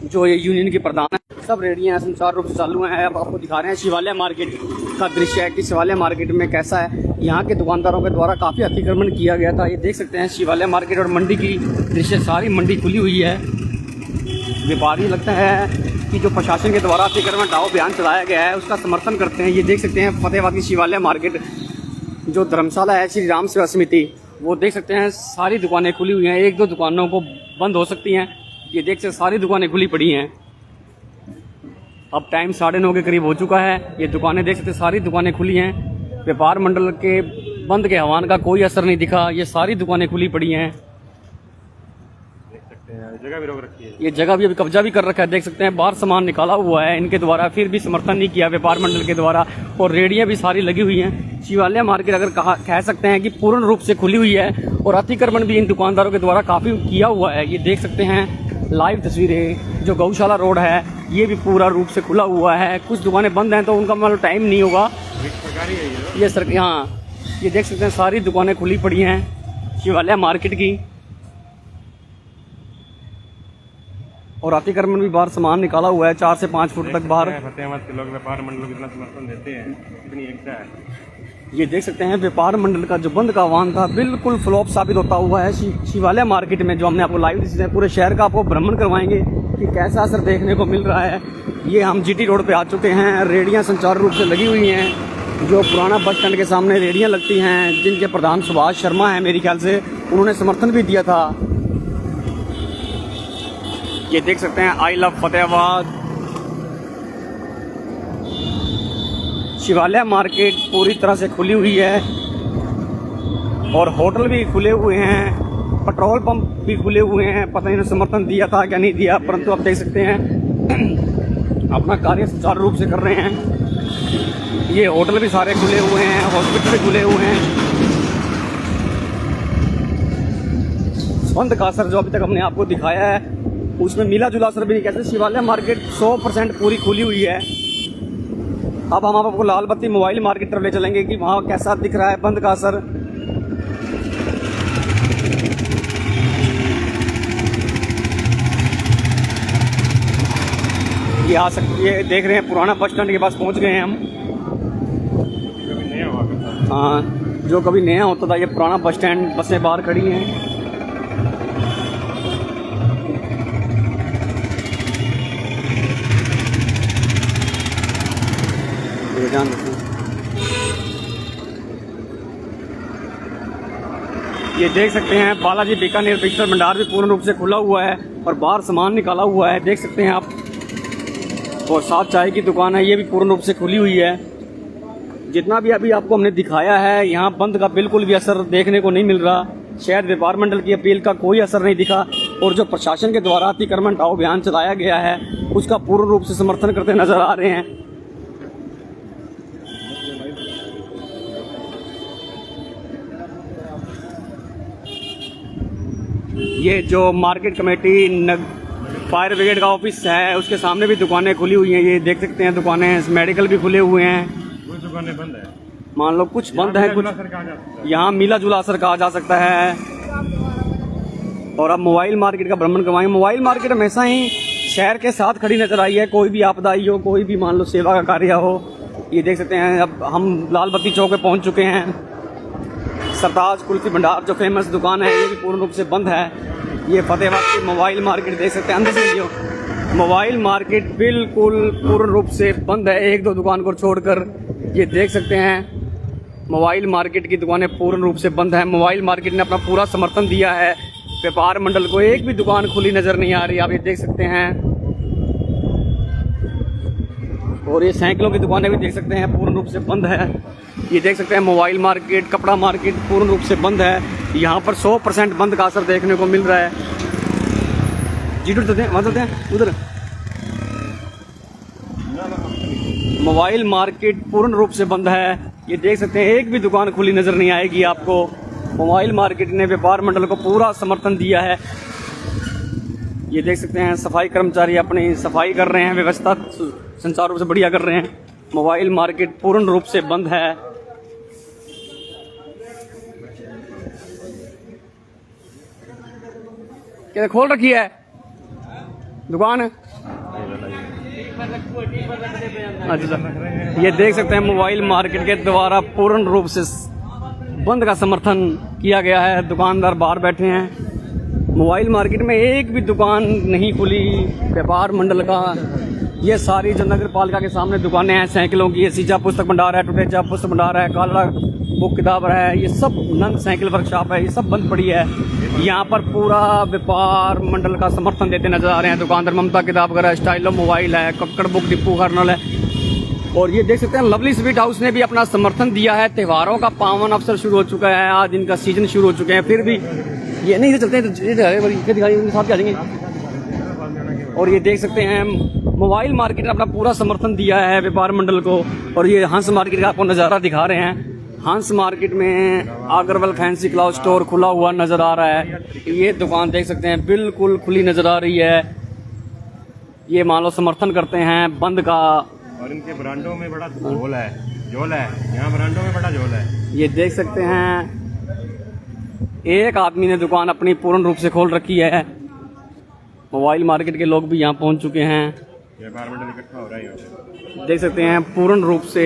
जो ये यूनियन के प्रधान है। सब रेडियाँ सुचारू रूप से चालू हैं। अब आपको दिखा रहे हैं शिवालय मार्केट का दृश्य है कि शिवालय मार्केट में कैसा है। यहाँ के दुकानदारों के द्वारा काफ़ी अतिक्रमण किया गया था। ये देख सकते हैं शिवालय मार्केट और मंडी की दृश्य, सारी मंडी खुली हुई है। व्यापारी लगता है कि जो प्रशासन के द्वारा अतिक्रमण हटाओ अभियान चलाया गया है उसका समर्थन करते हैं। ये देख सकते हैं फतेहाबाद की शिवालय मार्केट, जो धर्मशाला है श्री राम सेवा समिति, वो देख सकते हैं सारी दुकानें खुली हुई हैं। एक दो दुकानों को बंद हो सकती हैं। ये देख सकते सारी दुकानें खुली पड़ी हैं। अब टाइम 9:30 के करीब हो चुका है। ये दुकानें देख सकते सारी दुकानें खुली हैं। व्यापार मंडल के बंद के आह्वान का कोई असर नहीं दिखा। ये सारी दुकानें खुली पड़ी हैं। जगह भी रोक रखी है। ये जगह भी अभी कब्जा भी कर रखा है। देख सकते हैं बाहर सामान निकाला हुआ है इनके द्वारा, फिर भी समर्थन नहीं किया व्यापार मंडल के द्वारा। और रेडियाँ भी सारी लगी हुई हैं। शिवालय मार्केट अगर कह सकते हैं कि पूर्ण रूप से खुली हुई है और अतिक्रमण भी इन दुकानदारों के द्वारा काफ़ी किया हुआ है। ये देख सकते हैं लाइव तस्वीरें। जो गौशाला रोड है ये भी पूरा रूप से खुला हुआ है। कुछ दुकानें बंद हैं तो उनका मतलब टाइम नहीं होगा। ये सर यहाँ ये देख सकते हैं सारी दुकानें खुली पड़ी हैं शिवालय मार्केट की। और अतिक्रमण भी बाहर सामान निकाला हुआ है 4 से 5 फुट तक बाहर। फतेहाबाद के लोग व्यापार मंडल को कितना समर्थन देते हैं, कितनी एकता है। ये देख सकते हैं व्यापार मंडल का जो बंद का आह्वान था बिल्कुल फ्लॉप साबित होता हुआ है। शिवालय मार्केट में जो हमने आपको लाइव दिखाया है, पूरे शहर का आपको भ्रमण करवाएंगे कि कैसा असर देखने को मिल रहा है। ये हम जीटी रोड पे आ चुके हैं। रेडियाँ सुचारू रूप से लगी हुई हैं। जो पुराना बस स्टैंड के सामने रेडियाँ लगती हैं, जिनके प्रधान सुभाष शर्मा है मेरे ख्याल से, उन्होंने समर्थन भी दिया था। ये देख सकते हैं आई लव फतेहाबाद। शिवालय मार्केट पूरी तरह से खुली हुई है और होटल भी खुले हुए हैं, पेट्रोल पंप भी खुले हुए हैं। पता नहीं समर्थन दिया था क्या नहीं दिया, परंतु आप देख सकते हैं अपना कार्य सुचारू रूप से कर रहे हैं। ये होटल भी सारे खुले हुए हैं, हॉस्पिटल भी खुले हुए हैं। बंद का असर जो अभी तक हमने आपको दिखाया है उसमें मिला जुला असर भी नहीं कहते। शिवालय मार्केट 100% पूरी खुली हुई है। अब हम आपको लाल बत्ती मोबाइल मार्केट तरफ ले चलेंगे कि वहाँ कैसा दिख रहा है बंद का असर। ये आ सकती है, देख रहे हैं पुराना बस स्टैंड के पास पहुँच गए हैं हम। हाँ, जो कभी नया होता था ये पुराना बस स्टैंड, बसें बाहर खड़ी हैं। ये देख सकते हैं बालाजी बीकानेर पिक्चर भंडार भी पूर्ण रूप से खुला हुआ है और बाहर सामान निकाला हुआ है, देख सकते हैं आप। और साथ चाय की दुकान है, ये भी पूर्ण रूप से खुली हुई है। जितना भी अभी आपको हमने दिखाया है यहाँ बंद का बिल्कुल भी असर देखने को नहीं मिल रहा। शहर व्यापार मंडल की अपील का कोई असर नहीं दिखा और जो प्रशासन के द्वारा अतिक्रमण हटाओ अभियान चलाया गया है उसका पूर्ण रूप से समर्थन करते नजर आ रहे हैं। ये जो मार्केट कमेटी फायर ब्रिगेड का ऑफिस है उसके सामने भी दुकानें खुली हुई हैं। ये देख सकते हैं दुकानें, मेडिकल भी खुले हुए हैं। कुछ दुकानें बंद है, मान लो कुछ बंद है, कुछ यहाँ मिला जुला असर कहा जा सकता है। और अब मोबाइल मार्केट का भ्रमण करवाएंगे। मोबाइल मार्केट हमेशा ही शहर के साथ खड़ी नजर आई है। कोई भी आपदा आई हो, कोई भी मान लो सेवा का कार्य हो। ये देख सकते हैं अब हम लाल बत्ती चौक पे पहुँच चुके हैं। सरताज कुल्फी भंडार जो फेमस दुकान है ये भी पूर्ण रूप से बंद है। ये फतेहाबाद की मोबाइल मार्केट देख सकते हैं, अंदर से जो मोबाइल मार्केट बिल्कुल पूर्ण रूप से बंद है, एक दो दुकान को छोड़कर। ये देख सकते हैं मोबाइल मार्केट की दुकानें पूर्ण रूप से बंद है। मोबाइल मार्केट ने अपना पूरा समर्थन दिया है व्यापार मंडल को, एक भी दुकान खुली नज़र नहीं आ रही, आप ये देख सकते हैं। और ये सैकड़ों की दुकानें भी देख सकते हैं पूर्ण रूप से बंद है। ये देख सकते हैं मोबाइल मार्केट, कपड़ा मार्केट पूर्ण रूप से बंद है। यहाँ पर 100% बंद का असर देखने को मिल रहा है। जी चलते हैं, वहाँ चलते हैं उधर। मोबाइल मार्केट पूर्ण रूप से बंद है। ये देख सकते हैं एक भी दुकान खुली नज़र नहीं आएगी आपको। मोबाइल मार्केट ने व्यापार मंडल को पूरा समर्थन दिया है। ये देख सकते हैं सफाई कर्मचारी अपनी सफाई कर रहे हैं, व्यवस्था संचार रूप से बढ़िया कर रहे हैं। मोबाइल मार्केट पूर्ण रूप से बंद है। क्या खोल रखी है? दुकान है। अच्छा, ये देख सकते हैं मोबाइल मार्केट के द्वारा पूर्ण रूप से बंद का समर्थन किया गया है। दुकानदार बाहर बैठे हैं। मोबाइल मार्केट में एक भी दुकान नहीं खुली व्यापार मंडल का। ये सारी जो नगर पालिका के सामने दुकानें हैं साइकिलों की, सीजा पुस्तक भंडार है, टुटेजा पुस्तक भंडार है, काला बुक किताब है, ये सब नंद साइकिल वर्कशॉप है, ये सब बंद पड़ी है। यहाँ पर पूरा व्यापार मंडल का समर्थन देते नजर आ रहे हैं दुकानदार। ममता किताब घर है, स्टाइलो मोबाइल है, कक्कड़ बुक डिपो कर्नल है। और ये देख सकते हैं लवली स्वीट हाउस ने भी अपना समर्थन दिया है। त्योहारों का पावन अवसर शुरू हो चुका है, आज इनका सीजन शुरू हो चुके हैं, फिर भी ये नहीं चलते हैं तो साथ आ जाएंगे। और ये देख सकते हैं मोबाइल मार्केट ने अपना पूरा समर्थन दिया है व्यापार मंडल को। और ये हंस मार्केट का आपको नज़ारा दिखा रहे हैं। हंस मार्केट में अग्रवाल फैंसी क्लॉथ स्टोर खुला हुआ नज़र आ रहा है। ये दुकान देख सकते हैं बिल्कुल खुली नज़र आ रही है। ये मान लो समर्थन करते हैं बंद का। और इनके ब्रांडों में बड़ा झोल है, यहाँ ब्रांडों में बड़ा झोल है। ये देख सकते हैं एक आदमी ने दुकान अपनी पूर्ण रूप से खोल रखी है। मोबाइल मार्केट के लोग भी यहाँ पहुँच चुके हैं। व्यापार मंडल इकट्ठा हो रहा है। देख सकते हैं पूर्ण रूप से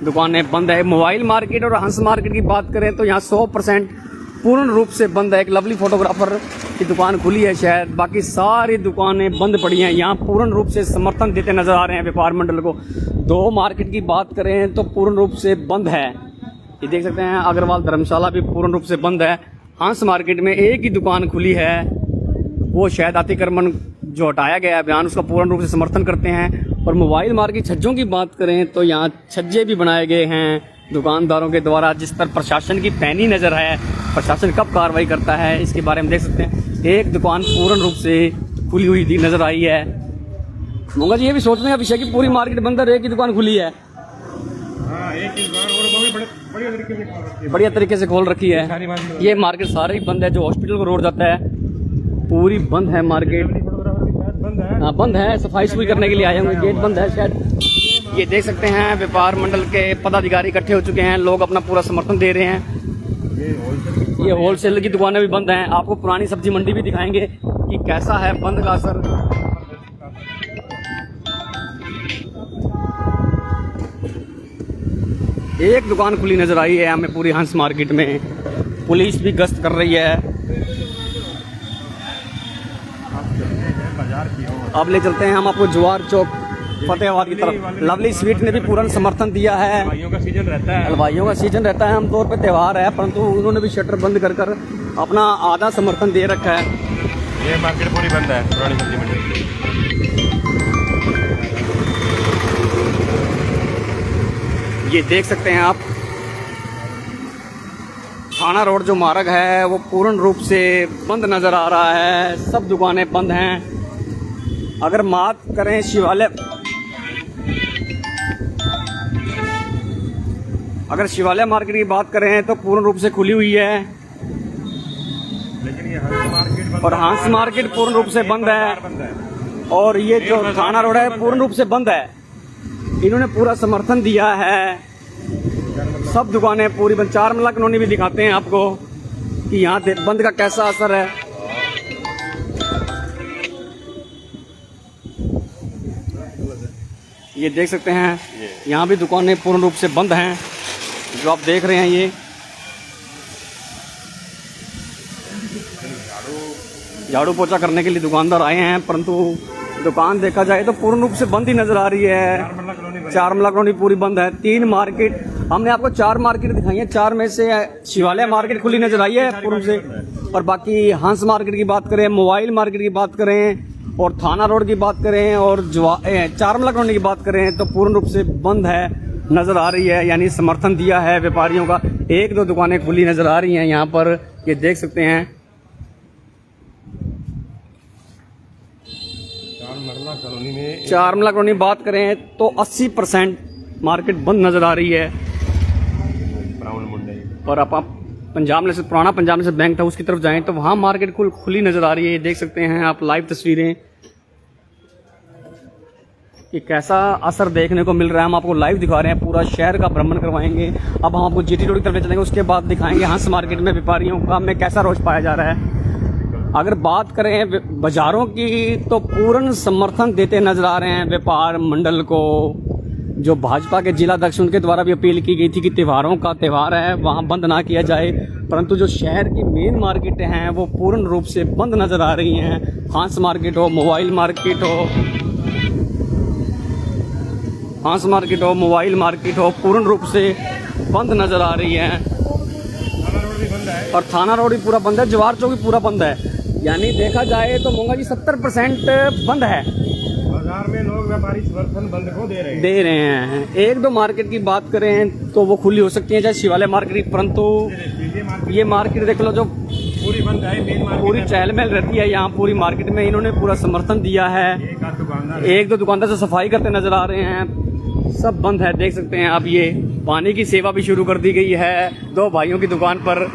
दुकानें बंद है। मोबाइल मार्केट और हंस मार्केट की बात करें तो यहाँ 100% पूर्ण रूप से बंद है। एक लवली फोटोग्राफर की दुकान खुली है शायद, बाकी सारी दुकानें बंद पड़ी हैं। यहाँ पूर्ण रूप से समर्थन देते नजर आ रहे हैं व्यापार मंडल को। दो मार्केट की बात करें तो पूर्ण रूप से बंद है। ये देख सकते हैं अग्रवाल धर्मशाला भी पूर्ण रूप से बंद है। हंस मार्केट में एक ही दुकान खुली है, वो शायद अतिक्रमण जो हटाया गया है बयान उसका पूर्ण रूप से समर्थन करते हैं। और मोबाइल मार्केट छज्जों की बात करें तो यहाँ छज्जे भी बनाए गए हैं दुकानदारों के द्वारा, जिस पर प्रशासन की पैनी नज़र है। प्रशासन कब कार्रवाई करता है इसके बारे में देख सकते हैं। एक दुकान पूर्ण रूप से खुली हुई थी नज़र आई है। मंगा जी ये भी सोचने का विषय कि पूरी मार्केट बंद है, एक ही दुकान खुली है। हाँ, एक ही दुकान और वो भी बढ़िया तरीके से खोल रखी है। ये मार्केट सारा ही बंद है। जो हॉस्पिटल को रोड जाता है पूरी बंद है मार्केट। हाँ बंद है, सफाई सुफाई करने के लिए आए होंगे, गेट बंद है शायद। ये देख सकते हैं व्यापार मंडल के पदाधिकारी इकट्ठे हो चुके हैं, लोग अपना पूरा समर्थन दे रहे हैं। ये होलसेल की दुकानें भी बंद हैं। आपको पुरानी सब्जी मंडी भी दिखाएंगे कि कैसा है बंद का असर। एक दुकान खुली नजर आई है हमें पूरी हंस मार्केट में। पुलिस भी गश्त कर रही है। अब ले चलते हैं हम आपको जवार चौक फतेहाबाद की तरफ। लवली स्वीट ने भी पूर्ण समर्थन दिया है। हलवाइयों का सीजन रहता है। हलवाइयों का सीजन रहता है, आमतौर पर त्यौहार है, परंतु उन्होंने भी शटर बंद कर कर अपना आधा समर्थन दे रखा है। ये मार्केट पूरी बंद है पुरानी सब्जी मंडी। ये देख सकते हैं आप थाना रोड जो मार्ग है वो पूर्ण रूप से बंद नज़र आ रहा है। सब दुकानें बंद हैं। अगर बात करें शिवालय, अगर शिवालय मार्केट की बात करें तो पूर्ण रूप से खुली हुई है। लेकिन ये हंस मार्केट और हंस मार्केट पूर्ण रूप से बंद है। और ये जो थाना रोड है पूर्ण रूप से बंद है। इन्होंने पूरा समर्थन दिया है। सब दुकानें पूरी बंद। चारमला कॉलोनी भी दिखाते हैं आपको कि यहाँ बंद का कैसा असर है। ये देख सकते हैं यहाँ भी दुकानें पूर्ण रूप से बंद हैं। जो आप देख रहे हैं ये झाड़ू पोछा करने के लिए दुकानदार आए हैं, परंतु दुकान देखा जाए तो पूर्ण रूप से बंद ही नजर आ रही है। चारमला कॉलोनी पूरी बंद है। 3 मार्केट हमने आपको 4 मार्केट दिखाई है। 4 में से शिवालय मार्केट खुली नजर आई है पूर्ण से। और बाकी हंस मार्केट की बात करें, मोबाइल मार्केट की बात करें और थाना रोड की बात करें और चारमला कॉलोनी की बात करें तो पूर्ण रूप से बंद है नजर आ रही है। यानी समर्थन दिया है व्यापारियों का। 1-2 दुकानें खुली नजर आ रही हैं यहाँ पर, ये देख सकते हैं। चारमला कॉलोनी बात करें तो 80% मार्केट बंद नजर आ रही है। और आप पंजाब नेशनल, पुराना पंजाब नेशनल बैंक हाउस की तरफ जाएं तो वहां मार्केट खुली नजर आ रही है। ये देख सकते हैं आप लाइव तस्वीरें कि कैसा असर देखने को मिल रहा है। हम आपको लाइव दिखा रहे हैं, पूरा शहर का भ्रमण करवाएंगे। अब हम आपको जीटी रोड की तरफ चलेंगे, उसके बाद दिखाएंगे हंस मार्केट में व्यापारियों का में कैसा रोष पाया जा रहा है। अगर बात करें बाज़ारों की तो पूर्ण समर्थन देते नज़र आ रहे हैं व्यापार मंडल को। जो भाजपा के जिला अध्यक्ष उनके द्वारा भी अपील की गई थी कि त्योहारों का त्यौहार है वहाँ बंद ना किया जाए, परंतु जो शहर की मेन मार्केटें हैं वो पूर्ण रूप से बंद नज़र आ रही हैं। हांस मार्केट हो, मोबाइल मार्केट हो, हांस मार्केट हो, मोबाइल मार्केट हो, पूर्ण रूप से बंद नज़र आ रही है। और थाना रोड भी पूरा बंद है, जवाहर चौक भी पूरा बंद है। यानी देखा जाए तो मोंगा जी 70% बंद है। बाजार में लोग व्यापारी समर्थन बंद को दे रहे हैं। एक दो मार्केट की बात करें तो वो खुली हो सकती है, जैसे शिवालय मार्केट, परंतु ये मार्केट देख लो जो पूरी बंद है। मेन मार्केट पूरी चहल महल रहती है यहाँ पूरी मार्केट में। इन्होंने पूरा समर्थन दिया है। एक दो दुकानदार से सफाई करते नजर आ रहे हैं, सब बंद है। देख सकते हैं आप, ये पानी की सेवा भी शुरू कर दी गई है 2 भाइयों की दुकान पर।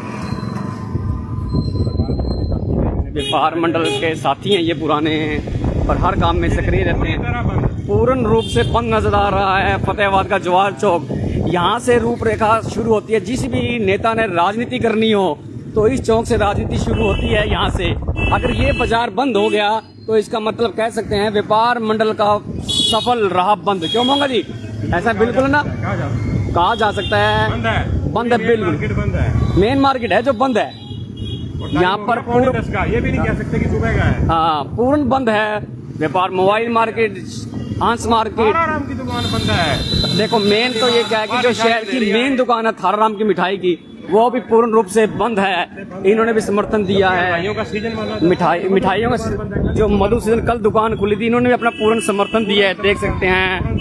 व्यापार मंडल के साथी हैं ये पुराने हैं और हर काम में सक्रिय रहते हैं। पूर्ण रूप से बंद नजर आ रहा है फतेहाबाद का जवाहर चौक। यहाँ से रूपरेखा शुरू होती है। जिस भी नेता ने राजनीति करनी हो तो इस चौक से राजनीति शुरू होती है यहाँ से। अगर ये बाजार बंद हो गया तो इसका मतलब कह सकते हैं व्यापार मंडल का सफल रहा बंद। क्यों मोंगा जी? ऐसा बिल्कुल ना कहा जा सकता है। बंद है बिल्कुल। मेन मार्केट है जो बंद है। यहाँ पर ये भी नहीं कह सकते कि सुबह का है। हाँ, पूर्ण बंद है। व्यापार, मोबाइल मार्केट, हांस मार्केट, थाराराम की दुकान बंद है। देखो मेन तो ये क्या है कि जो शहर की मेन दुकान है थाराराम की मिठाई की, वो भी पूर्ण रूप से बंद है। इन्होंने भी समर्थन दिया है। मिठाइयों का सीजन, मिठाइयों का जो मधुसूदन कल दुकान खुली थी, इन्होंने भी अपना पूर्ण समर्थन दिया है। देख सकते हैं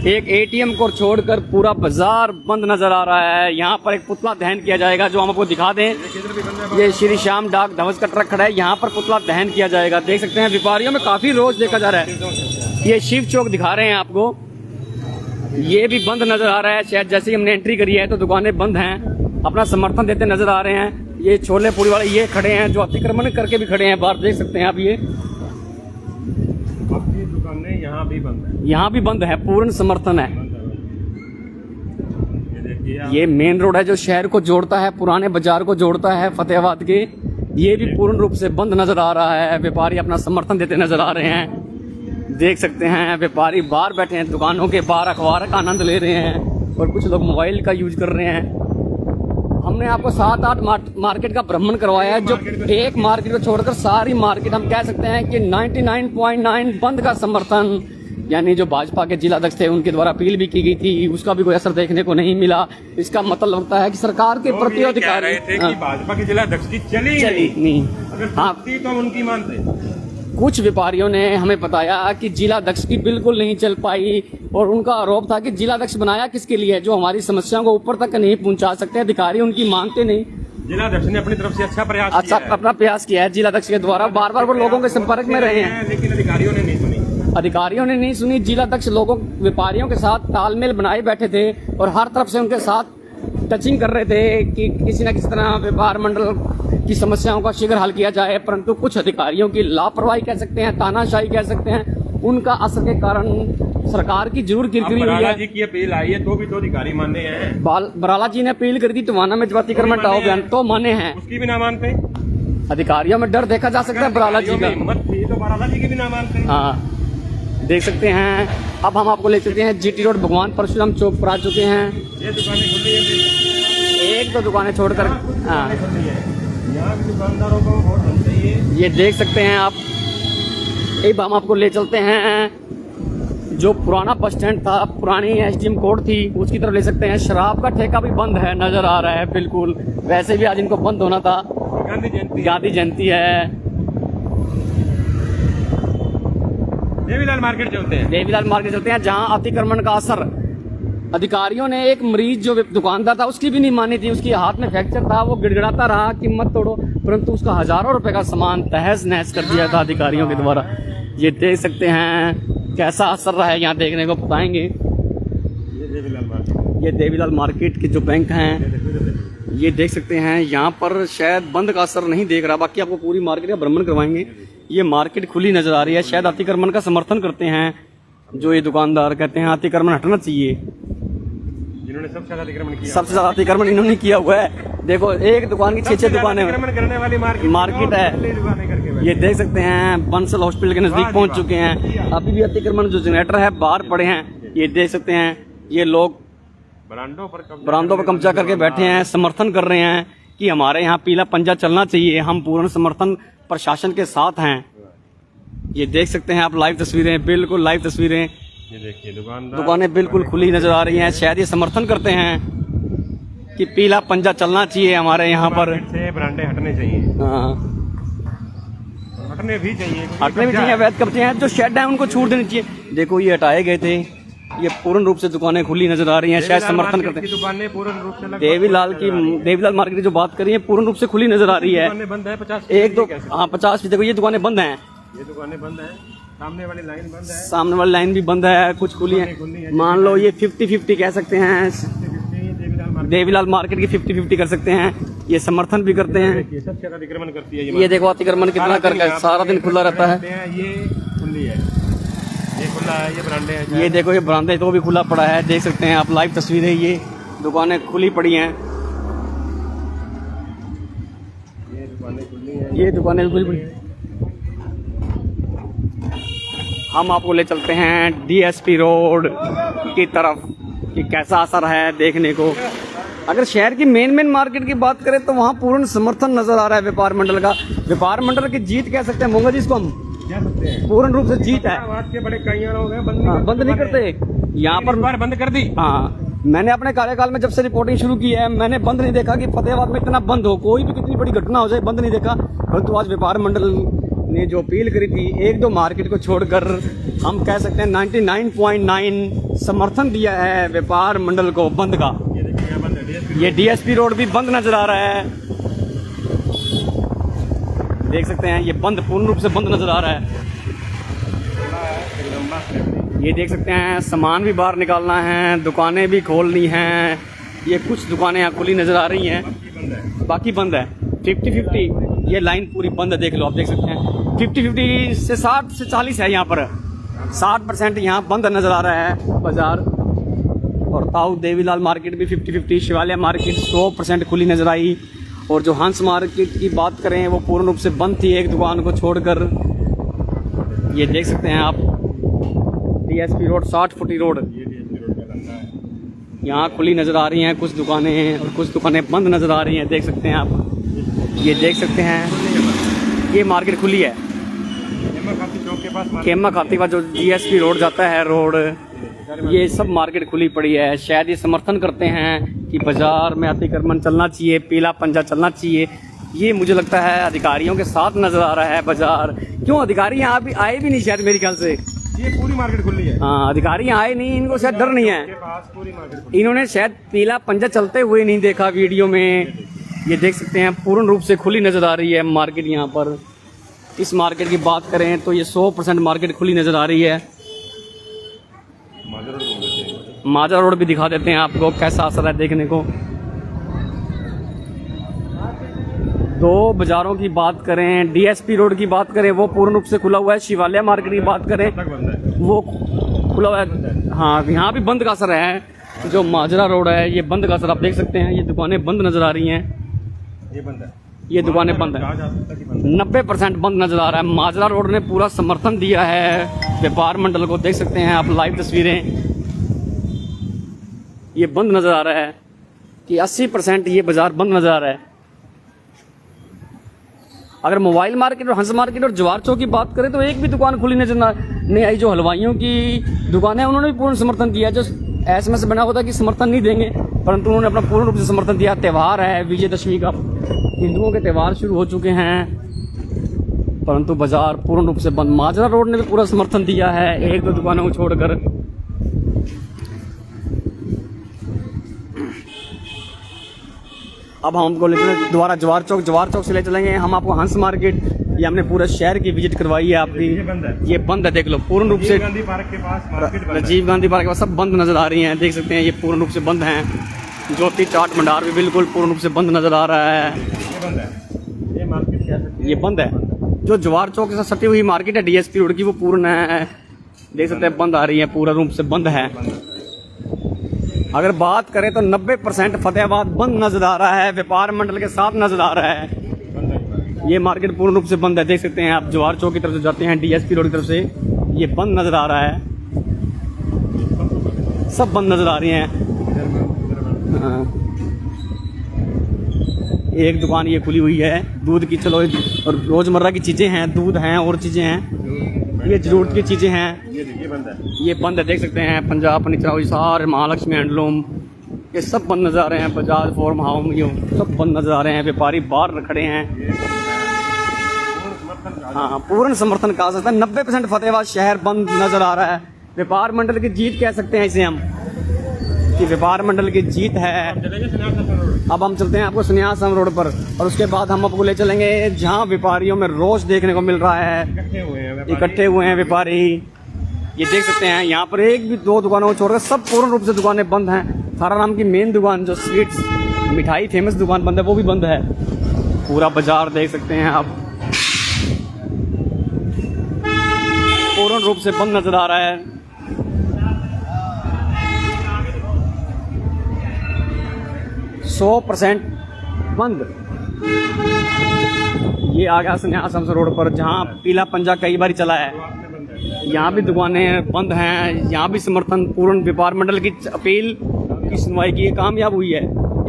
एक ATM को छोड़कर पूरा बाजार बंद नजर आ रहा है। यहाँ पर एक पुतला दहन किया जाएगा जो हम आपको दिखा दें। ये श्री श्याम डाक धवज का ट्रक खड़ा है, यहाँ पर पुतला दहन किया जाएगा। देख सकते हैं व्यापारियों में काफी रोज देखा जा रहा है। ये शिव चौक दिखा रहे हैं आपको, ये भी बंद नजर आ रहा है। शायद जैसे ही हमने एंट्री करी है तो दुकानें बंद हैं, अपना समर्थन देते नजर आ रहे हैं। ये छोले पूरी वाले ये खड़े हैं जो अतिक्रमण करके भी खड़े हैं बाहर। देख सकते हैं आप, ये दुकानें यहाँ भी बंद है। यहाँ भी बंद है, पूर्ण समर्थन है। ये मेन रोड है जो शहर को जोड़ता है, पुराने बाजार को जोड़ता है फतेहाबाद के। ये भी पूर्ण रूप से बंद नजर आ रहा है। व्यापारी अपना समर्थन देते नजर आ रहे हैं। देख सकते हैं व्यापारी बाहर बैठे हैं, दुकानों के बाहर अखबार का आनंद ले रहे हैं और कुछ लोग मोबाइल का यूज कर रहे हैं। हमने आपको 7-8 मार्केट का भ्रमण करवाया है। जो एक मार्केट को छोड़कर सारी मार्केट हम कह सकते हैं कि 99.9 बंद का समर्थन। यानी जो भाजपा के जिला अध्यक्ष थे उनके द्वारा अपील भी की गई थी, उसका भी कोई असर देखने को नहीं मिला। इसका मतलब लगता है कि सरकार के प्रति अधिकारी भाजपा के जिला अध्यक्ष की चली नहीं। हाँ, तो उनकी मानते। कुछ व्यापारियों ने हमें बताया कि जिला अध्यक्ष की बिल्कुल नहीं चल पाई और उनका आरोप था कि जिला अध्यक्ष बनाया किसके लिए, जो हमारी समस्याओं को ऊपर तक नहीं पहुंचा सकते, अधिकारी उनकी मांगते नहीं। जिला अध्यक्ष ने अपनी तरफ से अच्छा अपना प्रयास किया है। जिला अध्यक्ष के द्वारा बार बार वो लोगों के संपर्क में रहे हैं, लेकिन अधिकारियों ने नहीं सुनी। जिला अध्यक्ष लोगों व्यापारियों के साथ तालमेल बनाए बैठे थे और हर तरफ से उनके साथ टचिंग कर रहे थे कि किसी न किसी तरह व्यापार मंडल की समस्याओं का शीघ्र हल किया जाए। परंतु कुछ अधिकारियों की लापरवाही कह सकते हैं, तानाशाही कह सकते हैं, उनका असर के कारण सरकार की जरूर किरकिरी हुई है। जी की अपील आई है तो भी तो अधिकारी माने हैं। बराला जी ने अपील करी थी टवाना में अतिक्रमण हटाओ अभियान, तो माने हैं, उसकी भी ना मानते। अधिकारियों में डर देखा जा सकता है बराला जी का। हिम्मत थी तो बराला जी की भी ना मानते। हाँ, देख सकते हैं। अब हम आपको ले चलते हैं GT रोड भगवान परशुराम चौक पर आ चुके हैं। ये दुकानें खुली है, एक दो दुकानें छोड़कर। हाँ, यहाँ भी दुकानदारों को वोट मिलना चाहिए। ये देख सकते हैं आप। अब हम आपको ले चलते हैं जो पुराना बस स्टैंड था, पुरानी SDM कोर्ट थी, उसकी तरफ ले सकते हैं। शराब का ठेका भी बंद है नजर आ रहा है बिल्कुल। वैसे भी आज इनको बंद होना था, गांधी जयंती है। देवीलाल मार्केट चलते हैं जहां अतिक्रमण का असर अधिकारियों ने एक मरीज जो दुकानदार था उसकी भी नहीं मानी थी। उसके हाथ में फ्रैक्चर था, वो गिड़गिड़ाता रहा कि मत तोड़ो, परंतु उसका हजारों रुपए का सामान तहस नहस कर दिया था अधिकारियों के द्वारा। ये देख सकते हैं कैसा असर रहा है, यहाँ देखने को बताएंगे। ये देवीलाल मार्केट के जो बैंक हैं ये देख सकते हैं। यहाँ पर शायद बंद का असर नहीं देख रहा, बाकी आपको पूरी मार्केट का भ्रमण करवाएंगे। ये मार्केट खुली नजर आ रही है। शायद अतिक्रमण का समर्थन करते हैं जो ये दुकानदार, कहते हैं अतिक्रमण हटना चाहिए। जिन्होंने सबसे ज्यादा अतिक्रमण किया, सबसे ज्यादा अतिक्रमण इन्होंने किया हुआ है। देखो एक दुकान की 6 दुकानें अतिक्रमण करने वाली मार्केट है। दुकानें करके ये देख सकते हैं बंसल हॉस्पिटल के नजदीक पहुंच चुके हैं। अभी भी अतिक्रमण जो जनरेटर है बाहर पड़े हैं। ये देख सकते हैं ये लोग बरामदों पर कब्जा करके बैठे हैं, समर्थन कर रहे हैं कि हमारे यहाँ पीला पंजा चलना चाहिए। हम पूर्ण समर्थन प्रशासन के साथ हैं। ये देख सकते हैं आप लाइव तस्वीरें, बिल्कुल लाइव तस्वीरें। ये देखिए दुकानें बिल्कुल खुली नजर आ रही हैं। शायद ये समर्थन करते हैं कि पीला पंजा चलना चाहिए हमारे यहाँ पर। से बरांडे हटने चाहिए, हाँ हटने भी चाहिए, हटने भी चाहिए। अवैध कब्जे हैं जो शेड है उनको छूट देनी चाहिए। देखो ये हटाए गए थे। ये पूर्ण रूप से दुकानें खुली नजर आ रही हैं। शायद समर्थन करते हैं। दुकानें पूर्ण रूप से देवीलाल मार्केट की जो बात करी है पूर्ण रूप से खुली नजर आ रही है। बंद है 50 एक दो, हाँ 50। देखो ये दुकानें बंद हैं, ये दुकानें बंद है, सामने वाली लाइन बंद है, सामने वाली लाइन भी बंद है, कुछ खुली है। मान लो ये 50-50 कह सकते हैं। देवीलाल मार्केट की 50-50 कर सकते हैं। ये समर्थन भी करते हैं। सबसे ज्यादा अतिक्रमण करती है ये देखो अतिक्रमण कितना करके सारा दिन खुला रहता है। ये खुली है, ये खुला है, ये बरांडे हैं। ये देखो ये बरामदे तो भी खुला पड़ा है। देख सकते हैं आप लाइव तस्वीरें। ये दुकानें खुली पड़ी हैं। ये दुकानें खुली हैं, ये दुकानें भी खुली पड़ी हैं। हम आपको ले चलते हैं डीएसपी रोड की तरफ कि कैसा असर है देखने को। अगर शहर की मेन मार्केट की बात करें तो वहाँ पूर्ण समर्थन नजर आ रहा है व्यापार मंडल का। व्यापार मंडल की जीत कह सकते हैं मोंगा जी इसको हम, पूर्ण रूप से जीत है। के बड़े कई लोग हैं, बंद नहीं करते यहाँ पर, बंद कर दी। हाँ मैंने अपने कार्यकाल में जब से रिपोर्टिंग शुरू की है मैंने बंद नहीं देखा कि फतेहाबाद में इतना बंद हो, कोई भी कितनी बड़ी घटना हो जाए बंद नहीं देखा। परंतु आज व्यापार मंडल ने जो अपील करी थी, एक दो मार्केट को छोड़कर हम कह सकते हैं 99.9 समर्थन दिया है व्यापार मंडल को बंद का। ये डीएसपी रोड भी बंद नजर आ रहा है। देख सकते हैं ये बंद, पूर्ण रूप से बंद नजर आ रहा है। ये देख सकते हैं सामान भी बाहर निकालना है, दुकानें भी खोलनी हैं। ये कुछ दुकानें यहाँ खुली नजर आ रही हैं, बाकी बंद है। 50-50 ये लाइन पूरी बंद है। देख लो आप, देख सकते हैं 50-50 से 60 से 40 है यहाँ पर। 60% यहाँ बंद नजर आ रहा है बाजार। और ताऊ देवीलाल मार्केट भी 50-50, शिवालय मार्केट 100% खुली नजर आई। और जो हंस मार्केट की बात करें वो पूर्ण रूप से बंद थी एक दुकान को छोड़कर। ये देख सकते हैं आप डीएसपी रोड 60 फुटी रोड यहाँ खुली नजर आ रही हैं कुछ दुकानें, और कुछ दुकानें बंद नजर आ रही हैं। देख सकते हैं आप, ये देख सकते हैं ये मार्केट खुली है। खेमा खाती का जो डीएसपी रोड जाता है रोड, ये सब मार्केट खुली पड़ी है। शायद ये समर्थन करते हैं कि बाजार में अतिक्रमण चलना चाहिए, पीला पंजा चलना चाहिए। ये मुझे लगता है अधिकारियों के साथ नजर आ रहा है बाजार। क्यों अधिकारी यहाँ भी आए भी नहीं शायद मेरे ख्याल से। ये पूरी मार्केट खुली है। हाँ अधिकारी यहाँ आए नहीं, इनको शायद डर नहीं है। इन्होंने शायद पीला पंजा चलते हुए नहीं देखा वीडियो में। ये देख सकते हैं पूर्ण रूप से खुली नजर आ रही है मार्केट यहाँ पर। इस मार्केट की बात करें तो ये 100% मार्केट खुली नजर आ रही है। माजरा रोड भी दिखा देते हैं आपको कैसा असर है देखने को। दो बाजारों की बात करें, डीएसपी रोड की बात करें वो पूर्ण रूप से खुला हुआ है। शिवालय मार्केट की बात करें वो खुला हुआ है। हाँ यहाँ भी बंद का असर है। जो माजरा रोड है ये बंद का असर आप देख सकते हैं। ये दुकानें बंद नजर आ रही हैं, ये बंद है, ये दुकानें बंद है। 90% बंद नजर आ रहा है। माजरा रोड ने पूरा समर्थन दिया है व्यापार मंडल को। देख सकते हैं आप लाइव तस्वीरें, ये बंद नजर आ रहा है कि 80% ये बाजार बंद नजर आ रहा है। अगर मोबाइल मार्केट और हंस मार्केट और जवार चौक की बात करें तो एक भी दुकान खुली नजर नहीं आई। जो हलवाइयों की दुकान है उन्होंने भी पूर्ण समर्थन किया। जो एसएमएस बना होता कि समर्थन नहीं देंगे, परंतु उन्होंने अपना पूर्ण रूप से समर्थन दिया। त्यौहार है विजयदशमी का, हिंदुओं के त्यौहार शुरू हो चुके हैं, परंतु बाजार पूर्ण रूप से बंद। माजरा रोड ने भी पूरा समर्थन दिया है एक दो दुकानों को छोड़कर। अब हम हमको ले चलें दोबारा जवार चौक से ले चलेंगे हम आपको हंस मार्केट। ये हमने पूरा शहर की विजिट करवाई है आपकी। ये बंद है, देख लो पूर्ण रूप से। गांधी पार्क के पास मार्केट बंद है। राजीव गांधी पार्क के पास सब बंद नजर आ रही हैं। देख सकते हैं ये पूर्ण रूप से बंद हैं। ज्योति चाट भंडार भी बिल्कुल पूर्ण रूप से बंद नजर आ रहा है। ये बंद है, ये मार्केट ये बंद है। जो जवार चौक के साथ सटी हुई मार्केट है डीएसपी रोड की वो पूर्ण है। देख सकते हैं बंद आ रही है, पूरा रूप से बंद है। अगर बात करें तो 90% फतेहाबाद बंद नजर आ रहा है, व्यापार मंडल के साथ नजर आ रहा है। ये मार्केट पूर्ण रूप से बंद है, देख सकते हैं आप। जवाहर चौक की तरफ से जाते हैं, डीएसपी रोड की तरफ से, ये बंद नजर आ रहा है, सब बंद नजर आ रही हैं। हाँ। एक दुकान ये खुली हुई है दूध की, चलो और रोजमर्रा की चीजें हैं, दूध हैं और चीजें हैं, ये जरूरत की चीजें हैं, ये बंद है, देख सकते हैं। पंजाब फर्नीचर, हिसार, महालक्ष्मी हैंडलूम, ये सब बंद नजर आ रहे हैं। बजाज फॉर्म हाउस, ये सब बंद नजर आ रहे हैं। व्यापारी बाहर खड़े हैं। हाँ, पूर्ण समर्थन कहा सकता है। 90% फतेहाबाद शहर बंद नजर आ रहा है। व्यापार मंडल की जीत कह सकते हैं इसे हम, कि व्यापार मंडल की जीत है। अब हम चलते हैं आपको सन्यासम रोड पर, और उसके बाद हम आपको ले चलेंगे जहाँ व्यापारियों में रोष देखने को मिल रहा है। इकट्ठे हुए हैं व्यापारी, ये देख सकते हैं। यहाँ पर एक भी दो दुकानों को छोड़कर सब पूर्ण रूप से दुकानें बंद हैं। थारा नाम की मेन दुकान जो स्वीट्स मिठाई फेमस दुकान बंद है, वो भी बंद है। पूरा बाजार देख सकते हैं आप, पूर्ण रूप से बंद नजर आ रहा है। %100 बंद। ये आ गया सन्यासम रोड पर, जहाँ पीला पंजा कई बार चला है। यहाँ भी दुकानें बंद हैं। यहाँ भी समर्थन पूर्ण व्यापार मंडल की अपील की सुनवाई की कामयाब हुई है।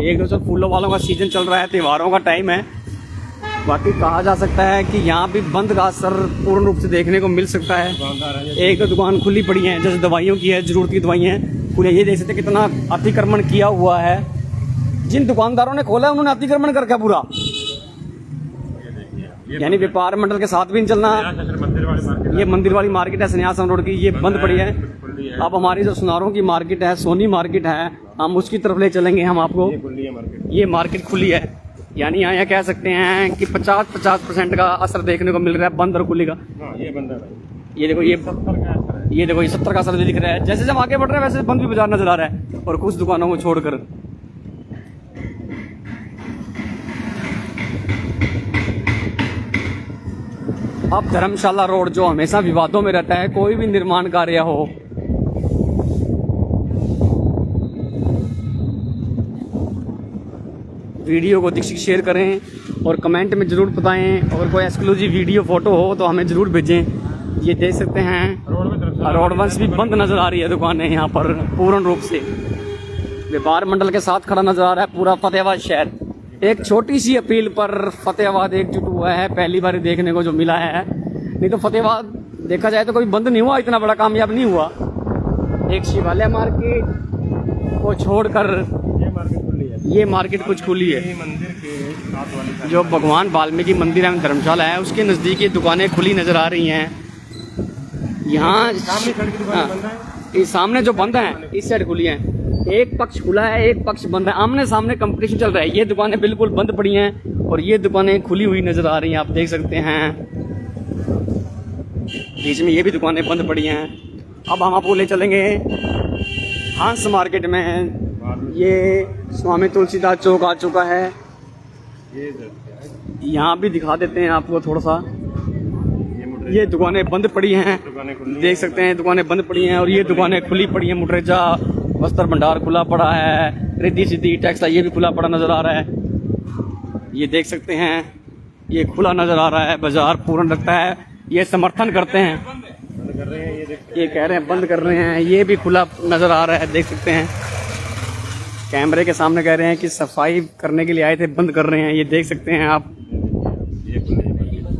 एक दो फूलों वालों का सीजन चल रहा है, त्योहारों का टाइम है। बाकी कहा जा सकता है कि यहाँ भी बंद का असर पूर्ण रूप से देखने को मिल सकता है। एक दो दुकान खुली पड़ी हैं, जैसे दवाइयों की है, जरूरत की दवाइयाँ हैं पूरे। ये देख सकते हैं कितना अतिक्रमण किया हुआ है। जिन दुकानदारों ने खोला है उन्होंने अतिक्रमण कर रखा पूरा, यानी व्यापार मंडल के साथ भी नहीं चलना। ये मंदिर वाली मार्केट है सन्यासम रोड की, ये बंद पड़ी है। अब हमारी जो सुनारों की मार्केट है, सोनी मार्केट है, हम उसकी तरफ ले चलेंगे हम आपको। ये मार्केट खुली है, यानी यहाँ कह सकते हैं कि 50% का असर देखने को मिल रहा है बंद और खुली का। ये देखो, ये देखो, ये 70 का असर दिख रहा है। जैसे जब आगे बढ़ रहा है वैसे बंद भी बाजार नजर आ रहा है, और कुछ दुकानों को छोड़कर। अब धर्मशाला रोड जो हमेशा विवादों में रहता है, कोई भी निर्माण कार्य हो, वीडियो को अधिक से शेयर करें और कमेंट में ज़रूर बताएं। और कोई एक्सक्लूसिव वीडियो फोटो हो तो हमें ज़रूर भेजें। ये देख सकते हैं रोड वंश भी बंद नज़र आ रही है दुकानें यहाँ पर पूर्ण रूप से। व्यापार मंडल के साथ खड़ा नज़र आ रहा है पूरा फतेहाबाद शहर। एक छोटी सी अपील पर फतेहाबाद एकजुट हुआ है, पहली बार देखने को जो मिला है। नहीं तो फतेहाबाद देखा जाए तो कोई बंद नहीं हुआ, इतना बड़ा कामयाब नहीं हुआ। एक शिवालय मार्केट को छोड़कर ये मार्केट कुछ खुली है। जो भगवान वाल्मीकि मंदिर एवं धर्मशाला है उसके नज़दीक ये दुकानें खुली नज़र आ रही हैं। यहाँ इस सामने जो बंद हैं इस साइड खुली हैं। एक पक्ष खुला है, एक पक्ष बंद है, आमने सामने कंपटीशन चल रहा है। ये दुकानें बिल्कुल बंद पड़ी हैं और ये दुकानें खुली हुई नज़र आ रही हैं, आप देख सकते हैं। बीच में ये भी दुकानें बंद पड़ी हैं। अब हम आपको ले चलेंगे हंस मार्केट में। ये स्वामी तुलसीदास चौक आ चुका है, यहाँ भी दिखा देते हैं आपको थोड़ा सा। ये दुकानें बंद पड़ी हैं, देख सकते हैं दुकानें बंद पड़ी हैं, और ये दुकानें खुली पड़ी हैं। मुटरेजा वस्त्र भंडार खुला पड़ा है, रिद्धि सिद्धि टेक्सटाइल ये भी खुला पड़ा नज़र आ रहा है। ये देख सकते हैं ये खुला नज़र आ रहा है, बाजार पूर्ण लगता है। ये समर्थन करते हैं, ये कह रहे हैं बंद कर रहे हैं, ये भी खुला नज़र आ रहा है, देख सकते हैं। कैमरे के सामने कह रहे हैं कि सफाई करने के लिए आए थे, बंद कर रहे हैं। ये देख सकते हैं आप,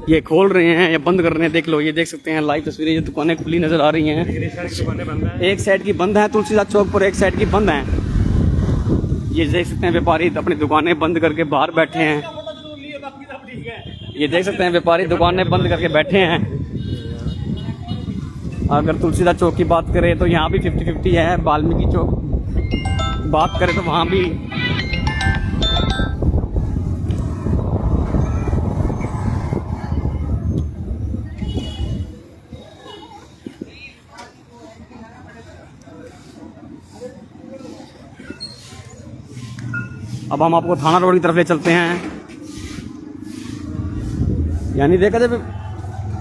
ये खोल रहे हैं या बंद कर रहे हैं, देख लो। ये देख सकते हैं लाइव तस्वीरें, ये दुकानें खुली नज़र आ रही हैं। एक साइड की बंद है तुलसीदास चौक पर, एक साइड की बंद है। ये देख सकते हैं व्यापारी अपनी दुकानें बंद करके बाहर बैठे हैं। ये देख सकते हैं व्यापारी दुकानें बंद करके बैठे हैं। अगर तुलसीदास चौक की बात करें तो यहाँ भी 50-50 है। वाल्मीकि चौक बात करें तो वहाँ भी अब हम आपको थाना रोड की तरफ ले चलते हैं। यानी देखा जाए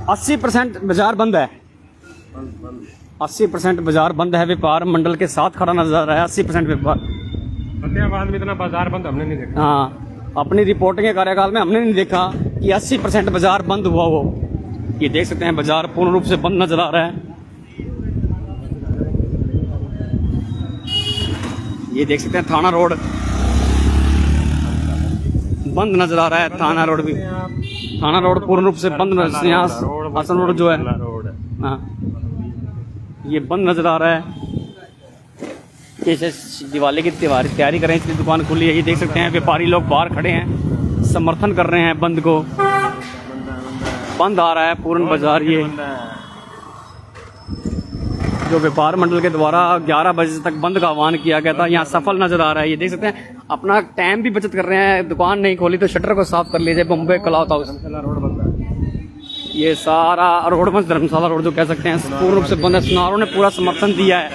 80% बाजार बंद है। 80% बाजार बंद है। व्यापार मंडल के साथ खड़ा नजर आ रहा है। 80% व्यापार। फतेहाबाद में इतना बाजार बंद हमने नहीं देखा। हाँ, अपनी रिपोर्टिंग के कार्यकाल में हमने नहीं देखा कि 80% बाजार बंद हुआ हो। ये देख सकते हैं बाजार पूर्ण रूप से बंद नजर आ रहा है। ये देख सकते हैं थाना रोड बंद नजर आ रहा है। थाना रोड भी, थाना रोड पूर्ण रूप से बंद नजर, यहाँ हसन रोड जो है, हाँ, ये बंद नजर आ रहा है। जैसे दिवाली की तैयारी करें इसलिए दुकान खुली है। ये देख सकते हैं व्यापारी लोग बाहर खड़े हैं, समर्थन कर रहे हैं बंद को। बंद आ रहा है पूर्ण बाजार। ये जो व्यापार मंडल के द्वारा 11 बजे तक बंद का आह्वान किया गया था, यहाँ सफल नजर आ रहा है। ये देख सकते हैं अपना टाइम भी बचत कर रहे हैं। दुकान नहीं खोली तो शटर को साफ कर लीजिए। बॉम्बे क्लॉथ हाउस, ये सारा रोड बंद, धर्मशाला रोड जो कह सकते हैं पूर्ण रूप से बंद है। सुनारों ने पूरा समर्थन दिया है।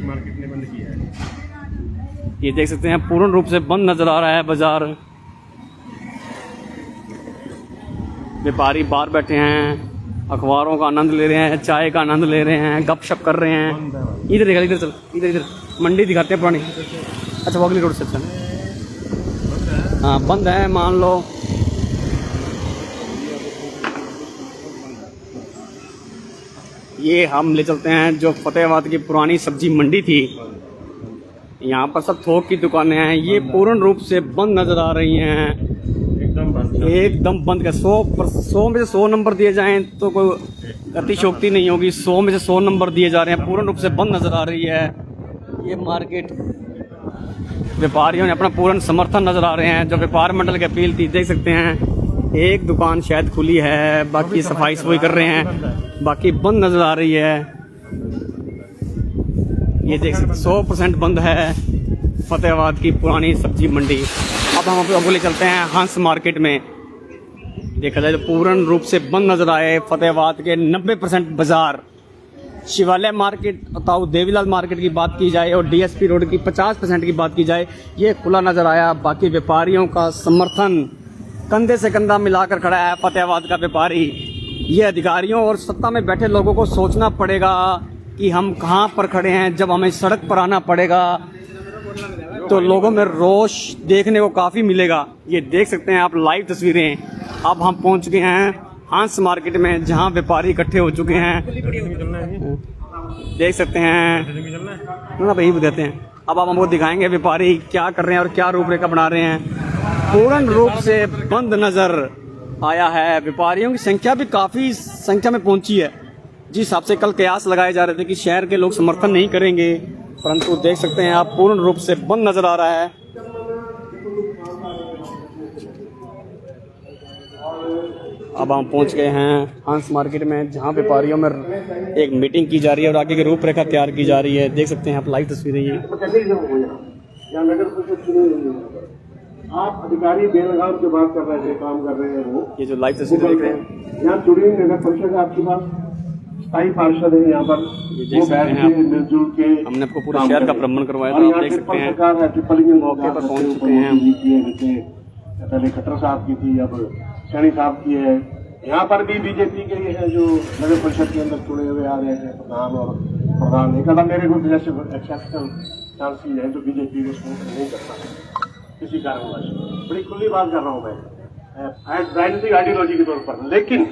मार्केट ने बंद किया है। ये देख सकते हैं पूर्ण रूप से बंद नजर आ रहा है बाजार। व्यापारी बाहर बैठे हैं, अखबारों का आनंद ले रहे हैं, चाय का आनंद ले रहे हैं, गपशप कर रहे हैं। इधर देखा, इधर चल, इधर मंडी दिखाते हैं पुरानी। अच्छा, वागली रोड से, अच्छा हाँ बंद है मान लो। ये हम ले चलते हैं जो फतेहाबाद की पुरानी सब्जी मंडी थी। यहाँ पर सब थोक की दुकानें हैं। ये पूर्ण रूप से बंद नजर आ रही हैं, एकदम बंद का। 100 में से 100 नंबर दिए जाएं तो कोई अतिशोक्ति नहीं होगी। 100 में से 100 नंबर दिए जा रहे हैं। पूर्ण रूप से बंद नजर आ रही है ये मार्केट। व्यापारियों ने अपना पूर्ण समर्थन नजर आ रहे हैं। जो व्यापार मंडल की अपील थी, देख सकते हैं एक दुकान शायद खुली है, बाकी सफाई सफाई कर रहे हैं, बाकी बंद नजर आ रही है। ये देख सकते 100% बंद है फतेहाबाद की पुरानी सब्जी मंडी। अब हम आपको ले चलते हैं हंस मार्केट में। देखा जाए तो पूर्ण रूप से बंद नजर आए फतेहाबाद के 90% बाजार। शिवालय मार्केट, ताऊ देवीलाल मार्केट की बात की जाए और डीएसपी रोड की 50% की बात की जाए, ये खुला नजर आया। बाकी व्यापारियों का समर्थन कंधे से कंधा मिलाकर खड़ा है फतेहाबाद का व्यापारी। ये अधिकारियों और सत्ता में बैठे लोगों को सोचना पड़ेगा कि हम कहाँ पर खड़े हैं। जब हमें सड़क पर आना पड़ेगा तो लोगों में रोष देखने को काफ़ी मिलेगा। ये देख सकते हैं आप लाइव तस्वीरें। अब हम पहुंच गए हैं हंस मार्केट में, जहां व्यापारी इकट्ठे हो चुके हैं। देख सकते हैं ना भाई, बताते हैं। अब आप हमको दिखाएंगे व्यापारी क्या कर रहे हैं और क्या रूपरेखा बना रहे हैं। पूर्ण रूप से बंद नजर आया है। व्यापारियों की संख्या भी काफ़ी संख्या में पहुंची है। जिस हिसाब से कल कयास लगाए जा रहे थे कि शहर के लोग समर्थन नहीं करेंगे, परंतु देख सकते हैं आप पूर्ण रूप से बंद नजर आ रहा है। अब हम पहुंच गए हैं हंस मार्केट में, जहां व्यापारियों में एक मीटिंग की जा रही है और आगे की रूपरेखा तैयार की जा रही है। देख सकते हैं आप लाइव तस्वीरें। ये आप अधिकारी बेलगाम की बात कर रहे थे, काम कर रहे हैं वो, ये जो लाइव तस्वीरें देख रहे हैं, यहाँ जुड़ी हुई नगर परिषद आपके पास स्थायी पार्षद है यहाँ पर। ये देख सकते हैं आप, मिलजुल के हमने आपको पूरा शहर का भ्रमण करवाया था। आप देख सकते हैं सरकार है, ट्रिपल इंजन मौके पर पहुंच चुके हैं। जैसे पहले खट्टर साहब की थी, अब सैनी साहब की है। यहाँ पर भी बीजेपी के हैं जो नगर परिषद के अंदर चुने हुए आ रहे हैं, प्रधान और प्रधान। एक मेरे को जैसे एक्सेप्शनल चांसेस है जो बीजेपी को सपोर्ट नहीं करता किसी कारणवश। बड़ी खुली बात कर रहा हूँ मैं राजनीतिक आइडियोलॉजी के तौर पर। लेकिन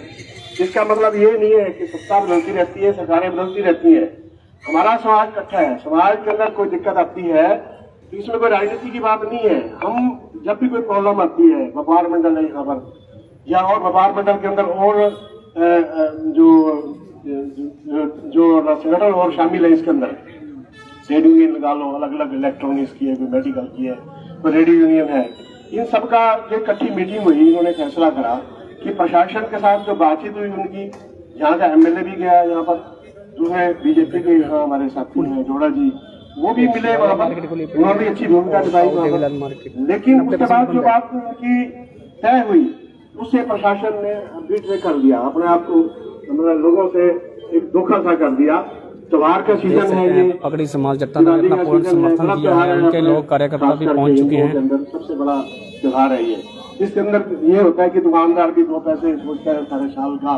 इसका मतलब ये नहीं है कि सत्ता बदलती रहती है, सरकारें बदलती रहती है। हमारा समाज इकट्ठा है। समाज के अंदर कोई दिक्कत आती है तो इसमें कोई राजनीति की बात नहीं है। हम जब भी कोई प्रॉब्लम आती है, व्यापार मंडल है यहाँ पर या और व्यापार मंडल के अंदर और जो संगठन और शामिल है इसके अंदर, ट्रेड यूनियन लगा लो, अलग अलग इलेक्ट्रॉनिक्स की है, कोई मेडिकल की है, कोई रेडियो यूनियन है, इन सब का जो इकट्ठी मीटिंग हुई, इन्होंने फैसला करा कि प्रशासन के साथ जो बातचीत हुई उनकी, यहाँ का एमएलए भी गया यहाँ पर, जो है बीजेपी के यहाँ हमारे साथी हैं जोड़ा जी, वो भी मिले वहाँ पर, उन्होंने भी अच्छी भूमिका निभाई वहाँ पर। लेकिन उसके बाद जो बात की तय हुई उससे प्रशासन ने बीट कर दिया, अपने आप को मतलब लोगों से एक धोखा सा कर दिया। त्योहार का सीजन है ये, पगड़ी समाज जट्टा ने अपना पूर्ण समर्थन दिया है। उनके लोग कार्यकर्ता भी पहुंच चुके हैं। अंदर सबसे बड़ा त्योहार है ये, जिसके अंदर ये होता है कि दुकानदार भी 2 पैसे सोचता है सारे साल का।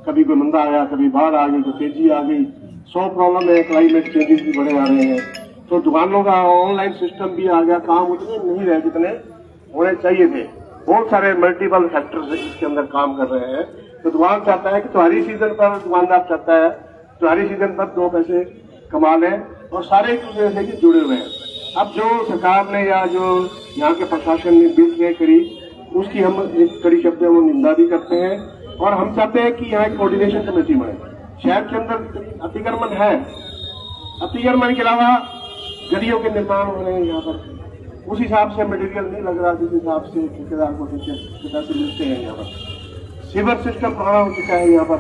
कभी कोई मंदा आया, कभी बाढ़ आ गई, कोई तेजी आ गई, 100 प्रॉब्लम है, क्लाइमेट चेंजेस भी बड़े आ रहे हैं, तो दुकानों का ऑनलाइन सिस्टम भी आ गया, काम उतने नहीं रहे जितने होने चाहिए थे। बहुत सारे मल्टीपल फैक्टर्स इसके अंदर काम कर रहे हैं। तो दुकान चाहता है कि त्योहारी सीजन पर, दुकानदार चाहता है त्योहारी सीजन पर 2 पैसे कमा लें, और सारे एक दूसरे से जुड़े हुए हैं। अब जो सरकार ने या जो यहाँ के प्रशासन ने बिल तय करी, उसकी हम एक कड़ी शब्दों में निंदा भी करते हैं, और हम चाहते हैं कि यहाँ एक कोऑर्डिनेशन कमेटी बने। शहर के अंदर अतिक्रमण है, अतिक्रमण के अलावा गलियों के निर्माण हो रहे हैं यहाँ पर, उस हिसाब से मटेरियल नहीं लग रहा जिस हिसाब से ठेकेदार को ठेकेदार से मिलते हैं। यहाँ पर सीवर सिस्टम पुराना हो चुका है, यहाँ पर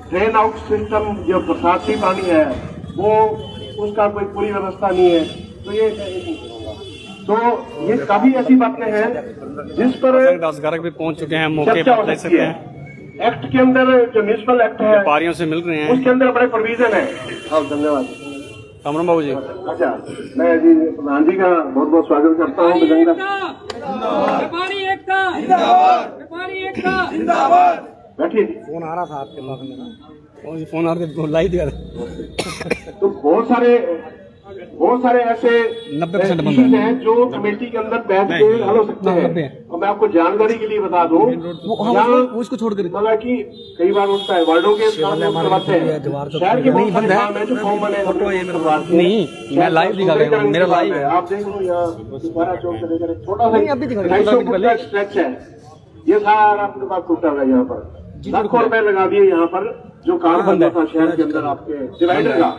ड्रेन आउट सिस्टम जो बरसाती पानी है वो उसका कोई पूरी व्यवस्था नहीं है। तो ये काफी ऐसी बातें हैं जिस पर दासगारक भी पहुंच चुके हैं मौके चर्चा हो पर, देख सकती सकते है। हैं एक्ट के अंदर जो म्यूनिसिपल एक्ट है, व्यापारियों से मिल रहे हैं। उसके अंदर बड़े प्रोविजन है। हाँ, धन्यवाद। राम बाबू जी। अच्छा, मैं जी प्रधान जी का बहुत बहुत स्वागत करता हूँ। व्यापारी एकता जिंदाबाद, व्यापारी एकता जिंदाबाद। बैठिए। फोन आ रहा था आपके पास मेरा, फोन आ रहा था, लाइव दिखा रहा। तो बहुत सारे ऐसे 90% बंद इश्यूज हैं जो कमेटी के अंदर बैठ के हल हो सकते हैं। और मैं आपको जानकारी के लिए बता दूं, उसको छोड़ कर मतलब कि कई बार होता है वार्डों के काम करवाते हैं, शहर के बहुत सारे काम है जो फॉर्म बने नहीं, मैं लाइव दिखा रहा हूँ, मेरा लाइव है। आप देख लो यहाँ 12 चौक से लेकर छोटा सा 250 फुट का स्ट्रेच है, ये सारा आपके पास टूटा हुआ है। यहाँ पर लाखों रुपए लगा दिए यहाँ पर, जो काम बंद था शहर के अंदर आपके डिवाइडर का,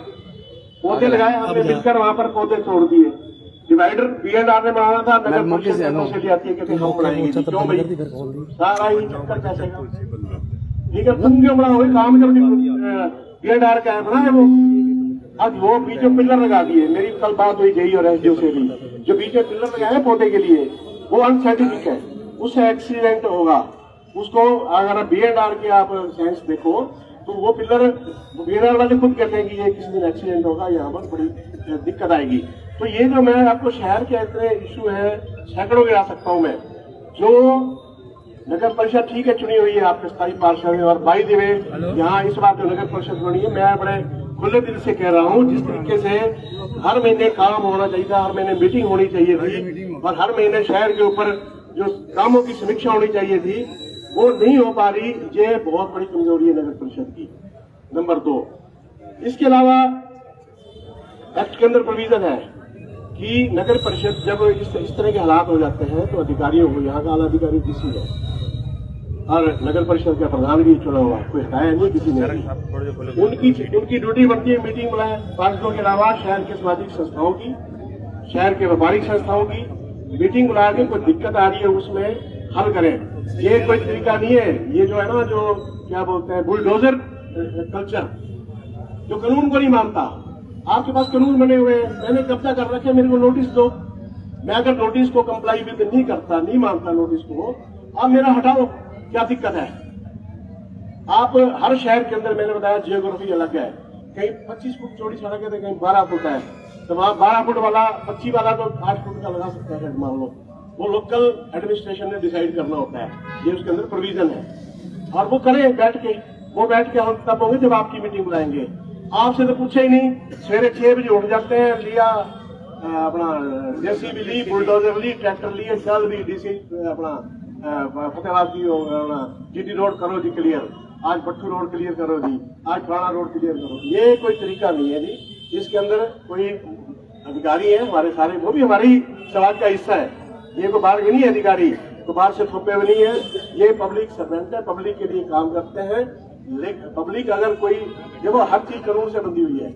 पौधे लगाए हमने मिलकर, वहाँ पर पौधे तोड़ दिए। डिवाइडर BNR ने बनाना था, नगर परिषद से आती है कि हम बनाएंगे, क्यों भाई सारा ही चक्कर पैसे का। ठीक है, तुम क्यों बनाओगे काम जब BNR का बना है वो। आज वो बीच में पिलर लगा दिए, मेरी कल बात हुई JE और SDO से भी, जो बीच में पिलर लगाए पौधे के लिए वो अनसाइंटिफिक है, उससे एक्सीडेंट होगा। उसको अगर BNR के आप साइंस देखो तो वो पिलर BNR वाले खुद कहते हैं कि ये किसी दिन एक्सीडेंट होगा, यहाँ पर बड़ी दिक्कत आएगी। तो ये जो मैं आपको शहर के इतने इशू है सैकड़ों गिरा सकता हूँ मैं, जो नगर परिषद ठीक है चुनी हुई है आपके स्थायी पार्षद, और बाई द वे यहाँ इस बात जो नगर परिषद बनी है, मैं बड़े खुले दिल से कह रहा हूँ, जिस तरीके से हर महीने काम होना चाहिए था, हर महीने मीटिंग होनी चाहिए थी, और हर महीने शहर के ऊपर जो कामों की समीक्षा होनी चाहिए थी, वो नहीं हो पा रही। ये बहुत बड़ी कमजोरी है नगर परिषद की। नंबर 2, इसके अलावा एक्ट के अंदर प्रोविजन है कि नगर परिषद जब इस तरह के हालात हो जाते हैं तो अधिकारियों को, यहाँ का आला अधिकारी DC है और नगर परिषद का प्रधान भी चुना हुआ, कोई हटाया नहीं किसी ने। उनकी ड्यूटी बनती है मीटिंग बुलाए पार्षदों के अलावा शहर के सामाजिक संस्थाओं की, शहर के व्यापारिक संस्थाओं की मीटिंग बुला के कोई दिक्कत आ रही है उसमें हल करें। ये कोई तरीका नहीं है, ये जो है ना, जो क्या बोलते हैं बुलडोजर कल्चर, जो कानून को नहीं मानता। आपके पास कानून बने हुए हैं, मैंने कब्जा कर रखे, मेरे को नोटिस दो। मैं अगर नोटिस को कंप्लाई विद नहीं करता, नहीं मानता नोटिस को, आप मेरा हटाओ, क्या दिक्कत है। आप हर शहर के अंदर, मैंने बताया जियोग्राफी अलग है, कहीं 25 फुट चौड़ी सड़क है तो कहीं 12 फुट है, तो वहाँ 12 फुट वाला 25 वाला तो 8 फुट का लगा सकता है, मान लो। वो लोकल एडमिनिस्ट्रेशन ने डिसाइड करना होता है, ये उसके अंदर प्रोविजन है, और वो करें बैठ के। वो बैठ के हम तब होंगे जब आपकी मीटिंग बुलाएंगे। आपसे तो पूछे ही नहीं, सवेरे 6 बजे उठ जाते हैं, लिया अपना JCB ली, बुलडोजर ली, ट्रैक्टर लिए, चल भी DC अपना फतेहाबाद की अपना GT रोड करो जी क्लियर, आज भट्टू रोड क्लियर करो जी, आज फलाना रोड क्लियर करो। ये कोई तरीका नहीं है जी। इसके अंदर कोई अधिकारी है हमारे सारे, वो भी हमारी समाज का हिस्सा है, ये कोई बाहर के नहीं है अधिकारी, तो बाहर से थोपे हुए नहीं है, ये पब्लिक सर्वेंट है, पब्लिक के लिए काम करते हैं। लेकिन पब्लिक अगर कोई, देखो हर चीज कानून से बंधी हुई है,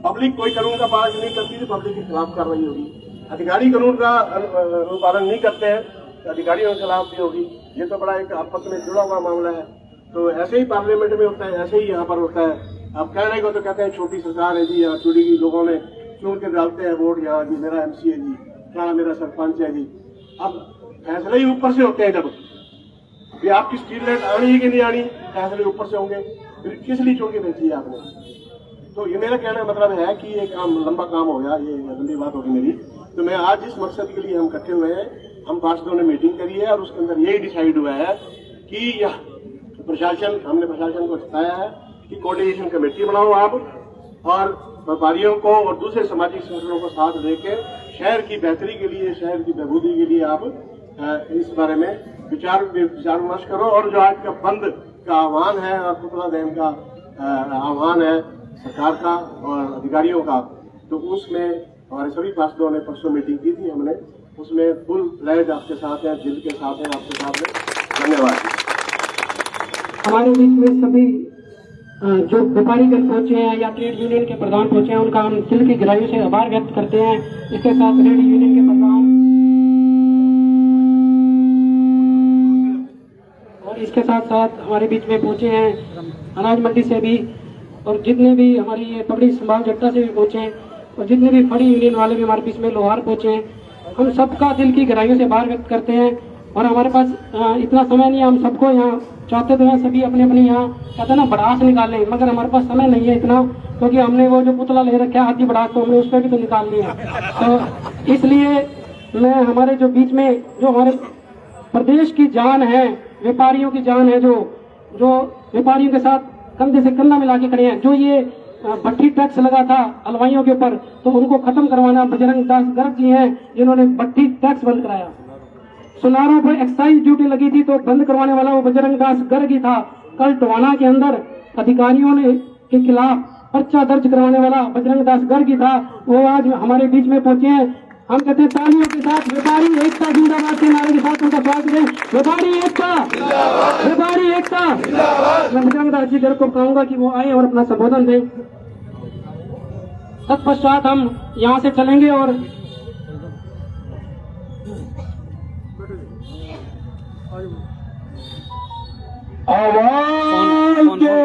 पब्लिक कोई कानून का पालन नहीं करती तो पब्लिक के खिलाफ कार्रवाई होगी। अधिकारी कानून का अनुपालन नहीं करते हैं तो अधिकारियों के खिलाफ भी होगी। ये तो बड़ा एक आपस में जुड़ा हुआ मामला है। तो ऐसे ही पार्लियामेंट में होता है, ऐसे ही यहाँ पर होता है। अब कहने को तो कहते हैं छोटी सरकार है जी, यहाँ चुनी की लोगों ने चुन के डालते हैं वोट, यहाँ जी मेरा MC है जी, क्या मेरा सरपंच है जी। अब फैसले ही ऊपर से होते हैं, जब ये आपकी स्ट्रीट लाइट आनी है कि नहीं आनी, फैसले ऊपर से होंगे, फिर किस लिए चुन के भेजी है आपने। तो ये मेरा कहने का मतलब है कि ये काम लंबा काम हो गया, ये लंबी बात होगी मेरी। तो मैं आज जिस मकसद के लिए हम इकट्ठे हुए हैं, हम पार्षदों ने मीटिंग करी है और उसके अंदर यही डिसाइड हुआ है कि यह प्रशासन, हमने प्रशासन को बताया है कि कोऑर्डिनेशन कमेटी बनाओ आप, और व्यापारियों को और दूसरे सामाजिक संगठनों को साथ लेके शहर की बेहतरी के लिए, शहर की बहबूदी के लिए आप इस बारे में विचार विमर्श करो। और जो आज का बंद का आह्वान है और पुतला दहन का आह्वान है सरकार का और अधिकारियों का, तो उसमें हमारे सभी पार्षदों ने परसों मीटिंग की थी, हमने उसमें फुल फ्लैज आपके साथ है, दिल के साथ है, आपके साथ है। धन्यवाद। हमारे बीच में सभी जो व्यापारीगण पहुंचे हैं या ट्रेड यूनियन के प्रधान पहुंचे हैं, उनका हम दिल की गहराइयों से आभार व्यक्त करते हैं। इसके साथ ट्रेड यूनियन के प्रधान और इसके साथ साथ हमारे बीच में पहुंचे हैं अनाज मंडी से भी, और जितने भी हमारी ये पगड़ी संभाल जट्टा से भी पहुंचे हैं, और जितने भी फड़ी यूनियन वाले भी हमारे बीच में लोहार पहुंचे हैं, हम सबका दिल की गहराइयों से आभार व्यक्त करते हैं। और हमारे पास इतना समय नहीं है, हम सबको यहाँ चाहते तो हैं सभी अपने अपने यहाँ कहते हैं ना भड़ास निकालें, मगर हमारे पास समय नहीं है इतना, क्योंकि हमने वो जो पुतला ले रखा है हाथी भड़ास, तो हमने उस पर भी तो निकाल लिया। तो इसलिए मैं हमारे जो बीच में जो हमारे प्रदेश की जान है, व्यापारियों की जान है, जो व्यापारियों के साथ कंधे से कंधा मिला के खड़े हैं, जो ये भट्टी टैक्स लगा था हलवाइयों के ऊपर, तो उनको खत्म करवाना बजरंग दास गर्ग जी हैं जिन्होंने भट्टी टैक्स बंद कराया। सुनारों पर एक्साइज ड्यूटी लगी थी तो बंद करवाने वाला वो बजरंग दास गर्ग ही था। कल टवाना के अंदर अधिकारियों ने के खिलाफ पर्चा दर्ज करवाने वाला बजरंग दास गर्ग ही था, वो आज हमारे बीच में पहुंचे हैं। हम कहते हैं तालियों के साथ व्यापारी एकता जिंदाबाद के नारे के साथ उनका स्वागत है। व्यापारी एकता, व्यापारी एकता। मैं बजरंग दास जी गर्ग को कहूंगा कि वो आए और अपना संबोधन दें। तत्पश्चात हम यहाँ से चलेंगे और आवाज दो,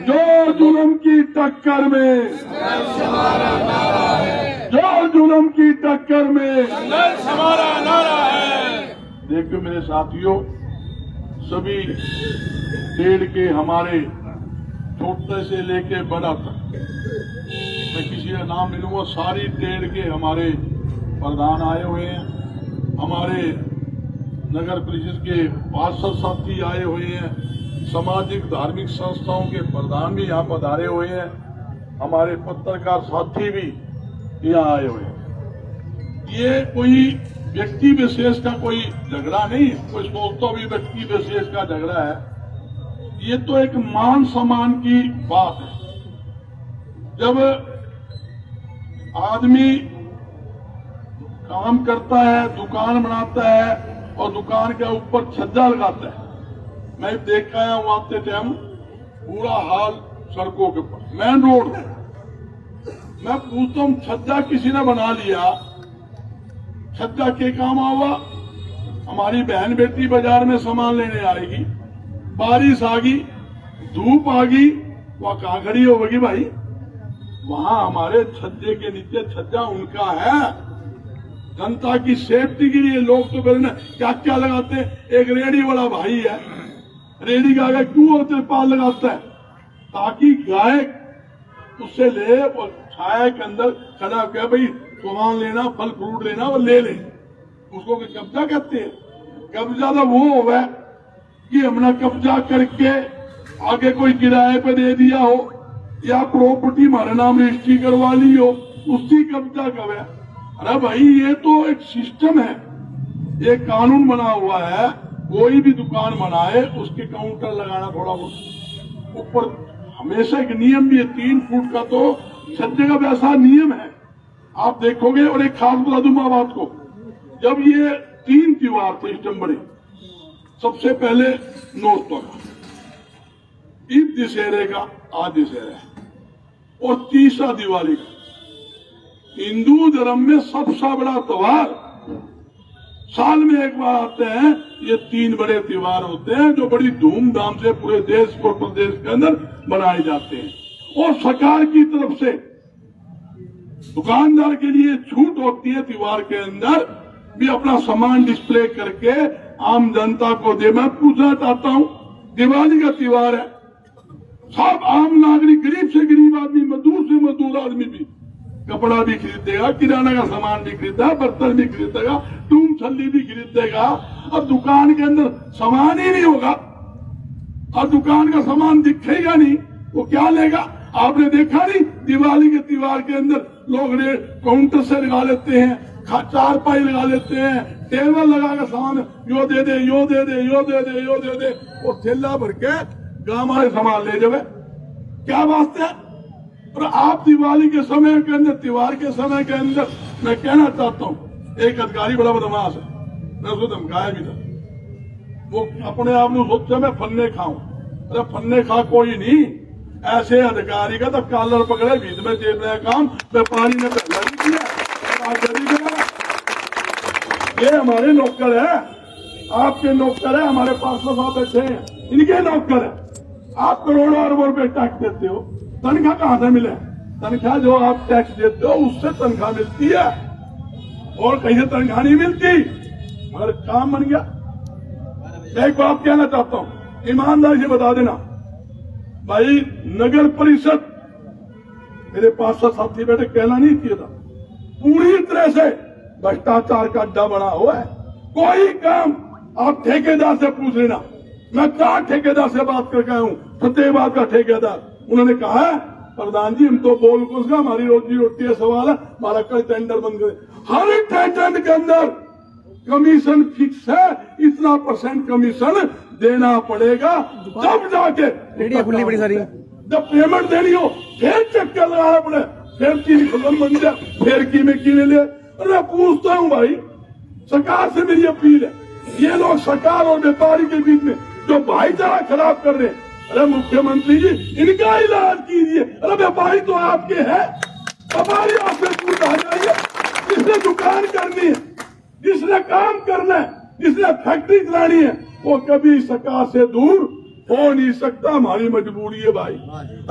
जो जुल्म की टक्कर में, जो जुल्म की टक्कर में संघर्ष हमारा नारा है। देखो मेरे साथियों, सभी ट्रेड के हमारे छोटे से लेके बड़ा तक, मैं किसी का नाम नहीं लूंगा, सारी ट्रेड के हमारे प्रधान आए हुए हैं, हमारे नगर परिषद के पार्षद साथी आए हुए हैं, सामाजिक धार्मिक संस्थाओं के प्रधान भी यहाँ पधारे हुए हैं, हमारे पत्रकार साथी भी यहाँ आए हुए हैं। ये कोई व्यक्ति विशेष का कोई झगड़ा नहीं है, कोई सोचता भी व्यक्ति विशेष का झगड़ा है, ये तो एक मान सम्मान की बात है। जब आदमी काम करता है, दुकान बनाता है और दुकान के ऊपर छज्जा लगाता है, मैं देख आया हूं आते टाइम पूरा हाल सड़कों के ऊपर, मेन रोड है। मैं पूछता हूं छज्जा किसी ने बना लिया, छज्जा के काम आवा? हमारी बहन बेटी बाजार में सामान लेने आएगी, बारिश आ गई, धूप आ गई, वहां कहां खड़ी होगी भाई? वहां हमारे छज्जे के नीचे छज्जा उनका है, जनता की सेफ्टी के लिए। लोग तो पहले क्या क्या लगाते हैं, एक रेडी वाला भाई है, रेडी का आगे क्यों तिरपाल लगाता है? ताकि गाय उससे ले और छाया के अंदर खड़ा क्या भाई सामान लेना, फल फ्रूट लेना, वो ले ले। उसको कब्जा कहते हैं। कब्जा तो वो होगा कि हमने कब्जा करके आगे कोई किराए पे दे दिया हो या प्रॉपर्टी हमारे नाम रजिस्ट्री करवा ली हो, उसकी कब्जा कब है? अरे भाई ये तो एक सिस्टम है, एक कानून बना हुआ है, कोई भी दुकान बनाए उसके काउंटर लगाना थोड़ा बहुत ऊपर, हमेशा एक नियम भी है 3 फुट का, तो सब जगह वैसा नियम है आप देखोगे। और एक खास बता दूं मैं बात को, जब ये 3 त्योहार थे इस बड़े, सबसे पहले नौतपा का, ईद दशहरे का, आज दशहरा और तीसरा दिवाली का। हिंदू धर्म में सबसे बड़ा त्योहार साल में एक बार आते हैं, ये 3 बड़े त्योहार होते हैं जो बड़ी धूमधाम से पूरे देश और प्रदेश के अंदर मनाए जाते हैं। और सरकार की तरफ से दुकानदार के लिए छूट होती है त्योहार के अंदर भी अपना सामान डिस्प्ले करके आम जनता को दे। मैं पूछना चाहता हूं, दिवाली का त्योहार है, सब आम नागरिक, गरीब से गरीब आदमी, मजदूर से मजदूर आदमी भी कपड़ा भी खरीदेगा, किराना का सामान भी खरीदेगा, बर्तन भी खरीदेगा, टूम छल्ली भी खरीदेगा। और दुकान के अंदर सामान ही नहीं होगा और दुकान का सामान दिखेगा नहीं, वो क्या लेगा? आपने देखा नहीं, दिवाली के त्योहार के अंदर लोग काउंटर से लगा लेते हैं, चारपाई लगा लेते हैं, टेबल लगा के सामान यो दे दे, यो दे दे, यो दे दे, यो दे दे, और थैला भर के गाँव वाले सामान ले जावे। क्या वास्ते है? और आप दिवाली के समय के अंदर, त्योहार के समय के अंदर, मैं कहना चाहता हूँ, एक अधिकारी बड़ा बदमाश है, मैं उसको धमकाया भी था। वो अपने आप में सोचा मैं फन्ने खाऊं। अरे फन्ने खा कोई नहीं, ऐसे अधिकारी का तो कॉलर पकड़े बीच में जेब में काम, व्यापारी ने पहला नहीं किया। ये हमारे नौकर है, आपके नौकर है, हमारे पास में साथ बैठे हैं, इनके नौकर है। आप करोड़ों अरबों रुपए टैक्स देते हो, तनख्वाह कहां से मिले? तनख्वाह जो आप टैक्स देते हो उससे तनख्वाह मिलती है, और कहीं से तनख्वाह नहीं मिलती। मगर काम बन गया। एक बात कहना चाहता हूं, ईमानदारी से बता देना भाई, नगर परिषद मेरे पास साथी बैठे, कहना नहीं किया था, पूरी तरह से भ्रष्टाचार का अड्डा बना हुआ है। कोई काम आप ठेकेदार से पूछ लेना। मैं 4 ठेकेदार से बात करके आया हूँ, फतेहाबाद का ठेकेदार, उन्होंने कहा है प्रधान जी हम तो बोल को उसका, हमारी रोजी रोटी का सवाल है, हमारा कल टेंडर बंद करे। हर टेंडर के अंदर कमीशन फिक्स है, इतना % कमीशन देना पड़ेगा, तब जाके बड़ी सारी जब पेमेंट देनी हो फिर चक्कर लगाना पड़े, फिर की खत्म बन जाए, फिर की में की ले। अरे मैं पूछता हूँ भाई, सरकार से मेरी अपील है, ये लोग सरकार और व्यापारी के बीच में जो भाईचारा खराब कर रहे हैं, अरे मुख्यमंत्री जी इनका इलाज कीजिए। अरे व्यापारी तो आपके हैं, व्यापारी आपसे पूछ आ जाइए, जिसने दुकान करनी है, जिसने काम करना है, जिसने फैक्ट्री चलानी है, वो कभी सरकार से दूर हो नहीं सकता, हमारी मजबूरी है भाई।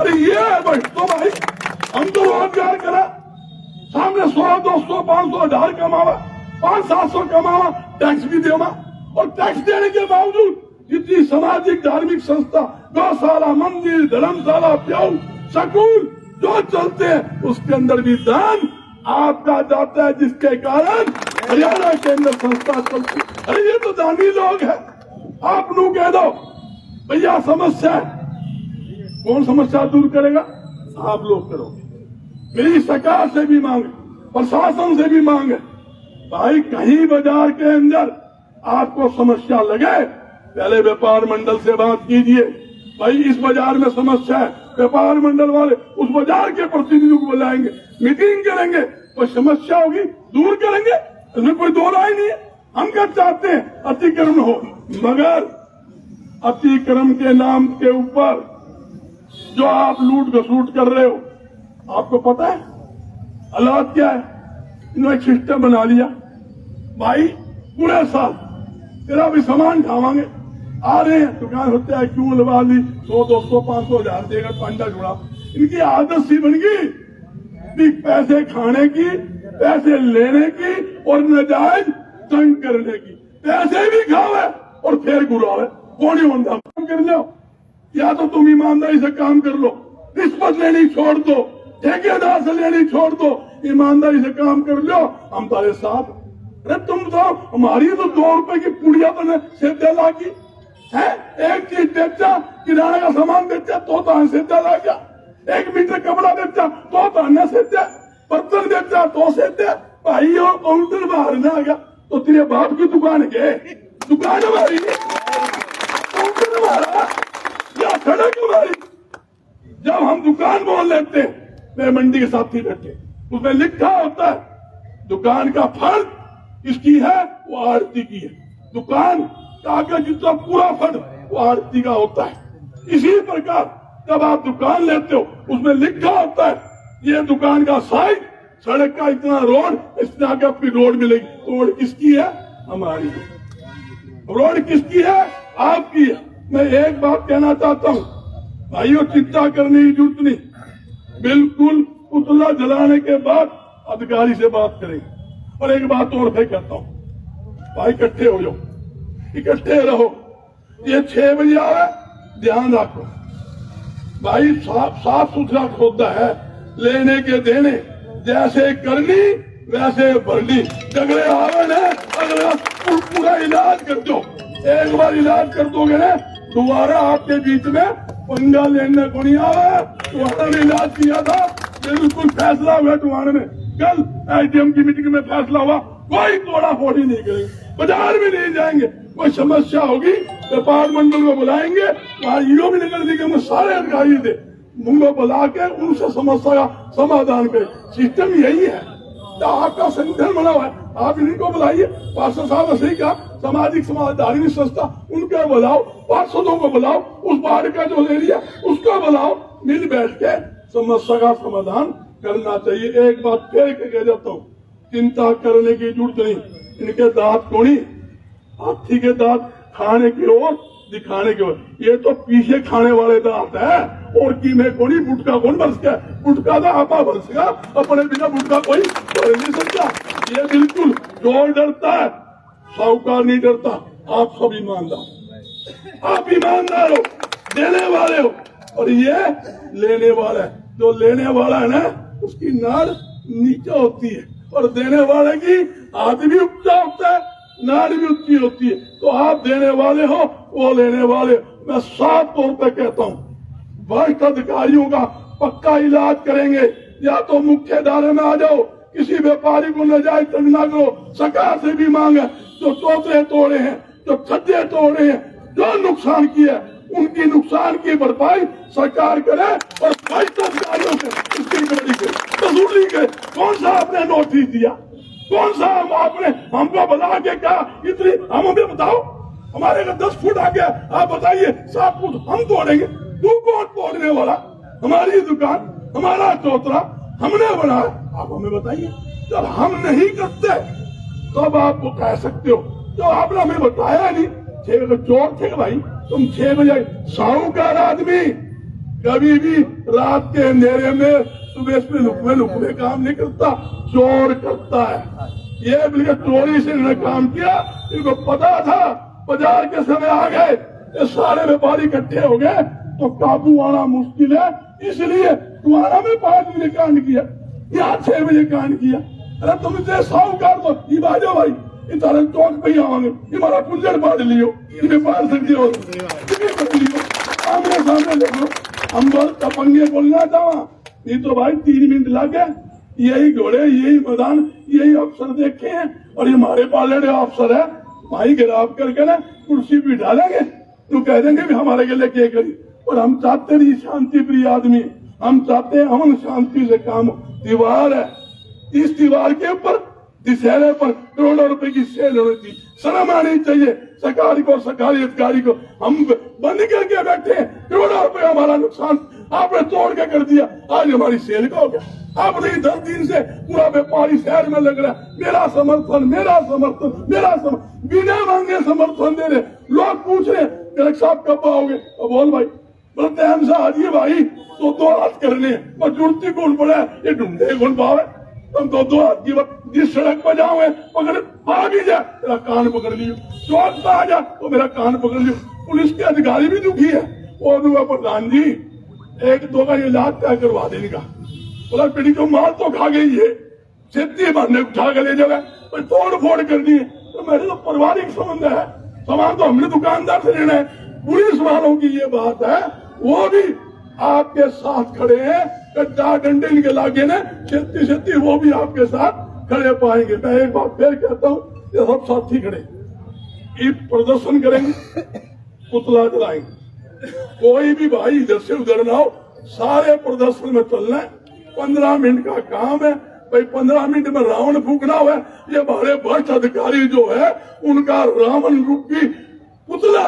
अरे ये है भाई, तो भाई हम तो रोजगार करा, सामने 100, 200, 500, 1000 कमावा, 500-700 कमावा, टैक्स भी देवा, और टैक्स देने के बावजूद जितनी सामाजिक धार्मिक संस्था, गौशाला, मंदिर, धर्मशाला, प्याऊ, स्कूल जो चलते हैं, उसके अंदर भी दान आपका जाता है, जिसके कारण हरियाणा के अंदर संस्था चलती। अरे ये तो दानी लोग हैं। आप नू कह दो भैया समस्या है, कौन समस्या दूर करेगा? आप लोग करोगे। मेरी सरकार से भी मांग, प्रशासन से भी मांग है, भाई कहीं बाजार के अंदर आपको समस्या लगे, पहले व्यापार मंडल से बात कीजिए, भाई इस बाजार में समस्या है, व्यापार मंडल वाले उस बाजार के प्रतिनिधियों को बुलाएंगे, मीटिंग करेंगे, कोई समस्या होगी दूर करेंगे, इसमें कोई दो राय नहीं है। हम क्या चाहते हैं? अतिक्रमण हो, मगर अतिक्रमण के नाम के ऊपर जो आप लूट घसूट कर रहे हो, आपको पता है हालात क्या है? इन्होंने एक सिस्टम बना लिया, भाई पूरे साल तेरा भी सामान खावांगे, आ रहे हैं दुकान होते हैं, क्यों लगा ली, 100, 200, 500, 1000 देकर पंडा जुड़ा। इनकी आदत सी बन गई कि पैसे खाने की, पैसे लेने की और नाजायज तंग करने की। पैसे भी खावे और फिर गुलावे, कौन ही होता? काम कर लो, या तो तुम ईमानदारी से काम कर लो, रिश्वत लेनी छोड़ दो, ठेकेदार से लेनी छोड़ दो, ईमानदारी से काम कर लो, हम तुम्हारे साथ। अरे तुम तो हमारी तो 2 रुपए की पुड़िया बने सीधे लागी है, एक चीज बेचा, किराना का सामान बेचा तो सीधे ला गया, 1 मीटर कपड़ा बेचा तो ताने सीधे, बर्तन बेचा तो सीधे, भाई और काउंटर बाहर ना आ गया तो तेरे बाप की दुकान के दुकान हमारी, काउंटर हमारा या सड़क हमारी। जब हम दुकान बोल लेते हैं, मैं मंडी के साथी बैठे, उसमें लिखा होता है दुकान का फर्क किसकी है? वो आड़ती की है। दुकान कागज जितना पूरा फर्क वो आड़ती का होता है। इसी प्रकार जब आप दुकान लेते हो, उसमें लिखा होता है ये दुकान का साइज, सड़क का इतना रोड, इतना आगे आपकी रोड मिलेगी। रोड किसकी है? हमारी। रोड किसकी है? आपकी है। मैं एक बात कहना चाहता हूँ भाइयों, चिंता करने की जरूरत नहीं, बिल्कुल पुतला जलाने के बाद अधिकारी से बात करेंगे। और एक बात और मैं कहता हूँ, भाई इकट्ठे हो जाओ, इकट्ठे रहो। ये 6 बजे आ रहा है, ध्यान रखो भाई, साफ सुथरा खोदा है, लेने के देने जैसे करनी वैसे भरनी। झगड़े आवन है, अगला पूरा इलाज कर दो। एक बार इलाज कर दोगे ना, दोबारा आपके बीच में पंगा लेने को नहीं आवे। तुम्हारा ने इलाज किया था, बिल्कुल फैसला हुआ तुम्हारे में। कल आईटीएम की मीटिंग में फैसला हुआ, कोई तोड़ा फोड़ी नहीं करेंगे, बाजार में नहीं जाएंगे। कोई समस्या होगी व्यापार मंडल को बुलाएंगे, वहाँ ईओ भी निकल देंगे, हम सारे अधिकारी थे उनको बुला के उनसे समस्या का समाधान करे। सिस्टम यही है। तो आपका संगठन बना हुआ है, आप इनको बुलाइए। पार्षद साहब ऐसे ही कहा, सामाजिक धार्मिक संस्था उनको बुलाओ, पार्षदों को बुलाओ, उस वार्ड का जो एरिया उसको बुलाओ, मिल बैठ के समस्या का समाधान करना चाहिए। एक बात फिर कह जाता हूँ, चिंता करने की जरूरत नहीं। इनके दांत कोनी, हाथी के दांत खाने की ओर दिखाने की ओर, ये तो पीछे खाने वाले दांत है। और की में कोनी गुटका कौन बरस गया, गुटका का आपा बरसेगा, अपने बिना गुटका कोई कर नहीं सकता। ये बिल्कुल जो डरता है साहूकार नहीं डरता। आप सब ईमानदार, आप ईमानदार हो, देने वाले हो, और ये लेने वाला है। जो लेने वाला है ना उसकी नाड़ नीचे होती है, और देने वाले की हाथ भी ऊंचा होता है, नाड़ भी ऊंची होती है। तो आप देने वाले हो, वो लेने वाले। मैं साफ तौर पर कहता हूँ, वरिष्ठ अधिकारियों का पक्का इलाज करेंगे। या तो मुख्य धारे में आ जाओ, किसी व्यापारी को नजायज तंग ना करो, सरकार से भी मांगे। जो तोतरे तोड़े हैं, जो छज्जे तोड़े हैं, जो नुकसान किया उनकी नुकसान की भरपाई सरकार करे, और वरिष्ठ अधिकारियों से उसकी रिकवरी करे, वसूली करे। कौन सा आपने नोटिस दिया, कौन सा आपने हमको बता के कहा इतनी, हम हमें बताओ। हमारे का 10 फुट आ गया, आप बताइए 7 फुट हम तोड़ेंगे। तू कौन तोड़ने वाला? हमारी दुकान, हमारा चौतरा हमने बनाया, आप हमें बताइए। जब हम नहीं करते तब आप वो कह सकते हो। तो आपने हमें बताया नहीं। 6 बजे चोर थे भाई, तुम 6 बजे साहूकार आदमी कभी भी रात के अंधेरे में सुबह लुकवे काम नहीं करता, चोर करता है। ये बिल्कुल चोरी से इन्होंने काम किया, इनको पता था बाजार के समय आ गए, ये सारे व्यापारी इकट्ठे हो गए तो काबू आना मुश्किल है। इसलिए तुम्हारा में 5 बजे कांड किया, यहाँ 6 बजे कांड किया। अरे तुम इतने साहूकार तो ये बाजो भाई, इन तारे चौक पे ही आवांगे, हमारा कुंजड़ बांध लियो, इन्हें पार सकते हो, आमने सामने देखो। हम बस तपंगे बोलना चाहवा, नहीं तो भाई 3 मिनट लग गए। यही घोड़े, यही मैदान, यही अफसर देखे हैं, और ये हमारे पाले अफसर है भाई, गिराव करके ना कुर्सी भी डालेंगे तो कह देंगे भी हमारे के लिए क्या करी। और हम चाहते नहीं, शांति प्रिय आदमी, हम चाहते हैं अमन शांति से काम। दीवार है, इस दीवार के ऊपर दशहरे पर करोड़ों रुपए की सेल होनी थी। शर्म आनी चाहिए सरकारी को, सरकारी अधिकारी को। हम बंद करके बैठे हैं, करोड़ों रुपए हमारा नुकसान आपने तोड़ के कर दिया। आज हमारी सेल का हो गया। आपने 10 दिन से पूरा व्यापारी शहर में लग रहा है, मेरा समर्थन, मेरा समर्थन, मेरा समर्थन, बिना मांगे समर्थन दे रहे। लोग पूछ रहे कलेक्टर साहब कब आओगे? अब बोल भाई, बोलते हैं हमसे आइए भाई, तो 2 हाथ करने हैं, पर जुड़ती कौन पड़ा है, ये ढूंढे कौन पावे। तुम तो 2 हाथ की बात, जिस सड़क पर जाओ पकड़ आ भी जाए मेरा कान पकड़ लियो, चौक पर आ जा तो मेरा कान पकड़ लियो। पुलिस के अधिकारी भी दुखी है। वो दुआ प्रधान जी 1-2 का इलाज तय करवा देने का। बोला पीढ़ी को माल तो खा गई है, सिद्धि मारने उठा के ले जाए, पर तोड़ फोड़ कर दी। तो मेरे तो पारिवारिक संबंध है, सामान तो हमने दुकानदार से लेना है। पुलिस वालों की ये बात है, वो भी आपके साथ खड़े हैं, कट्टा डंडे इनके लागे ने, छेती वो भी आपके साथ खड़े पाएंगे। मैं एक बात फिर कहता हूँ, ये सब साथी खड़े प्रदर्शन करेंगे, पुतला जलाएंगे। कोई भी भाई इधर से उधर ना हो, सारे प्रदर्शन में चलना है। 15 मिनट का काम है भाई, 15 मिनट में रावण फूकना हुआ। ये हमारे भ्रष्ट अधिकारी जो है उनका रावण रूपी पुतला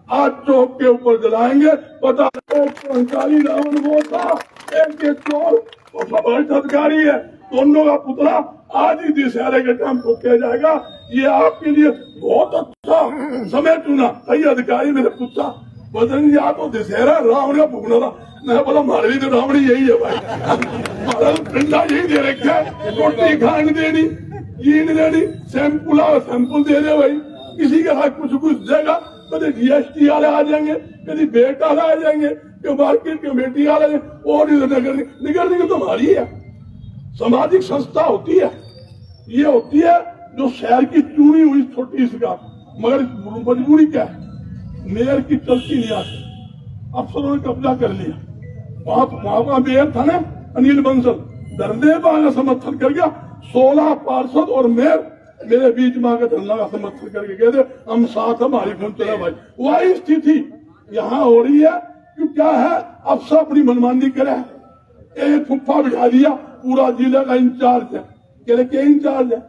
आज चौक के ऊपर जलाएंगे। पता पंचाली रावण वो था, एक चोर भ्रष्ट अधिकारी है, दोनों का पुतला आज ही दशहरे के टाइम फूका जाएगा। ये आपके लिए बहुत अच्छा समय चुना। कई अधिकारी मेरे पूछा बजरंग जी आप तो दशहरा रावण का फूकना था। मैं बोला हमारे लिए तो रावण यही है भाई, हमारा ठंडा यही दे रखा है, रोटी खाने देनी, जीन देनी, सैंपल दे दे भाई। किसी के हाथ कुछ देगा, कभी जीएसटी वाले आ जाएंगे, कभी बेट वाले आ जाएंगे, कभी मार्केट कमेटी वाले, और निगरानी तो हमारी है। सामाजिक संस्था होती है, ये होती है जो शहर की चुनी हुई छोटी सी का, मगर मजबूरी क्या है, मेयर की चलती नहीं आती। अफसरों ने कब्जा कर लिया। वहां का मेयर था ना अनिल बंसल, धरने का समर्थन कर गया। 16 पार्षद और मेयर मेरे बीच में आकर धरना का समर्थन करके कहते हम साथ, हमारी खून चला भाई। वही स्थिति यहाँ हो रही है। क्यों क्या है, अफसर अपनी मनमानी करे, एक फुफ्फा बिठा दिया पूरा जिले का इंचार्ज है, कह क्या इंचार्ज है,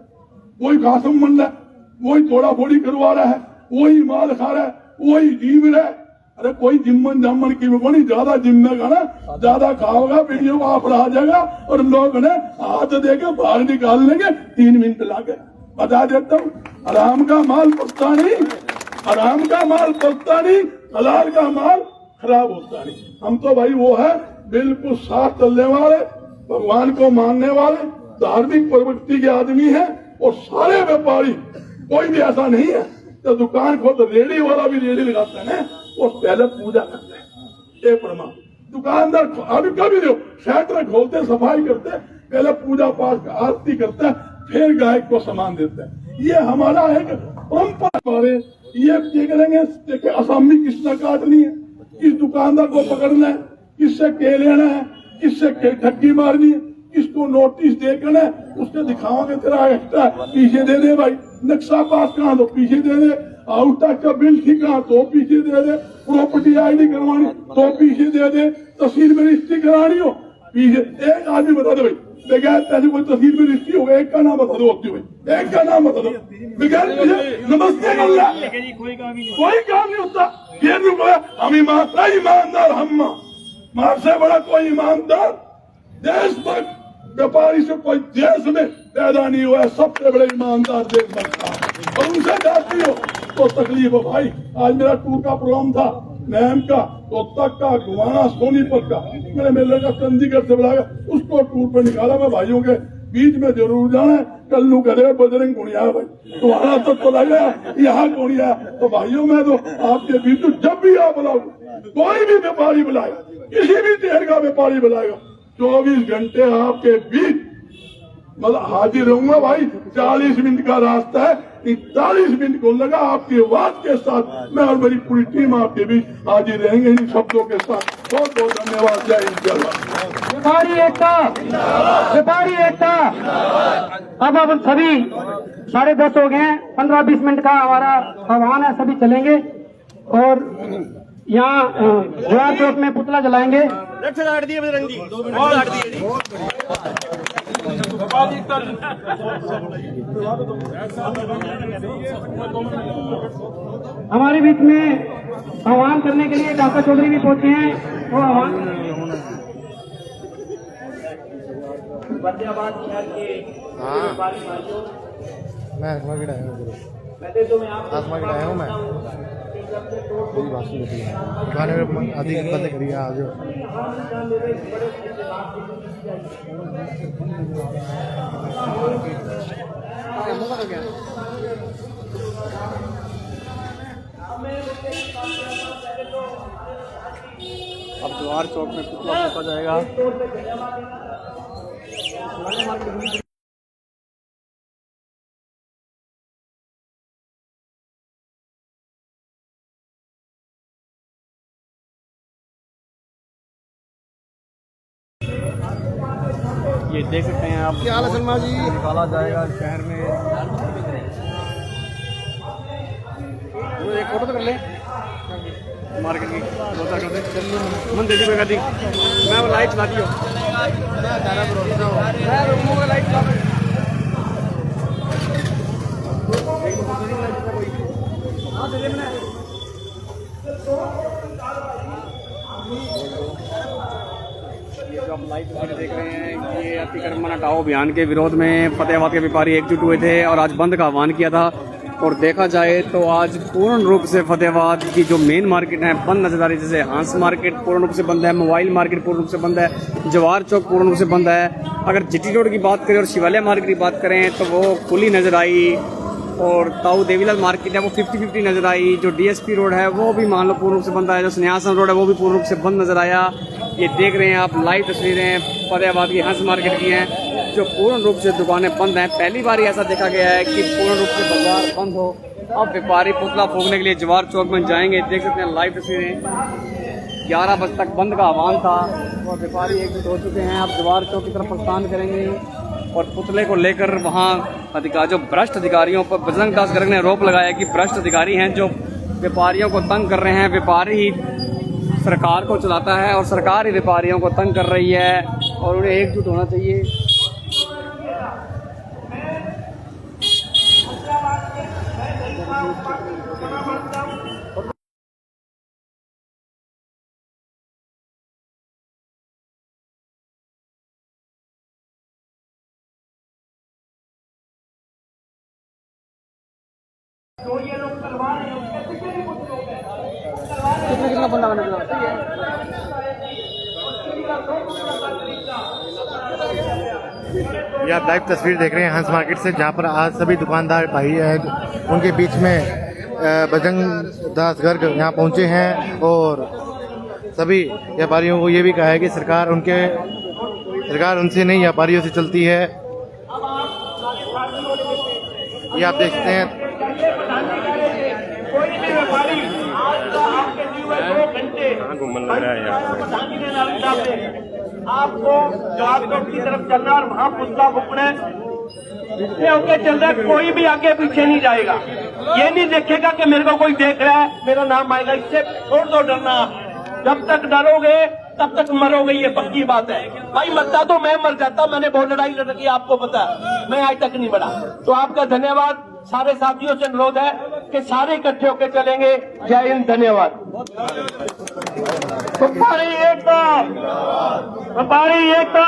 वही खासम मंड है, वही थोड़ा फोड़ी करवा रहा है, वही माल खा रहा है, वही जीव रहा है। अरे कोई जिम्मन जामन की नहीं, ज्यादा जिम्मेगा ना, ज्यादा खाओगा वीडियो को आप आ जाएगा और लोग ने हाथ देके बाहर निकाल लेंगे 3 मिनट लाके। बता देता हूँ, आराम का माल पकता नहीं, आराम का माल पकता नहीं, हलाल का माल खराब होता नहीं। हम तो भाई वो है बिल्कुल साथ चलने वाले, भगवान को मानने वाले, धार्मिक प्रवृत्ति के आदमी है। और सारे व्यापारी, कोई भी ऐसा नहीं है तो दुकान खोल, तो रेडी वाला भी रेडी लगाता है ना, वो पहले पूजा करते हैं। ये प्रमाण दुकानदार अभी कभी दो शटर खोलते, सफाई करते, पहले पूजा पाठ आरती करते हैं, फिर गायक को सामान देते हैं। ये हमारा एक परंपरा। ये करेंगे देखिए, असामी किसने काटनी है, किस दुकानदार को पकड़ना है, किससे के लेना है, किससे ठगी मारनी है, किसको नोटिस देकर है, उसके दिखाओगे तेरा एक्स्ट्रा पीछे दे दे भाई, नक्शा पास कहाँ तो पीछे दे दे, आउटटैक्स का बिल ठीक कहाँ तो पीछे दे दे, प्रॉपर्टी आईडी करवानी तो पीछे दे दे, तहसील में रजिस्ट्री करानी हो पीछे। एक आदमी बता दो भाई, बगैर पैसे कोई तहसील में रजिस्ट्री होगा, एक का नाम बता दो होती भाई, एक का नाम बता दो बगैर नमस्ते बोलना, कोई काम नहीं होता। ये हम ईमानदार, हम मार से बड़ा कोई ईमानदार देशभक्त व्यापारी से कोई देश में पैदा नहीं हुआ है। सबसे बड़े ईमानदार देशभक्त था, और उनसे जाती हो तो तकलीफ हो भाई। आज मेरा टूर का प्रोग्राम था, नैम का, तक का, गुवाना, सोनीपत का, मैंने मेरे लड़का चंडीगढ़ से बुलाया, उसको टूर पर निकाला। मैं भाइयों के बीच में जरूर जाना है। कल्लू करे बजरंग गुड़िया भाई, तुम्हारा तो लगा यहाँ गुड़िया, तो भाइयों में तो आपके बीच तो जब भी आप बुलाओ, कोई भी व्यापारी बुलाएगा, किसी भी देर का व्यापारी बुलाएगा, 24 घंटे आपके बीच मतलब हाजिर रहूंगा भाई। 40 मिनट का रास्ता है, 41 मिनट को लगा आपकी आवाज के साथ मैं और मेरी पूरी टीम आपके बीच हाजिर रहेंगे इन शब्दों के साथ। बहुत बहुत धन्यवाद। जय हिंद, जय भारत। व्यापारी एकता, व्यापारी एकता। अब सभी 10:30 हो गए हैं, 15-20 मिनट का हमारा आह्वान है, सभी चलेंगे और यहाँ गुलाब चौक में पुतला जलाएंगे। हमारे बीच में आह्वान करने के लिए काका चौधरी भी पहुंचे हैं। वो आह्वान मैं आसमा की आया हूँ, मैं मेरी बात सुन लेती है गाने में आधी बंद करिए आज। अब द्वार चौक में पुतला फूंका जाएगा। ये देख सकते हैं आप, क्या हाल है सलमा जी? निकाला जाएगा शहर में। एक फोटो तो कर ले मार्केट की, मन दे दी कोई गलती, मैं वो लाइट चला दी हो, मैं लाइट चला जो आप लाइव तस्वीरें देख रहे हैं, ये अतिक्रमण हटाओ अभियान के विरोध में फतेहाबाद के व्यापारी एकजुट हुए थे और आज बंद का आह्वान किया था। और देखा जाए तो आज पूर्ण रूप से फतेहाबाद की जो मेन मार्केट है बंद नजर आ रही है। जैसे हंस मार्केट पूर्ण रूप से बंद है, मोबाइल मार्केट पूर्ण रूप से बंद है, जवाहर चौक पूर्ण रूप से बंद है। अगर जीटी रोड की बात करें और शिवालय मार्केट की बात करें तो वो खुली नजर आई, और ताऊ देवीलाल मार्केट है वो 50-50 नजर आई। जो डीएसपी रोड है वो भी मान लो पूर्ण रूप से बंद आया, जो सन्यासन रोड है वो भी पूर्ण रूप से बंद नजर आया। ये देख रहे हैं आप लाइव तस्वीरें फतेहाबाद की हंस मार्केट की हैं, जो पूर्ण रूप से दुकानें बंद हैं। पहली बार ऐसा देखा गया है कि पूर्ण रूप से बाजार बंद हो। अब व्यापारी पुतला फूंकने के लिए जवाहर चौक में जाएंगे, देख सकते हैं लाइव तस्वीरें। 11 बजे तक बंद का आह्वान था और व्यापारी एकजुट हो चुके हैं। अब जवाहर चौक की तरफ प्रस्थान करेंगे और पुतले को लेकर वहाँ जो भ्रष्ट अधिकारियों पर बजरंग दास गर्ग ने आरोप लगाया कि भ्रष्ट अधिकारी हैं जो व्यापारियों को तंग कर रहे हैं। व्यापारी ही सरकार को चलाता है और सरकार ही व्यापारियों को तंग कर रही है और उन्हें एकजुट होना चाहिए। कितना बंदा करने ये आप लाइव तस्वीर देख रहे हैं हंस मार्केट से, जहाँ पर आज सभी दुकानदार भाई हैं, उनके बीच में बजरंग दास गर्ग यहाँ पहुँचे हैं और सभी व्यापारियों को ये भी कहा है कि सरकार उनसे नहीं व्यापारियों से चलती है। ये आप देखते हैं कहाँ घूमने लग रहा है यार। आपको जवाहर चौक की तरफ चलना और वहाँ पुतला फूकने होके चल रहा है। कोई भी आगे पीछे नहीं जाएगा, ये नहीं देखेगा कि मेरे को कोई देख रहा है, मेरा नाम आएगा। इससे छोड़ दो डरना। जब तक डरोगे तब तक मरोगे, ये पक्की बात है। भाई मरता तो मैं मर जाता, मैंने बहुत लड़ाई लड़ रखी, आपको पता है, मैं आज तक नहीं बढ़ा। तो आपका धन्यवाद। सारे साथियों से अनुरोध है कि सारे इकट्ठे होकर चलेंगे। जय हिंद, धन्यवाद। व्यापारी एकता, व्यापारी एकता।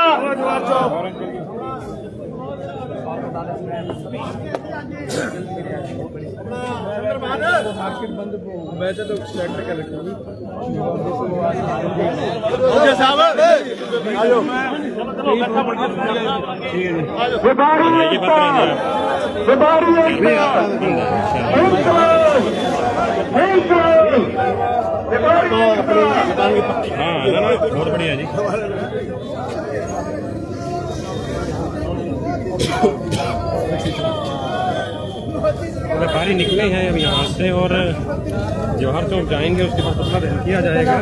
बहुत बढ़िया जी। व्यापारी निकले हैं अब यहाँ से और जवाहर चौक जाएंगे, उसके बाद पुतला दहन किया जाएगा।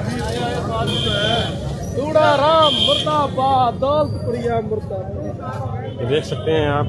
राम मुर्दाबाद, दौलतपुरिया मुर्दाबाद। ये देख सकते हैं आप।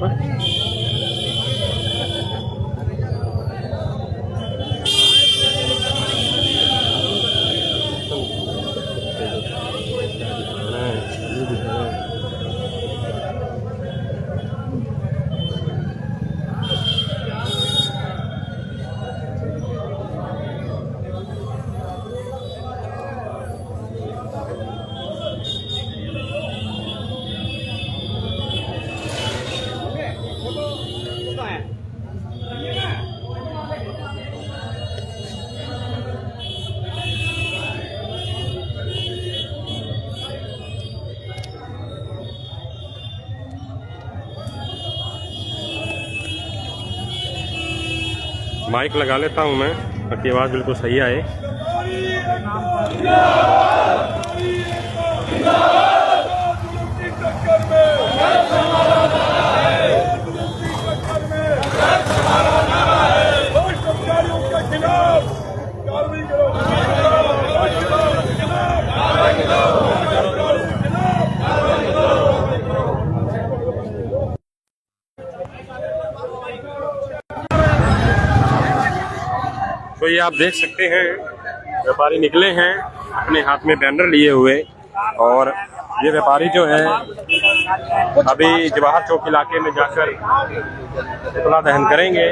माइक लगा लेता हूं मैं ताकि आवाज़ बिल्कुल सही आए। तो ये आप देख सकते हैं व्यापारी निकले हैं अपने हाथ में बैनर लिए हुए, और ये व्यापारी जो है अभी जवाहर चौक इलाके में जाकर पुतला दहन करेंगे।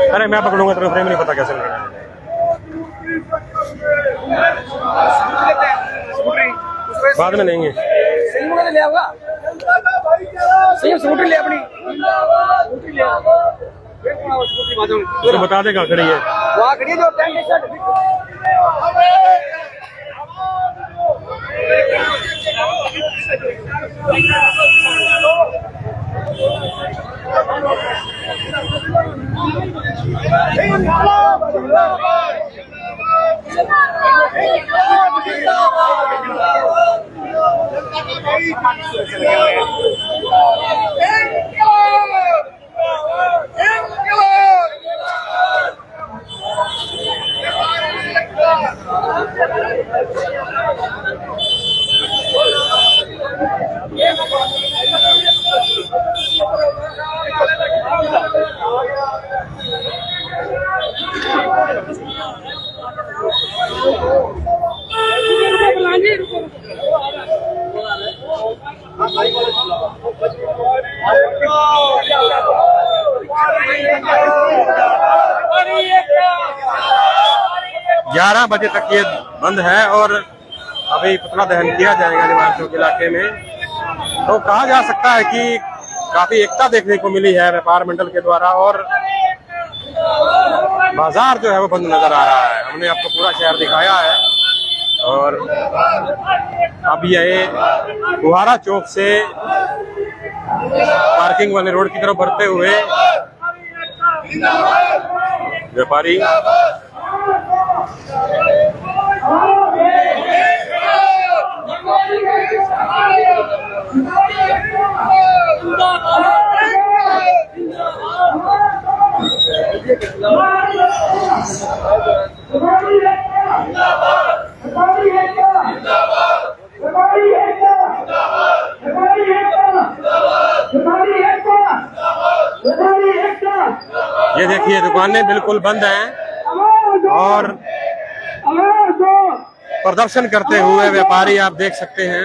अरे मैं पकड़ूंगा तेरे फ्रेम नहीं पता कैसे लगेगा। बाद में लेंगे। सही में ले आओगा, सही स्कूटी ले अपनी, स्कूटी ले तो बता दे कहाँ खड़ी है। वहाँ खड़ी है जो टेंट शर्ट। ग्यारह बजे तक ये बंद है और अभी पुतला दहन किया जाएगा निवार चौक इलाके में। तो कहा जा सकता है कि काफी एकता देखने को मिली है व्यापार मंडल के द्वारा और बाजार जो है वो बंद नजर आ रहा है। हमने आपको पूरा शहर दिखाया है और अब ये फुहारा चौक से पार्किंग वाले रोड की तरफ बढ़ते हुए व्यापारी ये देखिए दुकानें बिल्कुल बंद हैं और प्रदर्शन करते हुए व्यापारी आप देख सकते हैं।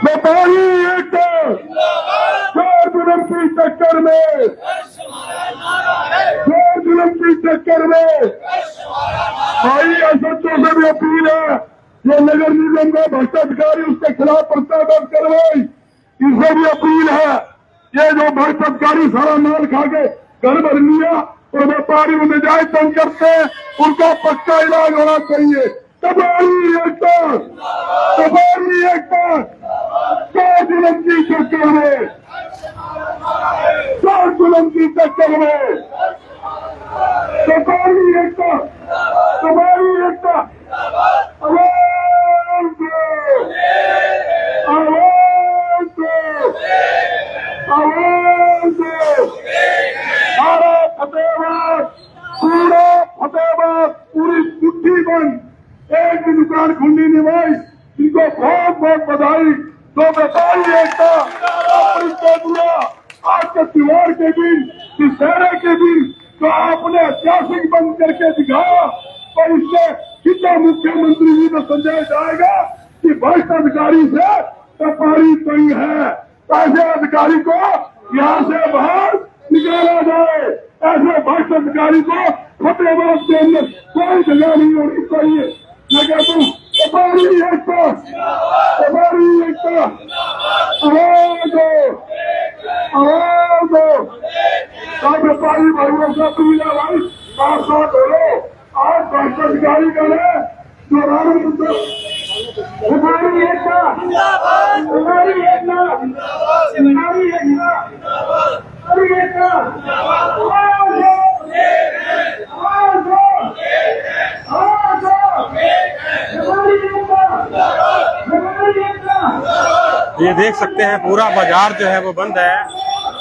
व्यापारी एकता जुल्म की टक्कर में, जुल्म की टक्कर में भाई एसएचओ से भी अपील है, जो नगर निगम का भ्रष्टाधिकारी उसके खिलाफ पर्चा दर्ज करवाई, इससे भी अपील है। ये जो भ्रष्टाधिकारी सारा माल खा के घर भर लिया और व्यापारी उन्हें जायज तंग करते हैं, उनका पक्का इलाज होना चाहिए। व्यापारी एकता, व्यापारी एकता, जुल्म की टक्कर में, जुल्म की टक्कर में व्यापारी एकता, व्यापारी एकता, आवाज दो, आवाज दो, आवाज दो। सारा फतेहाबाद, पूरा फतेहाबाद, पूरी मुट्ठी बंद, एक भी दुकान खुली नहीं भाई। इनको बहुत बहुत बधाई। तो व्यापारी एकता अपनी चौधुआ आज के त्योहार के दिन, दशहरे के दिन जो आपने ऐतिहासिक बंद करके दिखाया, और इससे कितना मुख्यमंत्री जी को समझाया जाएगा कि भ्रष्ट अधिकारी से व्यापारी तंग है। ऐसे अधिकारी को यहाँ से बाहर निकाला जाए। ऐसे भ्रष्ट अधिकारी को फतेहाबाद के अंदर कोई जगह नहीं होनी चाहिए। मैं कहता हूँ व्यापारी एकता, व्यापारी एकता, आवाज दो, आवाज दो। सब व्यापारी भाइयों से अपील है भाई, साथ साथ हो लो। आज भ्रष्ट अधिकारी का है जो व्यापारी एकता, व्यापारी एकता, व्यापारी एकता, व्यापारी एकता, आवाज दो, आवाज दो, आवाज दो। ये देख सकते हैं पूरा बाजार जो है वो बंद है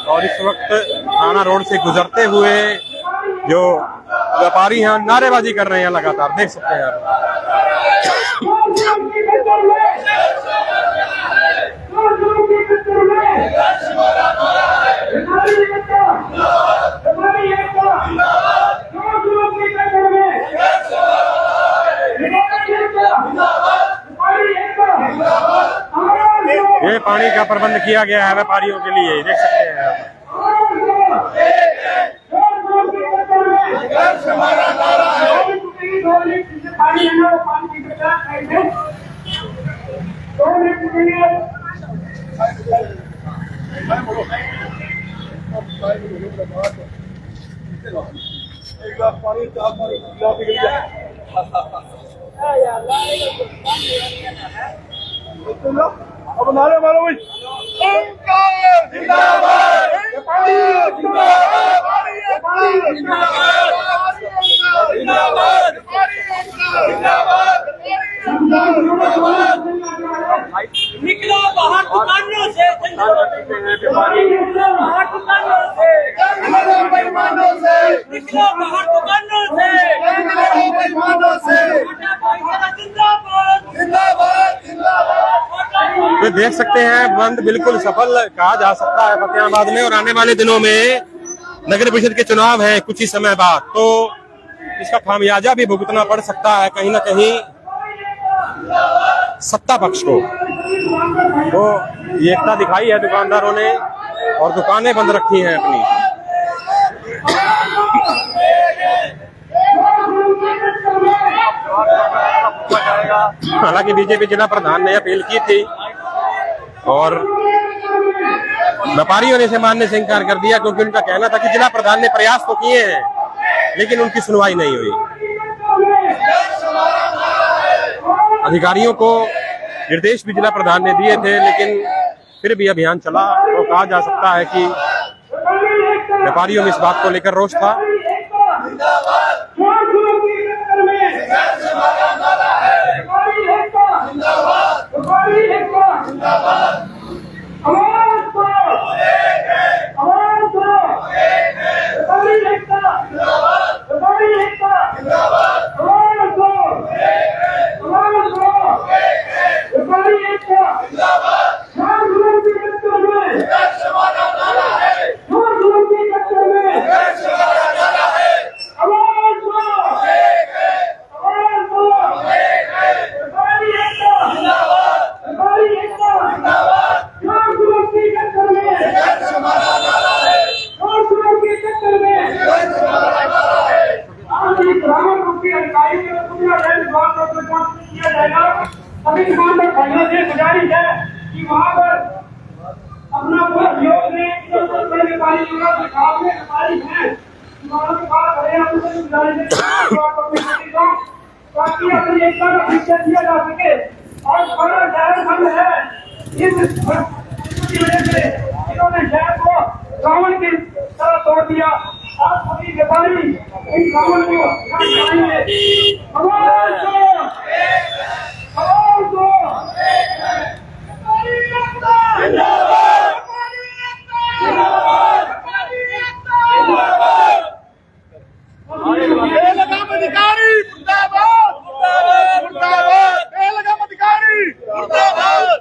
और इस वक्त थाना रोड से गुजरते हुए जो व्यापारी हैं नारेबाजी कर रहे हैं लगातार, देख सकते हैं आप। ये पानी का प्रबंध किया गया है व्यापारियों के लिए, देख सकते हैं आप। अब नारे मारो भाई। निकलो बाहर दुकानों से, बाहर दुकानों से, निकलो बाहर दुकानों से, तो देख सकते हैं बंद बिल्कुल सफल कहा जा सकता है फतेहाबाद में। और आने वाले दिनों में नगर परिषद के चुनाव हैं कुछ ही समय बाद, तो इसका खामियाजा भी भुगतना पड़ सकता है कहीं ना कहीं सत्ता पक्ष को। तो ये एकता दिखाई है दुकानदारों ने और दुकानें बंद रखी हैं अपनी। हालांकि बीजेपी जिला प्रधान ने अपील की थी और व्यापारियों ने इसे मानने से इंकार कर दिया, क्योंकि उनका कहना था कि जिला प्रधान ने प्रयास तो किए हैं लेकिन उनकी सुनवाई नहीं हुई। अधिकारियों को निर्देश भी जिला प्रधान ने दिए थे लेकिन फिर भी अभियान चला। तो कहा जा सकता है कि व्यापारियों में इस बात को लेकर रोष था। सभी दुकानदार भाइयों से गुजारिश है कि वहाँ पर अपना पूरा सहयोग दें। बड़े व्यापारी व्यापारी हैं, दुकानों के पास खड़े हैं, उनसे गुजारिश है ताकि अपनी एकता का परिचय दिया जा सके। और बड़ा शहर बंद है इस वजह से इन्होंने शहर को रावण की तरह तोड़ दिया। आप सभी व्यापारी इन रावण को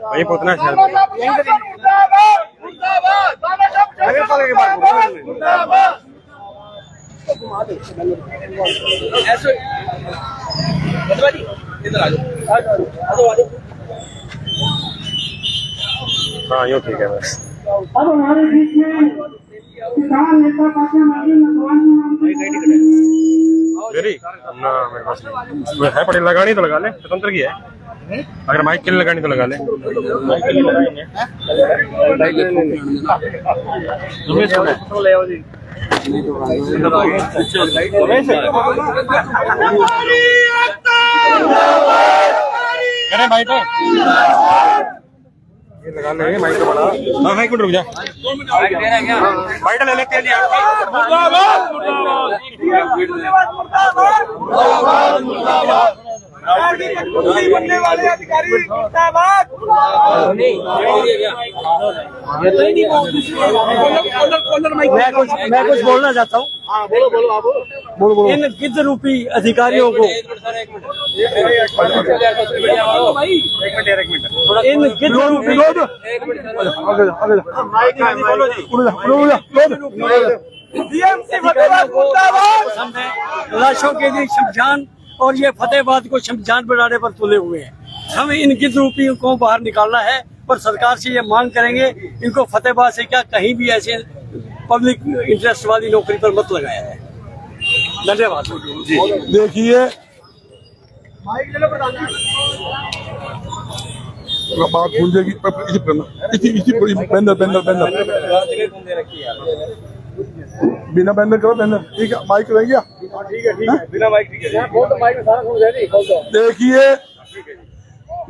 वही पोतना शहर हाँ यूँ ठीक है बस। अब हमारे बीच में किसान नेता मेरे पास नहीं है, पड़ी लगानी तो लगा ले, स्वतंत्र की है। अगर माइक के लिए लगानी तो लगा ले। अरे माइक ये लगा ले, माइक तो बड़ा। हाँ माइक रुक जा, माइक ले लेते हैं। बनने वाले अधिकारी मैं कुछ बोलना चाहता हूँ। बोलो। इन गिद्ध रूपी अधिकारियों को, इन गिद्ध रूपी लाशों के लिए शमशान और ये फतेहाबाद को शमशान बनाने पर तुले हुए हैं। हमें इन गिद्ध रूपियों को बाहर निकालना है, पर सरकार से ये मांग करेंगे इनको फतेहाबाद से क्या कहीं भी ऐसे पब्लिक इंटरेस्ट वाली नौकरी पर मत लगाया है। धन्यवाद जी। देखिए बात भूल जाएगी बिना बैनर करो बैनर ठीक है माइक रह गया बिना माइक ठीक है वो तो माइक में सारा सुन जाएगी खोल दो। देखिए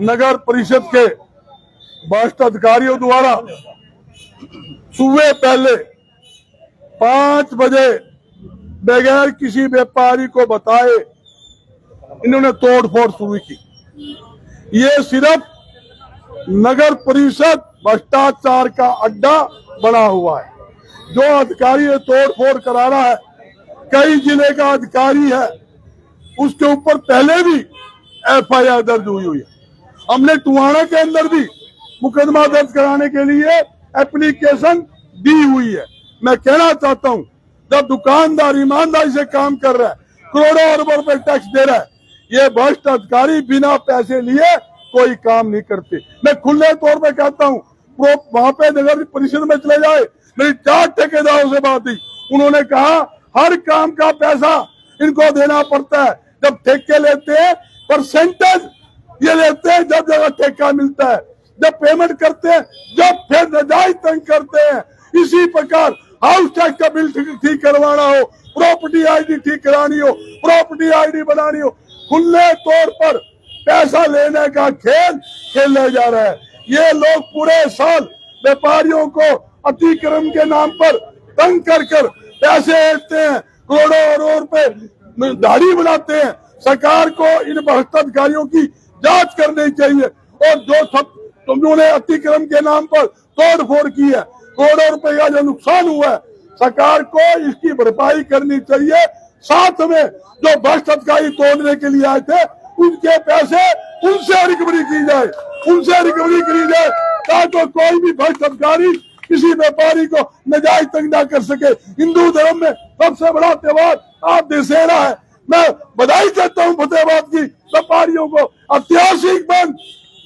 नगर परिषद के वरिष्ठ अधिकारियों द्वारा सुबह पहले 5 बजे बगैर किसी व्यापारी को बताए इन्होंने तोड़फोड़ शुरू की। ये सिर्फ नगर परिषद भ्रष्टाचार का अड्डा बना हुआ है। जो अधिकारी ये तोड़फोड़ करा रहा है कई जिले का अधिकारी है, उसके ऊपर पहले भी FIR दर्ज हुई है। हमने टुहाना के अंदर भी मुकदमा दर्ज कराने के लिए एप्लीकेशन दी हुई है। मैं कहना चाहता हूं जब दुकानदार ईमानदारी से काम कर रहा है, करोड़ों अरबों रुपए टैक्स दे रहा है, ये भ्रष्ट अधिकारी बिना पैसे लिए कोई काम नहीं करते। मैं खुले तौर पे कहता हूं वहां पे नगर परिषद में चले जाए, मेरी 4 ठेकेदारों से बात हुई, उन्होंने कहा हर काम का पैसा इनको देना पड़ता है। जब ठेके लेते हैं परसेंटेज ये लेते हैं, जब जगह ठेका मिलता है, जब पेमेंट करते हैं, जब फिर नजायज तंग करते हैं। इसी प्रकार हाउस टैक्स का बिल ठीक करवाना हो, प्रॉपर्टी ID ठीक करानी हो, प्रॉपर्टी ID बनानी हो, खुले तौर पर पैसा लेने का खेल खेला जा रहा है। ये लोग पूरे साल व्यापारियों को अतिक्रमण के नाम पर तंग कर कर पैसे लेते हैं, करोड़ों अरबों रुपए दाढ़ी बनाते हैं। सरकार को इन भ्रष्ट अधिकारियों की जांच करनी चाहिए और जो सब तुमने अतिक्रमण के नाम पर तोड़फोड़ की है, करोड़ों रुपए का जो नुकसान हुआ है, सरकार को इसकी भरपाई करनी चाहिए। साथ में जो भ्रष्ट अधिकारी तोड़ने के लिए आए थे उनके पैसे उनसे रिकवरी की जाए, उनसे रिकवरी करी जाए ताकि कोई भी भ्रष्ट अधिकारी किसी व्यापारी को नजायज तंग न कर सके। हिंदू धर्म में सबसे बड़ा त्योहार आप दशहरा है। मैं बधाई देता हूँ फतेहाबाद की व्यापारियों को। ऐतिहासिक बंद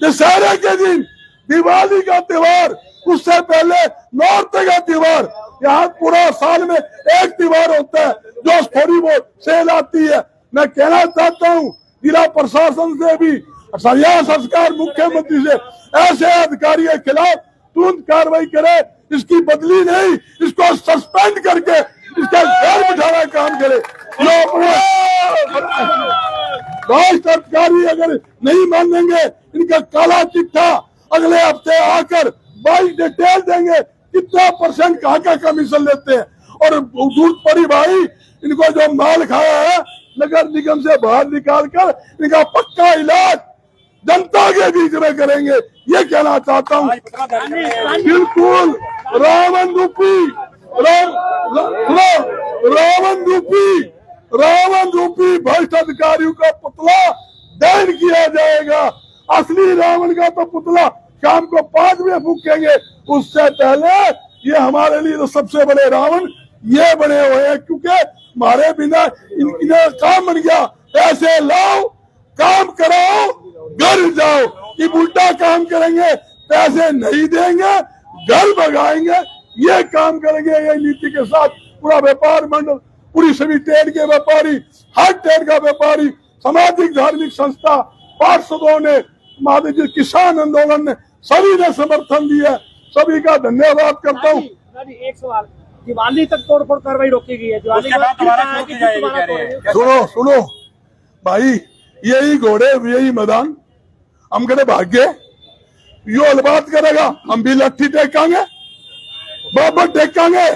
दशहरे के दिन, दिवाली का त्योहार, उससे पहले नौरते का त्योहार, यहाँ पूरा साल में एक त्योहार होता है जो थोड़ी बहुत सेल आती है। मैं कहना चाहता हूँ जिला प्रशासन से भी, सरकार मुख्यमंत्री से ऐसे अधिकारी के खिलाफ तुरंत कार्रवाई करे, इसकी बदली नहीं, इसको सस्पेंड करके इसका घर बिठाना काम करे। जो अपने भ्रष्ट अधिकारी अगर नहीं मानेंगे, इनका काला चिट्ठा अगले हफ्ते आकर 22 डिटेल देंगे कितना % कहाँ का कमीशन लेते हैं। और दूध पड़ी भाई, इनको जो माल खाया है नगर निगम से बाहर निकाल कर इनका पक्का इलाज जनता के बीच में करेंगे, ये कहना चाहता हूँ। बिल्कुल रावण रूपी भ्रष्ट अधिकारियों का पुतला दहन किया जाएगा। असली रावण का तो पुतला शाम को 5 बजे फूकेंगे, उससे पहले ये हमारे लिए तो सबसे बड़े रावण ये बने हुए हैं, क्योंकि हमारे बिना इनका काम बन गया। पैसे लाओ, काम कराओ, घर जाओ। ये उल्टा काम करेंगे, पैसे नहीं देंगे, घर भगाएंगे, ये काम करेंगे। ये नीति के साथ पूरा व्यापार मंडल, पूरी सभी ट्रेड के व्यापारी, हर ट्रेड का व्यापारी, सामाजिक धार्मिक संस्था, पार्षदों ने, हमारे किसान आंदोलन ने, सभी ने समर्थन दिया। सभी का धन्यवाद करता हूँ। एक सवाल, दिवाली तक तोड़फोड़ कार्रवाई रोकी गई है, दिवाली के बाद सुनो भाई, यही घोड़े यही मैदान, हम कहते भाग्य यो अलबात करेगा, हम भी लट्ठी टेकांगे, बाबा टेकांगे,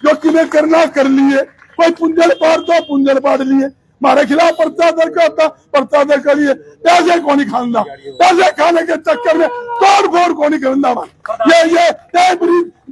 जो किन्हें करना कर लिए। कोई पुंजड़ पाड़ दो, पुंजड़ पाड़ लिए, हमारे खिलाफ पर्चा दर्ज होता, पर्चा दर्ज करिए। पैसे को नहीं खाना, पैसे खाने के चक्कर में तोड़ फोड़ को नहीं करना। ये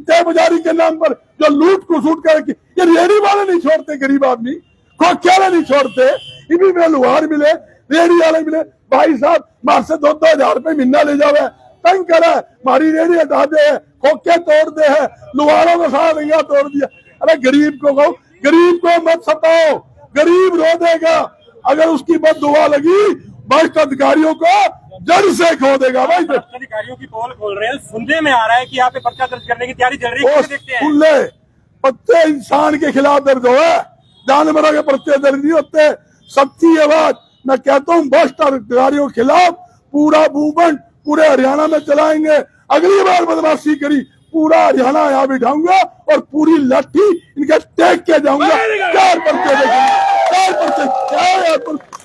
तय बाजारी के नाम पर जो लूट को सूट करके, ये रेहड़ी वाले नहीं छोड़ते, गरीब आदमी खोख्याले नहीं छोड़ते, इन्हीं में लुहार मिले, रेहड़ी वाले मिले। भाई साहब मार से 2-2 हजार रुपए महीना ले जावे, तंग करा, हमारी रेहड़ी हटा दे, खोखे तोड़ दे है, लुहारों का सारा रिंगा तोड़ दिया। अरे गरीब को कहो, गरीब को मत सताओ, गरीब रो देगा। अगर उसकी बददुआ लगी, भ्रष्ट अधिकारियों को जड़ से खो देगा। भाई अधिकारियों की पोल खोल रहे हैं, सुनने में आ रहा है कि यहाँ पे पर्चा दर्ज करने की तैयारी चल रही है, देखते हैं। पत्ते इंसान के खिलाफ दर्ज हुआ है, जानवरों के प्रति दर्द नहीं होते। सच्ची आवाज मैं कहता हूँ भ्रष्ट अधिकारियों के खिलाफ पूरा मूवमेंट पूरे हरियाणा में चलाएंगे। अगली बार बदमाशी करी पूरा हरियाणा यहाँ बिठाऊंगा और पूरी लाठी इनके टेक के जाऊंगा। 4 पर्चे देखेंगे, 4 पर्चे क्या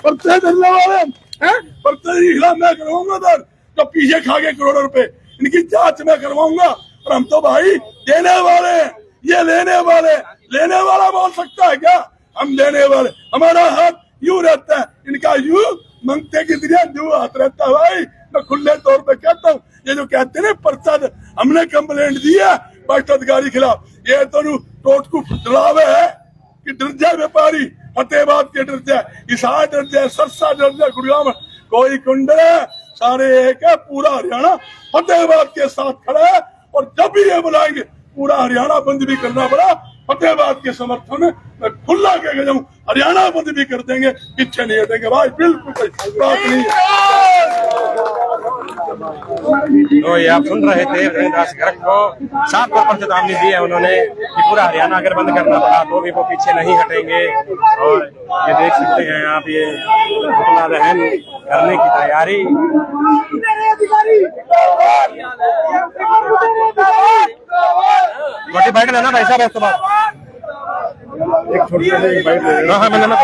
पर्चे देने वाले हैं, पर्चे के खिलाफ मैं करवाऊंगा सर। तो पीछे खा के करोड़ों रुपए इनकी जांच में करवाऊंगा। और हम तो भाई देने वाले हैं, ये लेने वाले। लेने वाला बोल सकता है क्या? हम लेने वाले, हमारा हाथ यूं रहता है, इनका यूं मंगते की तरह यूं हाथ रहता है। भाई मैं खुले तौर पे कहता हूँ, ये जो कहते हैं पर्चा हमने कंप्लेंट दी है भ्रष्ट अधिकारी खिलाफ, ये तो टोट को डरावे है कि डर जाए व्यापारी, फतेहाबाद के डर जाए, हिसार डर जाए, सरसा डर जाए, गुड़गांव कोई कुंड है, सारे एक है। पूरा हरियाणा फतेहाबाद के साथ खड़ा है और जब भी ये बुलाएंगे पूरा हरियाणा बंद भी करना पड़ा फतेहाबाद के समर्थन में मैं खुला कह जाऊं, हरियाणा बंद भी कर देंगे, पीछे नहीं हटेंगे भाई, बिल्कुल कोई बात नहीं है। तो ये आप सुन रहे थे दास गर्ग को 7 पर चेतावनी दी है उन्होंने कि पूरा हरियाणा अगर बंद करना पड़ा तो भी वो पीछे नहीं हटेंगे। और ये देख सकते हैं आप, ये पुतला दहन करने की तैयारी। छोटी बाइट लेना भाई साहब, इस बाद एक छोटी सी बाइट लेना। हाँ मैंने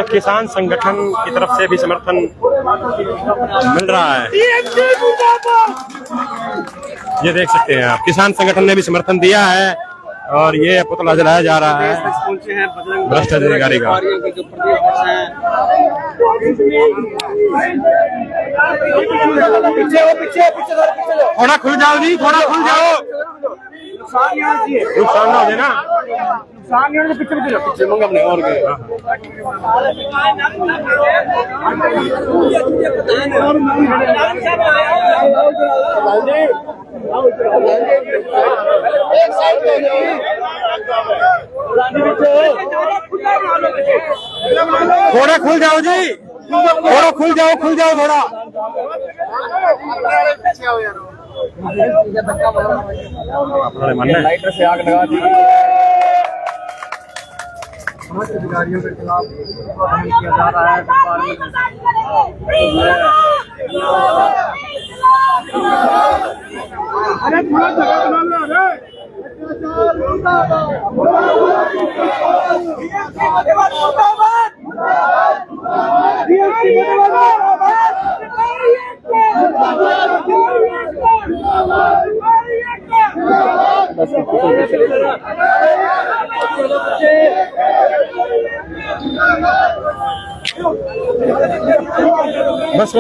एक किसान संगठन की तरफ से भी समर्थन मिल रहा है। ये देख सकते हैं आप, किसान संगठन ने भी समर्थन दिया है और ये पुतला जलाया जा रहा है भ्रष्ट अधिकारी का। थोड़ा खुल जाओ जी, थोड़ा खुल जाओ, नुकसान ना हो जाए ना। पीछे मंगा अपने और थोड़ा खुल जाओ जी, थोड़ा खुल जाओ थोड़ा। लाइटर से आग लगा दी। अधिकारियों के खिलाफ किया जा रहा है। बस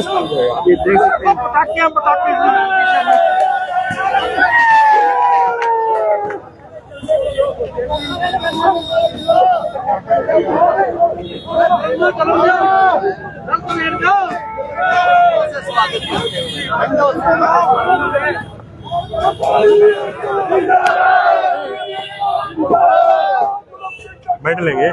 ये देख सकते हैं बैठ लेंगे।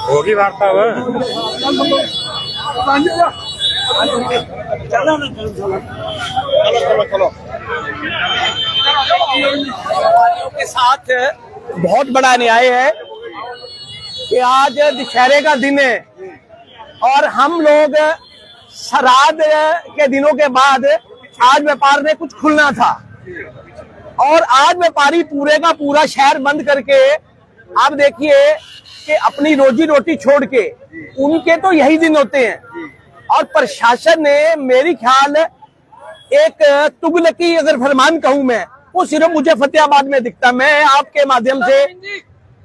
होगी वार्ता चलो। के साथ बहुत बड़ा अन्याय है कि आज दशहरे का दिन है और हम लोग श्राद्ध के दिनों के बाद आज व्यापार में कुछ खुलना था और आज व्यापारी पूरे का पूरा शहर बंद करके आप देखिए कि अपनी रोजी रोटी छोड़ के, उनके तो यही दिन होते हैं। और प्रशासन ने मेरी ख्याल एक तुगलकी अगर फरमान कहूं मैं, वो सिर्फ मुझे फतेहाबाद में दिखता। मैं आपके माध्यम से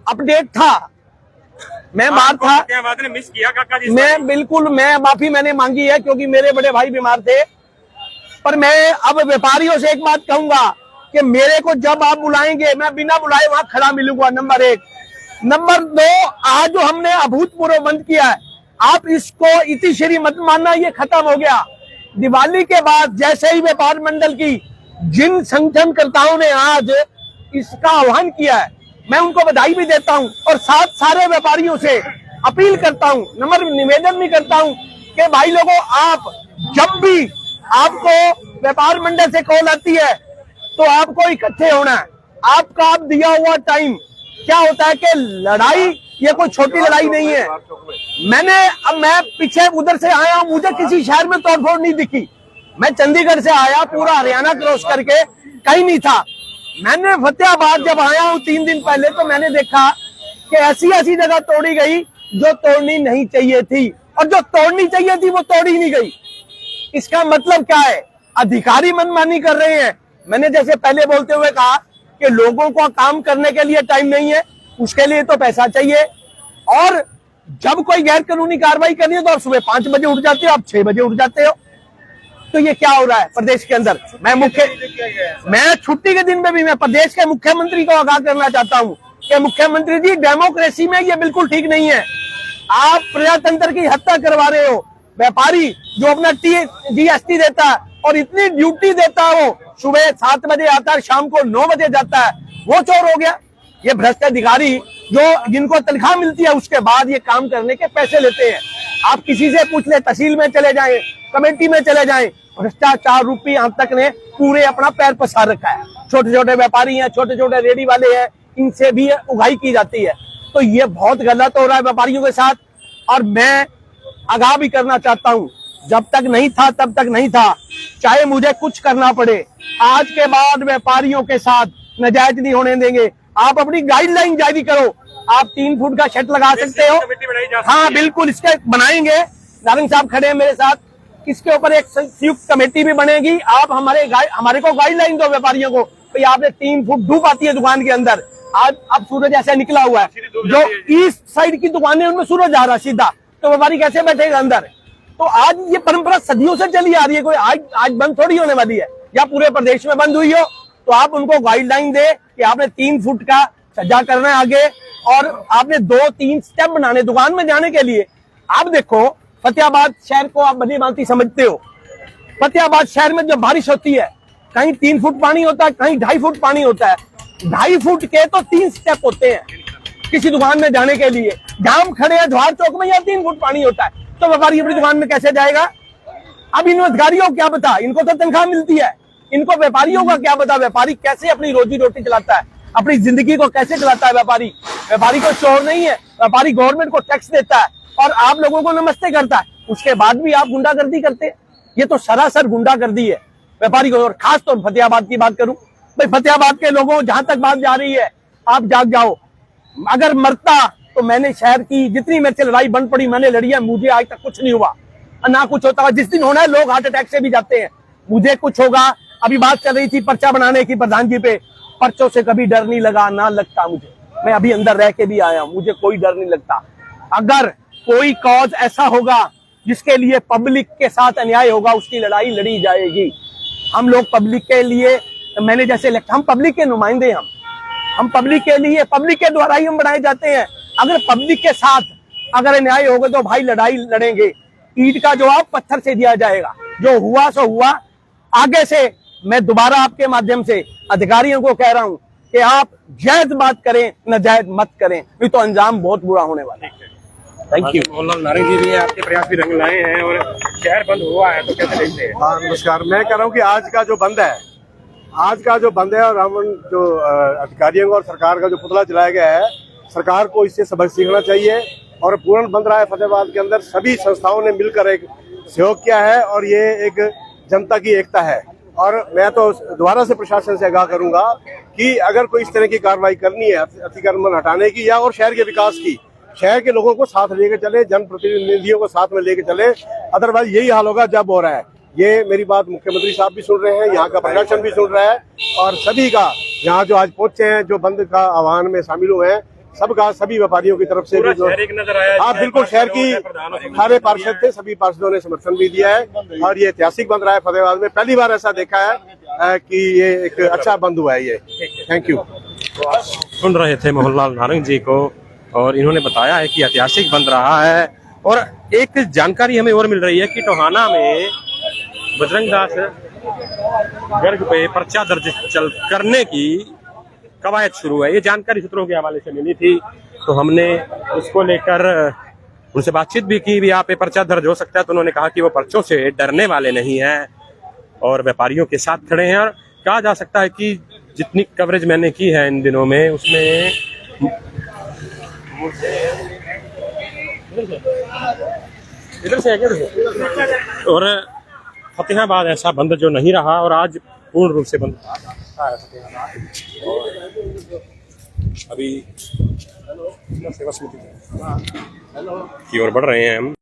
अपडेट था, मैं बाहर था, मिस किया काका जी। मैं बिल्कुल माफी मैंने मांगी है क्योंकि मेरे बड़े भाई बीमार थे। पर मैं अब व्यापारियों से एक बात कहूंगा कि मेरे को जब आप बुलाएंगे मैं बिना बुलाए वहां खड़ा मिलूंगा, नंबर 1। नंबर 2, आज जो हमने अभूतपूर्व बंद किया है, आप इसको इतिश्री मत मानना, ये खत्म हो गया। दिवाली के बाद जैसे ही व्यापार मंडल की जिन संगठनकर्ताओं ने आज इसका आह्वान किया है, मैं उनको बधाई भी देता हूं और साथ सारे व्यापारियों से अपील करता हूं, नम्र निवेदन भी करता हूं कि भाई लोगों, आप जब भी आपको व्यापार मंडल से कॉल आती है तो आपको इकट्ठे होना है। आपका आप दिया हुआ टाइम क्या होता है कि लड़ाई ये कोई छोटी लड़ाई नहीं है। मैं पीछे उधर से आया हूं, मुझे किसी शहर में तोड़फोड़ नहीं दिखी। मैं चंडीगढ़ से आया, पूरा हरियाणा क्रॉस करके, कहीं नहीं था। मैंने फतेहाबाद जब आया हूं 3 दिन पहले, तो मैंने देखा कि ऐसी ऐसी जगह तोड़ी गई जो तोड़नी नहीं चाहिए थी, और जो तोड़नी चाहिए थी वो तोड़ी नहीं गई। इसका मतलब क्या है? अधिकारी मनमानी कर रहे हैं। मैंने जैसे पहले बोलते हुए कहा कि लोगों को काम करने के लिए टाइम नहीं है, उसके लिए तो पैसा चाहिए। और जब कोई गैर कानूनी कार्रवाई करनी है तो आप सुबह 5 बजे उठ जाते हो, आप 6 बजे उठ जाते हो। तो ये क्या हो रहा है प्रदेश के अंदर? मैं छुट्टी के दिन में भी मैं प्रदेश के मुख्यमंत्री को आगाह करना चाहता हूं कि मुख्यमंत्री जी, डेमोक्रेसी में ये बिल्कुल ठीक नहीं है। आप प्रजातंत्र की हत्या करवा रहे हो। व्यापारी जो अपना GST देता है और इतनी ड्यूटी देता है, वो सुबह 7 बजे आता है, शाम को 9 बजे जाता है, वो चोर हो गया। ये भ्रष्ट अधिकारी जो जिनको तनख्वाह मिलती है उसके बाद ये काम करने के पैसे लेते हैं। आप किसी से पूछ ले, तहसील में चले जाएं, कमेटी में चले जाएं, भ्रष्टाचार रूपी यहाँ तक ने पूरे अपना पैर पसार रखा है। छोटे छोटे व्यापारी हैं, छोटे छोटे रेडी वाले हैं, इनसे भी उगाही की जाती है। तो ये बहुत गलत हो रहा है व्यापारियों के साथ। और मैं आगाह भी करना चाहता हूं, जब तक नहीं था तब तक नहीं था, चाहे मुझे कुछ करना पड़े, आज के बाद व्यापारियों के साथ नाजायज नहीं होने देंगे। आप अपनी गाइडलाइन जारी करो। आप 3 फुट का शेड लगा सकते हो। हाँ बिल्कुल, इसके बनाएंगे। नारंग साहब खड़े हैं मेरे साथ, इसके ऊपर एक संयुक्त कमेटी भी बनेगी। आप हमारे को गाइडलाइन दो व्यापारियों को, भाई आपने 3 फुट धूप आती है दुकान के अंदर, आज अब सूरज ऐसा निकला हुआ है, जो ईस्ट साइड की दुकानें उनमें सूरज आ रहा है सीधा, तो व्यापारी कैसे बैठेगा अंदर? तो आज ये परंपरा सदियों से चली आ रही है, कोई आज बंद थोड़ी होने वाली है, या पूरे प्रदेश में बंद हुई हो। तो आप उनको गाइडलाइन दे कि आपने 3 फुट का सज्जा करना है आगे, और आपने 2-3 स्टेप बनाने दुकान में जाने के लिए। आप देखो फतेहाबाद शहर को आप भली भांति समझते हो। फतेहाबाद शहर में जब बारिश होती है, कहीं 3 फुट पानी होता है, कहीं 2.5 फुट पानी होता है। 2.5 फुट के तो 3 स्टेप होते हैं किसी दुकान में जाने के लिए। जाम खड़े हैं जवाहर चौक में, या 3 फुट पानी होता है, तो व्यापारी अपनी दुकान में कैसे जाएगा? अब इन अधिकारियों को क्या पता, इनको तो तनख्वाह मिलती है, इनको व्यापारियों का क्या पता व्यापारी कैसे अपनी रोजी रोटी चलाता है, अपनी जिंदगी को कैसे चलाता है। व्यापारी को चोर नहीं है, व्यापारी गवर्नमेंट को टैक्स देता है और आप लोगों को नमस्ते करता है, उसके बाद भी आप गुंडागर्दी करते हैं। ये तो सरासर गुंडागर्दी है व्यापारी को। और खास तौर फतेहाबाद की बात करूं, भाई फतेहाबाद के लोगों, जहां तक बात जा रही है, आप जाग जाओ। अगर मरता तो मैंने शहर की जितनी मेरे से लड़ाई बन पड़ी मैंने लड़ी है, मुझे आज तक कुछ नहीं हुआ, ना कुछ होता है। जिस दिन होना है लोग हार्ट अटैक से भी जाते हैं, मुझे कुछ होगा। अभी बात चल रही थी पर्चा बनाने की प्रधान जी पे, पर्चों से कभी डर नहीं लगा, ना लगता मुझे। मैं अभी अंदर रह के भी आया हूं, मुझे कोई डर नहीं लगता। अगर कोई कॉज ऐसा होगा जिसके लिए पब्लिक के साथ अन्याय होगा, उसकी लड़ाई लड़ी जाएगी। हम लोग पब्लिक के लिए, मैंने जैसे हम पब्लिक के नुमाइंदे, हम पब्लिक के लिए, पब्लिक के द्वारा ही हम बनाए जाते हैं। अगर पब्लिक के साथ अगर अन्याय होगा तो भाई लड़ाई लड़ेंगे। ईंट का जवाब पत्थर से दिया जाएगा, जो हुआ सो हुआ। आगे से मैं दोबारा आपके माध्यम से अधिकारियों को कह रहा हूं कि आप जायज बात करें, नाजायज मत करें, नहीं तो अंजाम बहुत बुरा होने वाला है। Thank you. मोहनलाल नारंग जी भी आपके प्रयास भी रंग लाए हैं और शहर बंद हुआ है, तो कैसे देखते हैं? हाँ नमस्कार। मैं कह रहा हूँ कि आज का जो बंद है और हम जो अधिकारियों और सरकार का जो पुतला जलाया गया है, सरकार को इससे सबक सीखना चाहिए। और पूर्ण बंद रहा है फतेहाबाद के अंदर, सभी संस्थाओं ने मिलकर एक सहयोग किया है और ये एक जनता की एकता है। और मैं तो दोबारा से प्रशासन से आगाह करूंगा कि अगर कोई इस तरह की कार्रवाई करनी है अतिक्रमण हटाने की या और शहर के विकास की, शहर के लोगों को साथ लेके चले, जनप्रतिनिधियों को साथ में लेके चले। अदरवाइज यही हाल होगा जब हो रहा है। ये मेरी बात मुख्यमंत्री साहब भी सुन रहे हैं, यहाँ का प्रशासन भी सुन रहा है, और सभी का यहाँ जो आज पहुंचे हैं, जो बंद का आह्वान में शामिल हुए हैं, सबका सभी व्यापारियों की तरफ से भी नजर आया। हाँ बिल्कुल, शहर की सारे पार्षद थे, सभी पार्षदों ने समर्थन भी दिया है। और ये ऐतिहासिक बंद रहा है फतेहाबाद में, पहली बार ऐसा देखा है कि ये एक अच्छा बंद हुआ है ये। Thank you. सुन रहे थे मोहनलाल नारंग जी को, और इन्होंने बताया है कि ऐतिहासिक बंद रहा है और एक जानकारी हमें और मिल रही है कि टोहाना में बजरंग दास गर्ग पे पर्चा दर्ज करने की कवायद शुरू है। ये जानकारी सूत्रों के हवाले से मिली थी, तो हमने उसको लेकर उनसे बातचीत भी की भी यहाँ पे पर्चा दर्ज हो सकता है। तो उन्होंने कहा कि वो पर्चों से डरने वाले नहीं हैं और व्यापारियों के साथ खड़े हैं। और कहा जा सकता है कि जितनी कवरेज मैंने की है इन दिनों में उसमें इधर से और फतेहाबाद ऐसा बंद जो नहीं रहा और आज पूर्ण रूप से बंद अभी सेवा समिति की ओर बढ़ रहे हैं हम।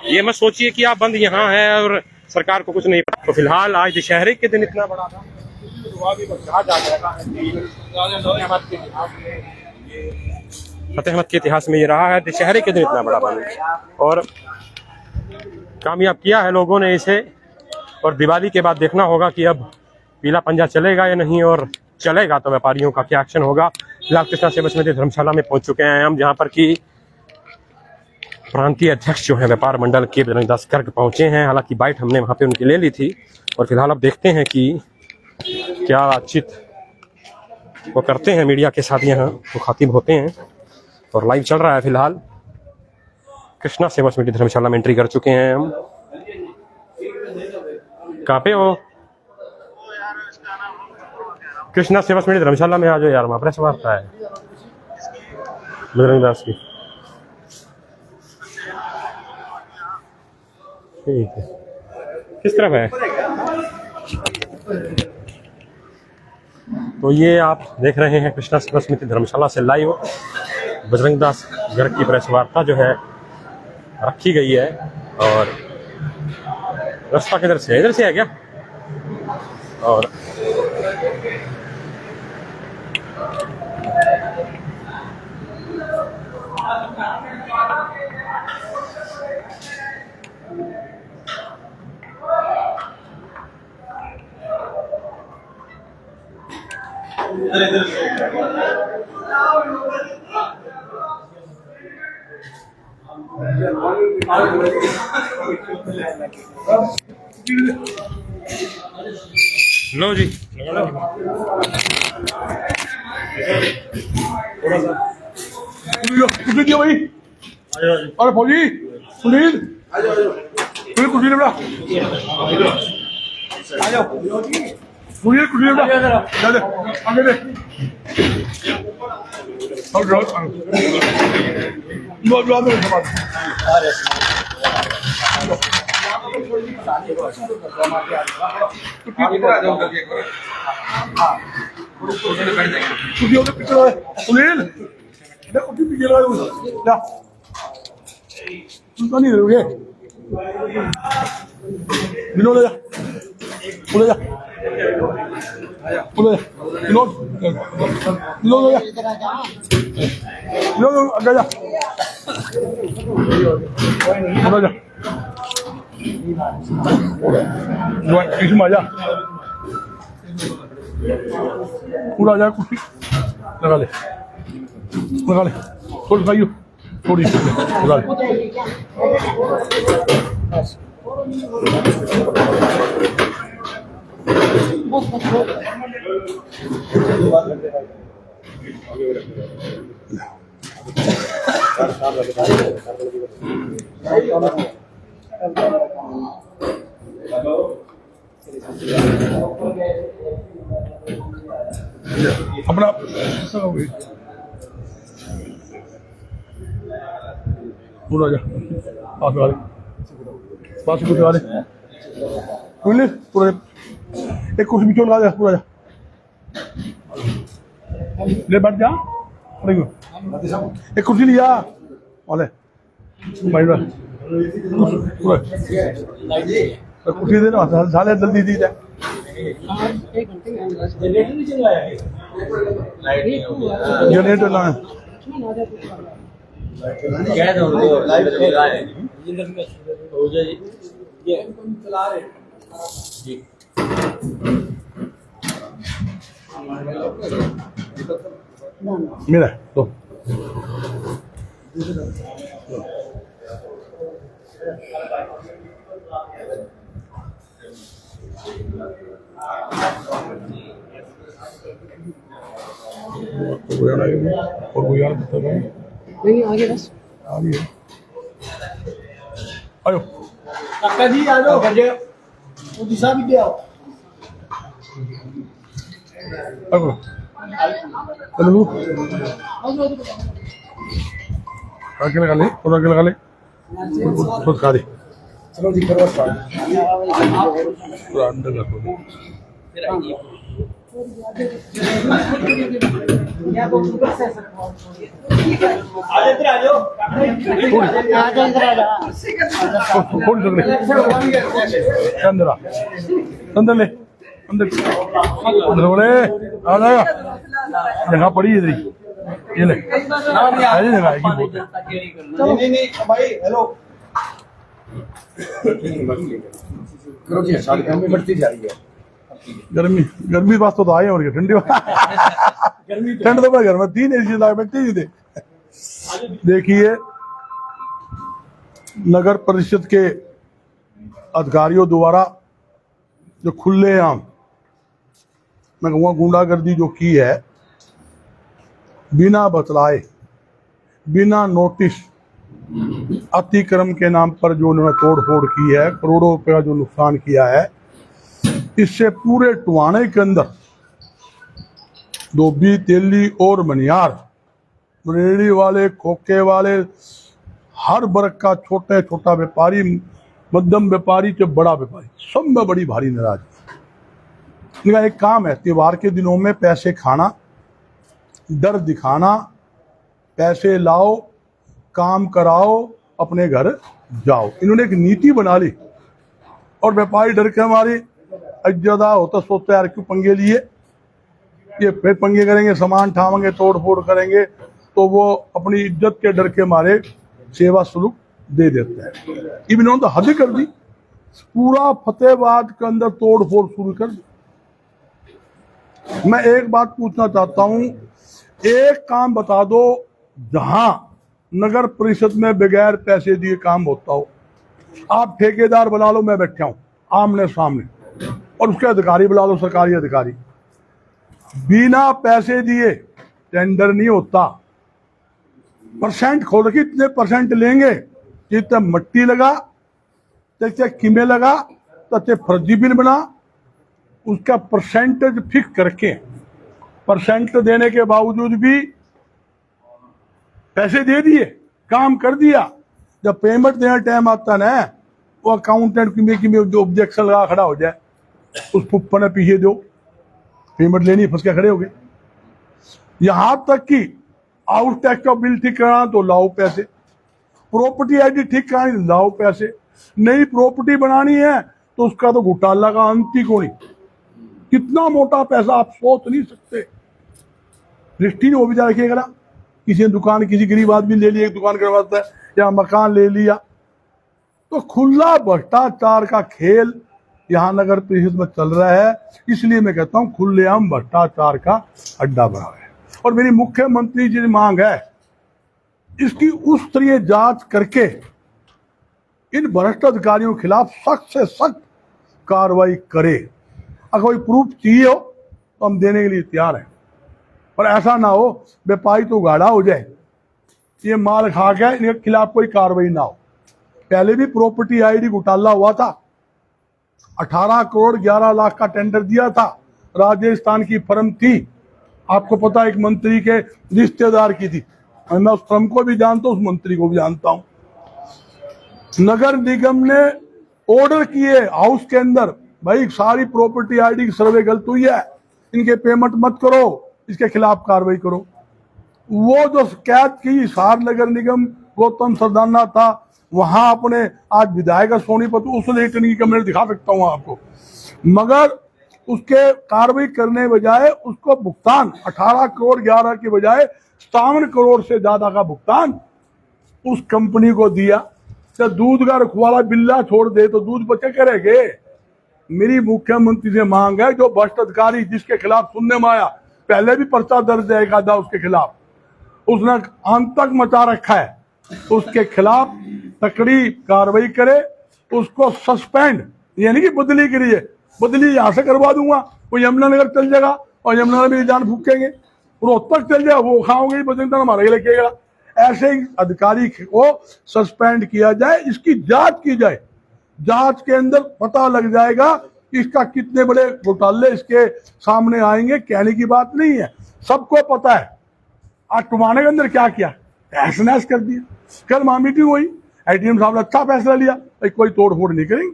ये मत सोचिए कि आप बंद यहाँ है और सरकार को कुछ नहीं पता। तो फिलहाल आज दशहरे के दिन इतना बड़ा था, फतेहाबाद के इतिहास में ये रहा है दशहरे के दिन इतना बड़ा बंद, और कामयाब किया है लोगों ने इसे। और दिवाली के बाद देखना होगा कि अब पीला पंजा चलेगा या नहीं, और चलेगा तो व्यापारियों का क्या एक्शन होगा। फिलहाल कृष्णा सेवा समिति धर्मशाला में पहुंच चुके हैं हम, जहां पर कि प्रांतीय अध्यक्ष जो है व्यापार मंडल के बजरंग दास गर्ग पहुंचे हैं। हालांकि बाइट हमने वहां पे उनकी ले ली थी और फिलहाल अब देखते हैं कि क्या बातचीत वो करते हैं मीडिया के साथ, यहाँ मुखातिब होते हैं। और लाइव चल रहा है फिलहाल। कृष्णा सेवा समिति धर्मशाला में एंट्री कर चुके हैं हम। कहाँ पे हो? कृष्णा सेवा समिति धर्मशाला में आ जाओ यार, वहाँ प्रेस वार्ता है बजरंग दास की। ठीक है, किस तरफ है? तो ये आप देख रहे हैं कृष्णा सेवा समिति धर्मशाला से लाइव बजरंग दास गर्ग की प्रेस वार्ता जो है रखी गई है। और रास्ता किधर से है? इधर से है क्या? और लो जी, कुछ दिया भाई। अरे फौजी सुनील, कुछ नहीं बेटा, सुनील कुछ नहीं बेटा, आगे दे। सुनील नहीं दोगे? विनोद जा, बोले जा, बोले विनोद, विनोद जा, विनोद आगे जा, बोले जा, इसमें आ जा, पूरा जा, कुर्सी लगा ले, लगा ले, थोड़ी खाइयो, थोड़ी लगा ले। अपना पूरा जा, पास लगा ले, पास कुछ लगा ले, पूरा एक कुर्सी पीछे लगा दे, पूरा जा ले, बैठ जा, एक कुर्सी लिया वाले पूरा कुर्सी दे ना, झाले जल्दी दी जाए। जनरेटर लाना मेरा तो और कोई यार बता रहा है नहीं आगे बस आगे आयो काका जी आ जाओ वो दिशा भी दे आओ आयो चलो आगे लगा ले और आगे लगा ले खुद खा दे चलो जी करो पूरा अंदर कर दो थोड़ी अंदर आ अंदर ले अंदर बोले आ जाएगा जगह पड़ी इधर ही ये ले ऐसी जगह आएगी बहुत नहीं भाई हेलो करो जी शादी बढ़ती जा रही है गर्मी गर्मी पास तो आए और ठंडी ठंड तो घर में 3 एसी लगा बैठे ही थे। देखिए नगर परिषद के अधिकारियों द्वारा जो खुलेआम मैं कहूँगा गुंडागर्दी जो की है, बिना बतलाए बिना नोटिस अतिक्रम के नाम पर जो उन्होंने तोड़ फोड़ की है, करोड़ों रुपए का जो नुकसान किया है, इससे पूरे टुवाने के अंदर धोबी तेली और मनियार रेहड़ी वाले खोखे वाले हर वर्ग का छोटे छोटा व्यापारी मध्यम व्यापारी से बड़ा व्यापारी सब में बड़ी भारी नाराजगी। इनका एक काम है त्योहार के दिनों में पैसे खाना, डर दिखाना, पैसे लाओ काम कराओ अपने घर जाओ। इन्होंने एक नीति बना ली और व्यापारी डर के हमारी अज्जदा होता सोचते यार क्यों पंगे लिए, ये फिर पंगे करेंगे सामान ठावेंगे तोड़ फोड़ करेंगे, तो वो अपनी इज्जत के डर के मारे सेवा शुल्क दे देते हैं। इन्होंने तो हद कर दी, पूरा फतेहाबाद के अंदर तोड़ फोड़ शुरू कर दी। मैं एक बात पूछना चाहता हूं, एक काम बता दो जहां नगर परिषद में बगैर पैसे दिए काम होता हो। आप ठेकेदार बुला लो, मैं बैठा हूं आमने सामने, और उसके अधिकारी बुला लो, सरकारी अधिकारी। बिना पैसे दिए टेंडर नहीं होता। परसेंट खोल के इतने परसेंट लेंगे, जितने मट्टी लगा, जितने कीमे लगा, तो फर्जी बिल बना, उसका परसेंटेज फिक्स करके परसेंट देने के बावजूद भी पैसे दे दिए, काम कर दिया। जब पेमेंट देने टाइम आता ना, वो अकाउंटेंट की जो ऑब्जेक्शन लगा खड़ा हो जाए, उस पुप्पा ने पीछे दो, पेमेंट लेनी फंस के खड़े हो गए। यहां तक कि हाउस टैक्स का बिल ठीक कराना तो लाओ पैसे, प्रॉपर्टी आईडी ठीक करानी लाओ पैसे, नई प्रॉपर्टी बनानी है तो उसका तो घोटाला का अंत ही कोई। कितना मोटा पैसा आप सोच नहीं सकते। दृष्टि ने वो भी रखिएगा ना, किसी ने दुकान किसी गरीब आदमी ले लिया, एक दुकान करवाता है या मकान ले लिया, तो खुला भ्रष्टाचार का खेल यहाँ नगर परिषद में चल रहा है। इसलिए मैं कहता हूँ खुलेआम भ्रष्टाचार का अड्डा बना है। और मेरी मुख्यमंत्री जी की मांग है इसकी उस तरह जांच करके इन भ्रष्ट अधिकारियों के खिलाफ सख्त से सख्त कार्रवाई करे। अगर कोई प्रूफ चाहिए हो तो हम देने के लिए तैयार हैं, पर ऐसा ना हो व्यापारी तो उगाड़ा हो जाए, ये माल खा के इनके खिलाफ कोई कार्रवाई ना हो। पहले भी प्रॉपर्टी आईडी घोटाला हुआ था, 18 करोड़ 11 लाख का टेंडर दिया था, राजस्थान की फर्म थी, आपको पता एक मंत्री के रिश्तेदार की थी। मैं उस फर्म को भी जानता हूं, उस मंत्री को भी जानता हूं। नगर निगम ने ऑर्डर किए हाउस के अंदर, भाई सारी प्रॉपर्टी आईडी की सर्वे गलत हुई है, इनके पेमेंट मत करो, इसके खिलाफ कार्रवाई करो। वो जो शिकायत की हिसार नगर निगम गौतम सरदाना था, वहां अपने आज विधायक सोनीपत उस लेटनी की मैं दिखा सकता हूं आपको, मगर उसके कार्रवाई करने बजाय उसको भुगतान 18 करोड़ 11 के बजाय 57 करोड़ से ज्यादा का भुगतान उस कंपनी को दिया। तो दूध का रखवाला बिल्ला छोड़ दे तो दूध बचे करेंगे। मेरी मुख्यमंत्री से मांग है जो भ्रष्ट अधिकारी जिसके खिलाफ सुनने में आया, पहले भी पर्चा दर्ज है आधा उसके खिलाफ, उसने आतंक मचा रखा है, उसके खिलाफ तकड़ी कार्रवाई करे, उसको सस्पेंड यानी कि बदली करिए, बदली यहां से करवा दूंगा, वो यमुनानगर चल जाएगा, और यमुना में जान फूकेंगे, रोहतक चल जाए वो खाओगे, बजरंग दल हमारे लेके गया। ऐसे ही अधिकारी को सस्पेंड किया जाए, इसकी जांच की जाए, जांच के अंदर पता लग जाएगा कि इसका कितने बड़े घोटाले इसके सामने आएंगे। कहने की बात नहीं है, सबको पता है। आज टुमाने के अंदर क्या किया, तहस नहस कर दिया। कल वहां मीटिंग हुई, एडीएम साहब ने अच्छा फैसला लिया, कोई तोड़ फोड़ नहीं करेंगे,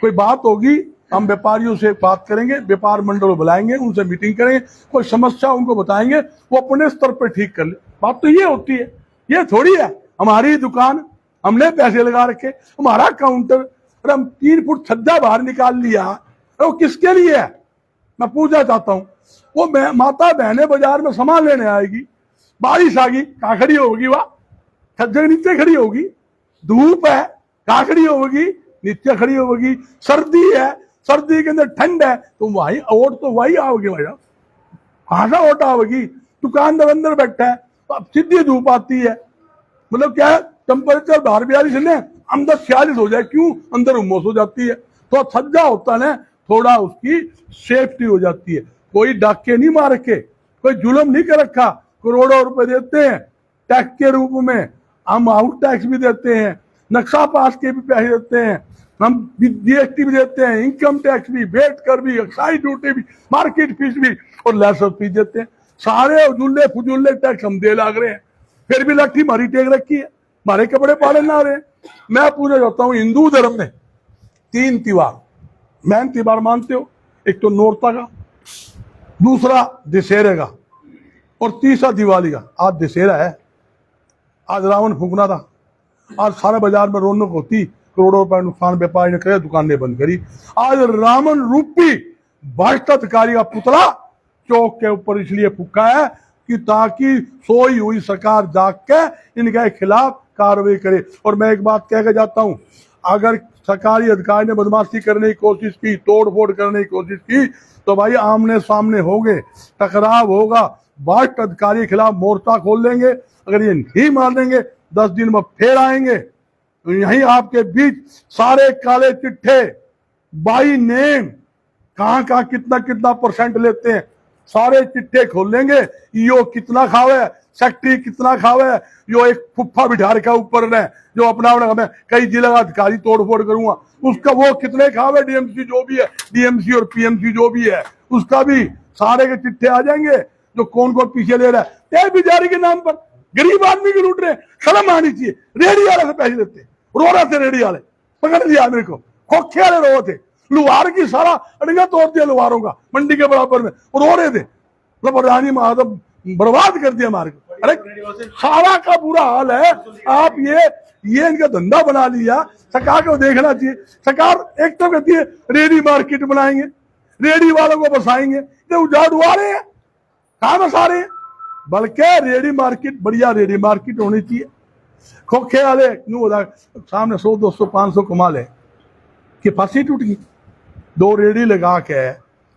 कोई बात होगी हम व्यापारियों से बात करेंगे, व्यापार मंडल बुलाएंगे, उनसे मीटिंग करेंगे, कोई समस्या उनको बताएंगे, वो अपने स्तर पर ठीक कर ले। बात तो ये होती है, ये थोड़ी है हमारी दुकान, हमने पैसे लगा रखे, हमारा काउंटर, अरे हम 3 फुट छज्जा बाहर निकाल लिया, वो किसके लिए है? मैं पूछना चाहता हूँ। वो माता बहने बाजार में सामान लेने आएगी, बारिश आ गई, कहाँ खड़ी होगी? वह छज्जे के नीचे खड़ी होगी। धूप है, कहाँ खड़ी होगी? नीचे खड़ी होगी। सर्दी है, सर्दी के अंदर ठंड है, तो वही ओट तो वही आओगे भाई, कहाँ से ओट आओगी? दुकानदार अंदर बैठा है, तो अब सीधी धूप आती है, मतलब क्या है, टेम्परेचर बाहर 42 है, अंदर 46 हो जाए, क्यों? अंदर उमस हो जाती है। तो छज्जा होता है ना, थोड़ा उसकी सेफ्टी हो जाती है। कोई डाके नहीं मार के, कोई जुल्म नहीं कर रखा, करोड़ों रुपए देते हैं टैक्स के रूप में, हम आउट टैक्स भी देते हैं, नक्शा पास के भी पैसे देते हैं, हम जीएसटी भी देते हैं, इनकम टैक्स भी, वेट कर भी, एक्साइज ड्यूटी भी, मार्केट फीस भी और लाइसेंस फीस देते हैं। सारे उजुल्ले फुजुल्ले टैक्स हम दे लाग रहे हैं, फिर भी लाठी मारी टेक रखी है, हमारे कपड़े पाले ना रहे हैं। मैं पूछना चाहता हूँ, हिंदू धर्म में 3 त्योहार, मेन त्योहार मानते हो? एक तो नौरता का, दूसरा दशहरे का और तीसरा दिवाली का। आज दशहरा है, आज रावण फूकना था, आज सारे बाजार में रौनक होती, करोड़ों रुपए नुकसान व्यापारी ने करे, दुकानें बंद करी। आज रावण रूपी भ्रष्ट अधिकारी का पुतला चौक के ऊपर इसलिए फूका है कि ताकि सोई हुई सरकार जाग के इनके खिलाफ कार्रवाई करे। और मैं एक बात कह के जाता हूं, अगर सरकारी अधिकारी ने बदमाशी करने की कोशिश की, तोड़ फोड़ करने की कोशिश की, तो भाई आमने सामने होंगे, टकराव होगा, भ्रष्ट अधिकारी के खिलाफ मोर्चा खोल लेंगे। अगर ये नहीं मान देंगे 10 दिन में फिर आएंगे, तो यहीं आपके बीच सारे काले चिट्ठे बाई नेम, कहां कहां कितना कितना परसेंट लेते हैं, सारे चिट्ठे खोल लेंगे। यो कितना खावे, सेक्रेटरी कितना खावे, यो एक फुफ्फा बिठा रखा ऊपर ने, जो अपना मैं कई जिला का अधिकारी तोड़ फोड़ करूंगा, उसका वो कितने खावे, डीएमसी जो भी है, डीएमसी और पीएमसी जो भी है, उसका भी सारे के चिट्ठे आ जाएंगे, जो कौन कौन पीछे ले रहा है। तेल बिजारी के नाम पर गरीब आदमी की लूट रहे, शर्म आनी चाहिए। रेडी वाले से पैसे देते, रो रहे थे रेडी वाले, पकड़ लिया मेरे को, खोखे वाले रो थे, लुहार की सारा अड़ंगा तोड़ दिया लुहारों का मंडी के बराबर में, रो रहे थे, प्रधानी महादेव बर्बाद कर दिया हमारे को। अरे सारा का बुरा हाल है। आप ये इनका धंधा बना लिया, सरकार को देखना चाहिए। सरकार एक तो कहती है रेडी मार्केट बनाएंगे, रेडी वालों को बसाएंगे, तो उजाड़ हुआ रहे हैं, कहाँ बसा रहे हैं? बल्कि रेडी मार्केट, बढ़िया रेडी मार्केट होनी चाहिए। खोखे वाले सामने 100, 200, 500 कमा ले कि फांसी टूट गई। 2 रेडी लगा के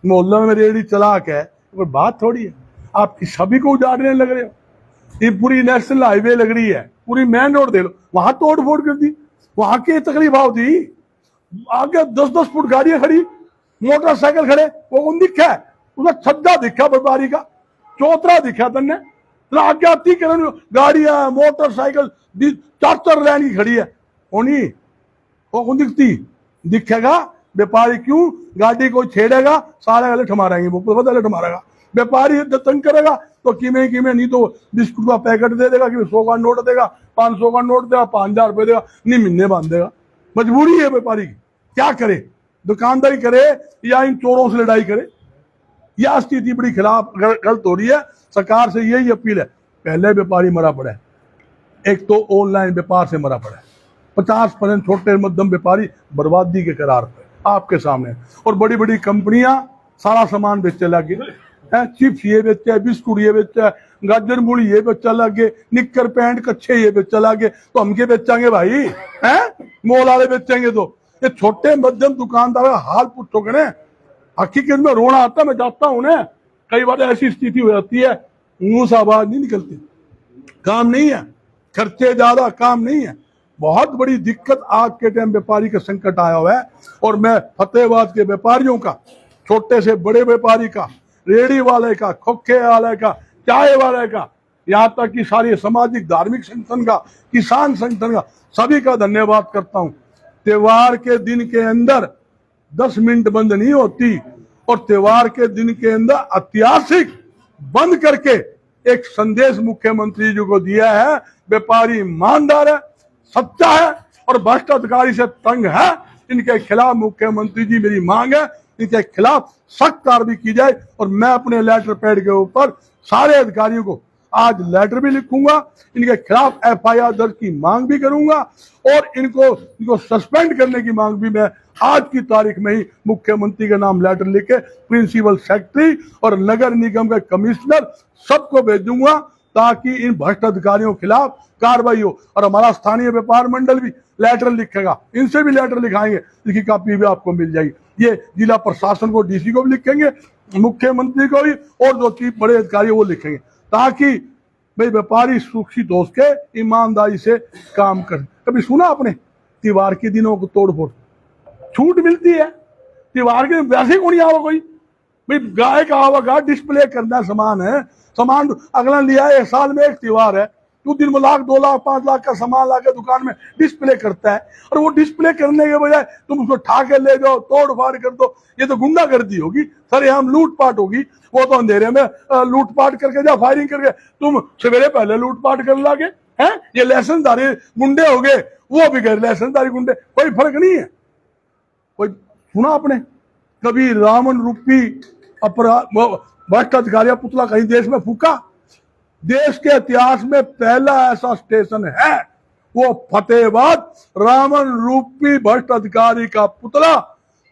मोहल्ले में रेडी चला के, कोई बात थोड़ी है। आप सभी को उजाड़ने लग रहे हो। ये पूरी नेशनल हाईवे लग रही है, पूरी मेन रोड दे लो, वहां तोड़ फोड़ कर दी, वहां की तकलीफ आओ दी। आगे 10-10 फुट गाड़ियां खड़ी, मोटरसाइकिल खड़े, वो कौन दिखा है? उसका छज्जा दिखा व्यापारी का, चौतरा दिखा तन्ने, आगे आती गाड़ियां मोटरसाइकिल 4 लाइन की खड़ी है, होनी वो कौन दिखती? दिखेगा व्यापारी, क्यों? गाड़ी को छेड़ेगा, सारे गले ठमारेंगे, वो बदले ठमारेगा। व्यापारी तंग करेगा तो कीमे नहीं तो बिस्कुट का पैकेट दे देगा, कि 100 का नोट देगा, 500 का नोट देगा, 5000 रुपए देगा, नहीं महीने बांध देगा। मजबूरी है व्यापारी की, क्या करे? दुकानदारी करे या इन चोरों से लड़ाई करे? यह स्थिति बड़ी खिलाफ गलत हो रही है। सरकार से यही अपील है, पहले व्यापारी मरा पड़ा है, एक तो ऑनलाइन व्यापार से मरा पड़ा है, 50% छोटे मध्यम व्यापारी बर्बादी के करार पर आपके सामने, और बड़ी बड़ी कंपनियां सारा सामान बेचने लगे, चिप्स ये बेचे, बिस्कुट ये बेचे, गाजर मूली ये बेचा लगे, निक्कर पैंट कच्छे ये बेचा लगे, तो हम के बेचेंगे भाई? हैं मॉल वाले बेचेंगे? तो ये छोटे मध्यम दुकानदार का हाल पूछोगे ना, हकीकत में रोना आता। मैं जाता हूँ ना, कई बार ऐसी स्थिति हो जाती है, मुंह से आवाज नहीं निकलती, काम नहीं है, खर्चे ज्यादा, काम नहीं है, बहुत बड़ी दिक्कत आज के टाइम व्यापारी का संकट आया हुआ है। और मैं फतेहाबाद के व्यापारियों का, छोटे से बड़े व्यापारी का, रेडी वाले का, खोखे वाले का, चाय वाले का, यहाँ तक कि सारी सामाजिक धार्मिक संगठन का, किसान संगठन का, सभी का धन्यवाद करता हूँ। त्योहार के दिन के अंदर 10 मिनट बंद नहीं होती, और त्योहार के दिन के अंदर ऐतिहासिक बंद करके एक संदेश मुख्यमंत्री जी को दिया है। व्यापारी ईमानदार है, सच्चा है और भ्रष्टाचारी से तंग है। इनके खिलाफ मुख्यमंत्री जी, मेरी मांग है इनके खिलाफ सख्त कार्रवाई की जाए। और मैं अपने लेटर पैड के ऊपर सारे अधिकारियों को आज लेटर भी लिखूंगा, इनके खिलाफ FIR दर्ज की मांग भी करूंगा, और इनको सस्पेंड करने की मांग भी मैं आज की तारीख में ही मुख्यमंत्री के नाम लेटर लिख के प्रिंसिपल सेक्रेटरी और नगर निगम के कमिश्नर सबको भेजूंगा, ताकि इन भ्रष्ट अधिकारियों के खिलाफ कार्रवाई हो। और हमारा स्थानीय व्यापार मंडल भी लेटर लिखेगा, इनसे भी लेटर लिखाएंगे, इसकी कॉपी भी आपको मिल जाएगी। ये जिला प्रशासन को, DC को भी लिखेंगे, मुख्यमंत्री को भी, और जो चीफ बड़े अधिकारी वो लिखेंगे, ताकि भाई व्यापारी सुरक्षित हो सके, ईमानदारी से काम करें। कभी सुना आपने त्योहार के दिनों को तोड़ फोड़ छूट मिलती है? त्योहार के वैसे कौन आवा कोई, भाई गाय का आवागा डिस्प्ले करना सामान है, सामान अगला लिया है, 1 साल में एक त्योहार है, तू दिन में 1 लाख 2 लाख 5 लाख का सामान लाके दुकान में डिस्प्ले करता है, और वो डिस्प्ले करने के बजाय तुम उसको ठा के ले जाओ, तोड़ फाड़ कर दो, ये तो गुंडागर्दी होगी, सरेआम लूटपाट होगी। वो तो अंधेरे में लूटपाट करके जा फायरिंग करके तुम सवेरे पहले लूटपाट कर लागे हैं, ये लाइसेंसधारी गुंडे हो गए, वो भी गए लाइसेंसधारी गुंडे, कोई फर्क नहीं है। कोई सुना आपने कभी रावण रूपी अपराध भ्रष्ट अधिकारी पुतला कहीं देश में फूका? देश के इतिहास में पहला ऐसा स्टेशन है, वो फतेहाबाद, रावण रूपी भ्रष्ट अधिकारी का पुतला